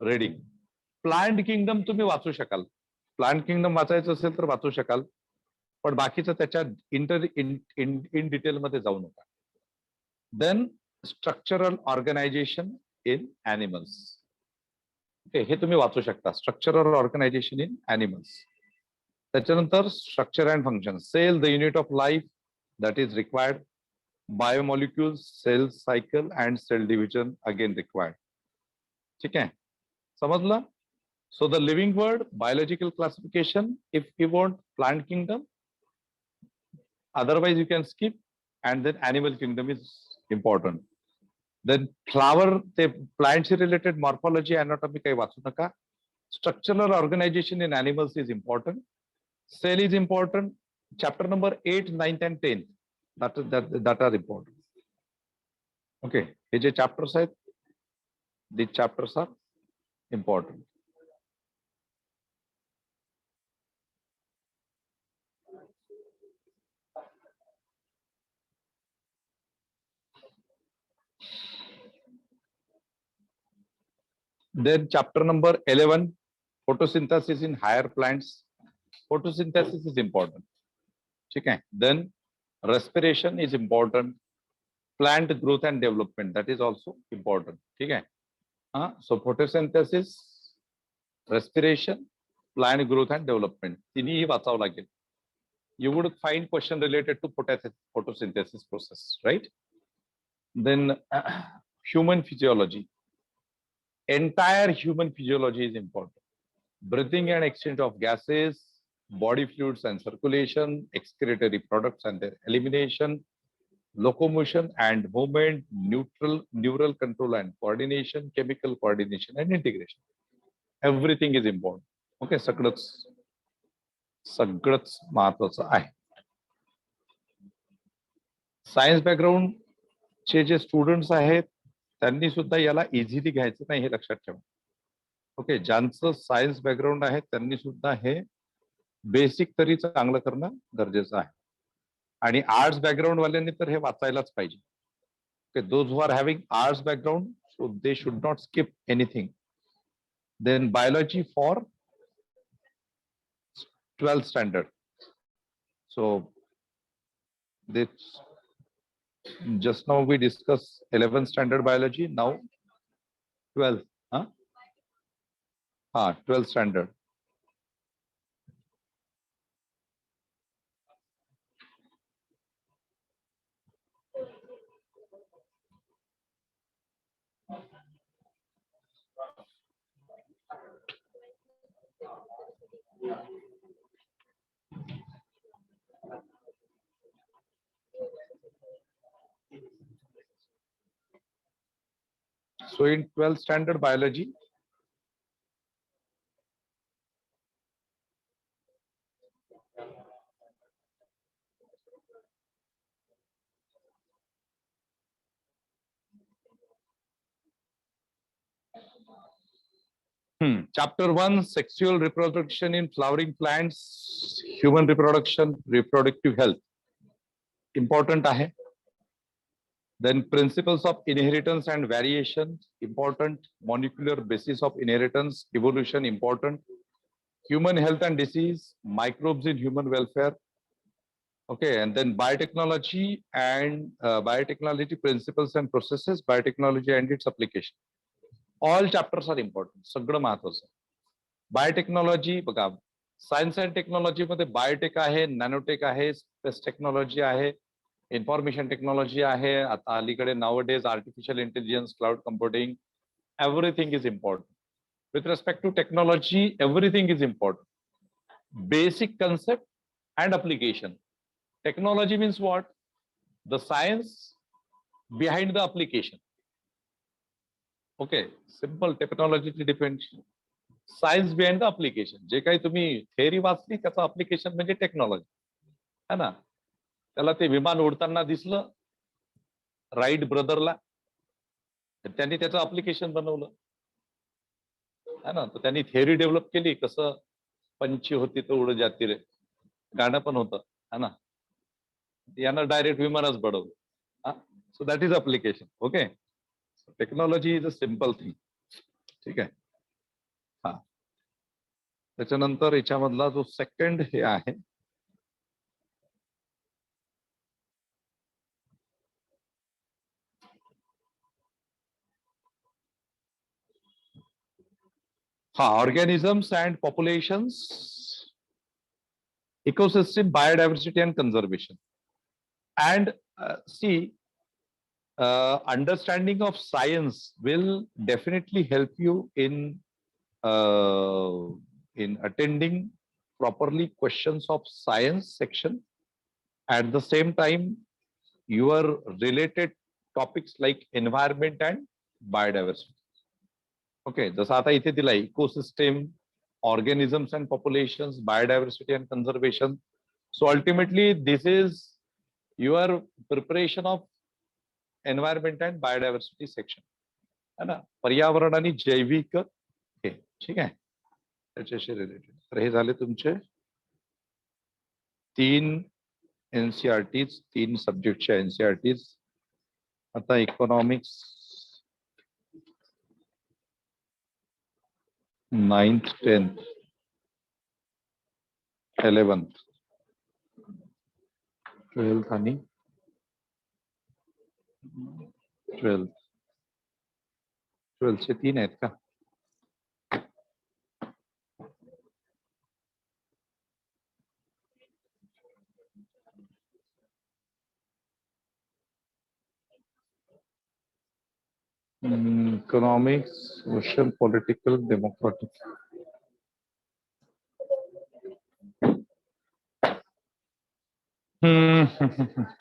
reading. Plant kingdom तुम्ही वाचू शकाल. प्लांट किंगडम वाचायचं असेल तर वाचू शकाल, पण बाकीचं त्याच्या इन डिटेल मध्ये जाऊ नका. Then structural organisation in animals. हे तुम्ही वाचू शकता, स्ट्रक्चरल ऑर्गनायझेशन इन ॲनिमल्स. त्याच्यानंतर structure and function. Cell the unit of life that is required. Biomolecules, cell cycle and cell division again required. ठीक आहे, समजलं? So the living world, biological classification, if you want plant kingdom, otherwise you can skip, and then animal kingdom is important. Then flower, the plants related morphology, anatomy kai vachu naka. Structural organization in animals is important. Cell is important. Chapter number 8, 9th and 10th, that are important. Okay, these chapters are, these chapters are important. Then chapter number 11, photosynthesis in higher plants. Photosynthesis is important. Okay. Then respiration is important. Plant growth and development, that is also important. Okay. So photosynthesis, respiration, plant growth and development. तिन्ही वाचावं लागेल. You would find question related to photosynthesis process, right? Then human physiology. Entire human physiology is important. Breathing and exchange of gases, body fluids and circulation, excretory products and their elimination, locomotion and movement, neural control and coordination, chemical coordination and integration. Everything is important. Okay, सगळंच महत्वाचं आहे. Science background चे जे students आहेत त्यांनी सुद्धा याला easily घ्यायचं नाही, हे लक्षात ठेवा. ओके, ज्यांचं सायन्स बॅकग्राऊंड आहे त्यांनी सुद्धा हे बेसिक तरी चांगलं करणं गरजेचं आहे. आणि आर्ट्स बॅकग्राऊंड वाल्यांनी तर हे वाचायलाच पाहिजे. Okay, those who are having arts background, so they should not skip anything. Then biology for 12th standard. So this, just now we discussed 11th standard biology, now 12th. 12th standard. So in 12th standard biology, chapter 1, sexual reproduction in flowering plants, human reproduction, reproductive health, important ahe. Then principles of inheritance and variation, important. Molecular basis of inheritance, evolution, important. Human health and disease, microbes in human welfare. Okay, and then biotechnology and biotechnology principles and processes, biotechnology and its application. All chapters are important. सगळं महत्वाचं. Biotechnology बघा, science and technology मध्ये biotech आहे, nanotech आहे, space technology आहे, information technology आहे, आता अलीकडे nowadays artificial intelligence, cloud computing, everything is important. With respect to technology, everything is important. Basic concept and application. Technology means what? The science behind the application. Okay, simple technology definition. Science behind the application. जे काही तुम्ही theory वाचली त्याचं application म्हणजे technology है ना. त्याला ते विमान उडताना दिसलं राईट ब्रदरला, त्यांनी त्याचं अप्लिकेशन बनवलं है ना. तर त्यांनी थेअरी डेव्हलप केली, कसं पंछी होती तो उड जाती रे गाणं पण होतं है ना. यानं डायरेक्ट विमानच बडवलं. So that is application. Okay, technology is a simple thing. ठीक आहे. हा, त्याच्यानंतर याच्यामधला जो सेकंड हे आहे, हा, organisms and populations, ecosystem, biodiversity and conservation. And C, understanding of science will definitely help you in attending properly questions of science section. At the same time, your related topics like environment and biodiversity. Okay, जसं आता इथे दिलाय ecosystem, organisms and populations, biodiversity and conservation. So ultimately this is your preparation of environment and biodiversity section है ना. पर्यावरण आणि जैविक हे, ठीक आहे, त्याच्याशी रिलेटेड. तर हे झाले तुमचे 3 एनसीआरटीज, 3 सब्जेक्टच्या एनसीआरटीज. आता economics 9th 10th 11th 12th आणि 12th चे 3 आहेत का? Economics, social, political, democratic.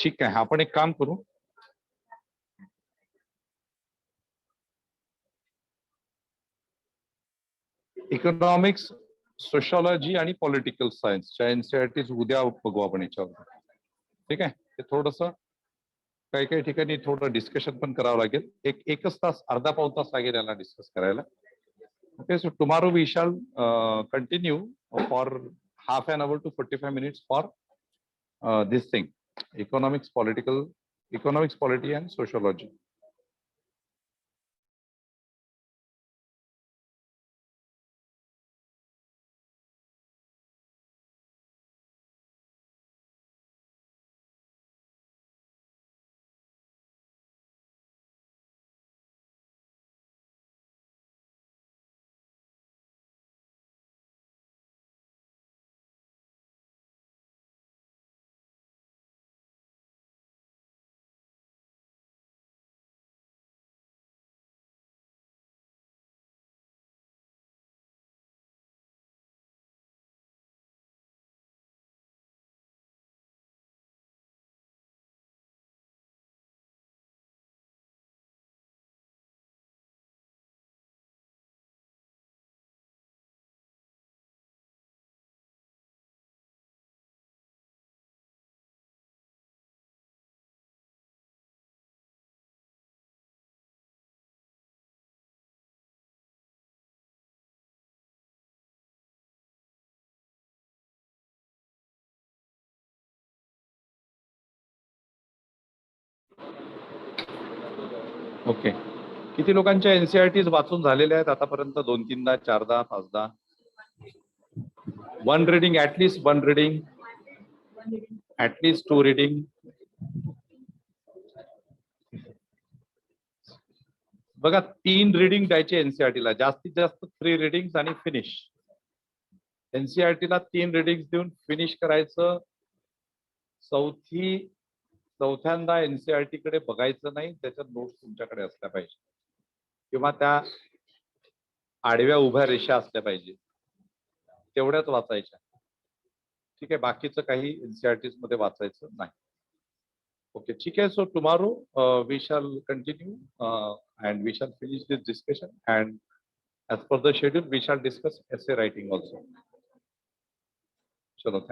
ठीक आहे, आपण एक काम करू. इकॉनॉमिक्स, सोशॉलॉजी आणि पॉलिटिकल सायन्सच्या एनसीआरटीज उद्या बघू आपण याच्यावर. ठीक आहे. ते थोडंसं काही काही ठिकाणी थोडं डिस्कशन पण करावं लागेल. एकच तास, अर्धा पाऊण तास लागेल याला डिस्कस करायला. Okay, so tomorrow we shall continue for half an hour to 45 minutes for this thing, economics, polity and sociology. Okay, किती लोकांच्या एनसीआरटीज वाचून झालेल्या आहेत आतापर्यंत? 2-3दा, 4दा, 5दा? One reading, at least 1 reading, at least 2 reading. बघा, 3 रीडिंग द्यायचे एनसीआरटीला, जास्तीत जास्त 3 रीडिंग आणि फिनिश. एनसीआरटीला 3 रीडिंग देऊन फिनिश करायचं. चौथ्यांदा एनसीआरटी कडे बघायचं नाही, त्याच्या नोट्स तुमच्याकडे असल्या पाहिजे किंवा त्या आडव्या उभ्या रेषा असल्या पाहिजे, तेवढ्याच वाचायच्या. ठीक आहे, बाकीचं काही एनसीआरटीज मध्ये वाचायचं नाही. ओके, ठीक आहे. So tomorrow we shall continue and we shall finish this discussion. And As per the schedule, we shall discuss essay writing also. Chalo, thank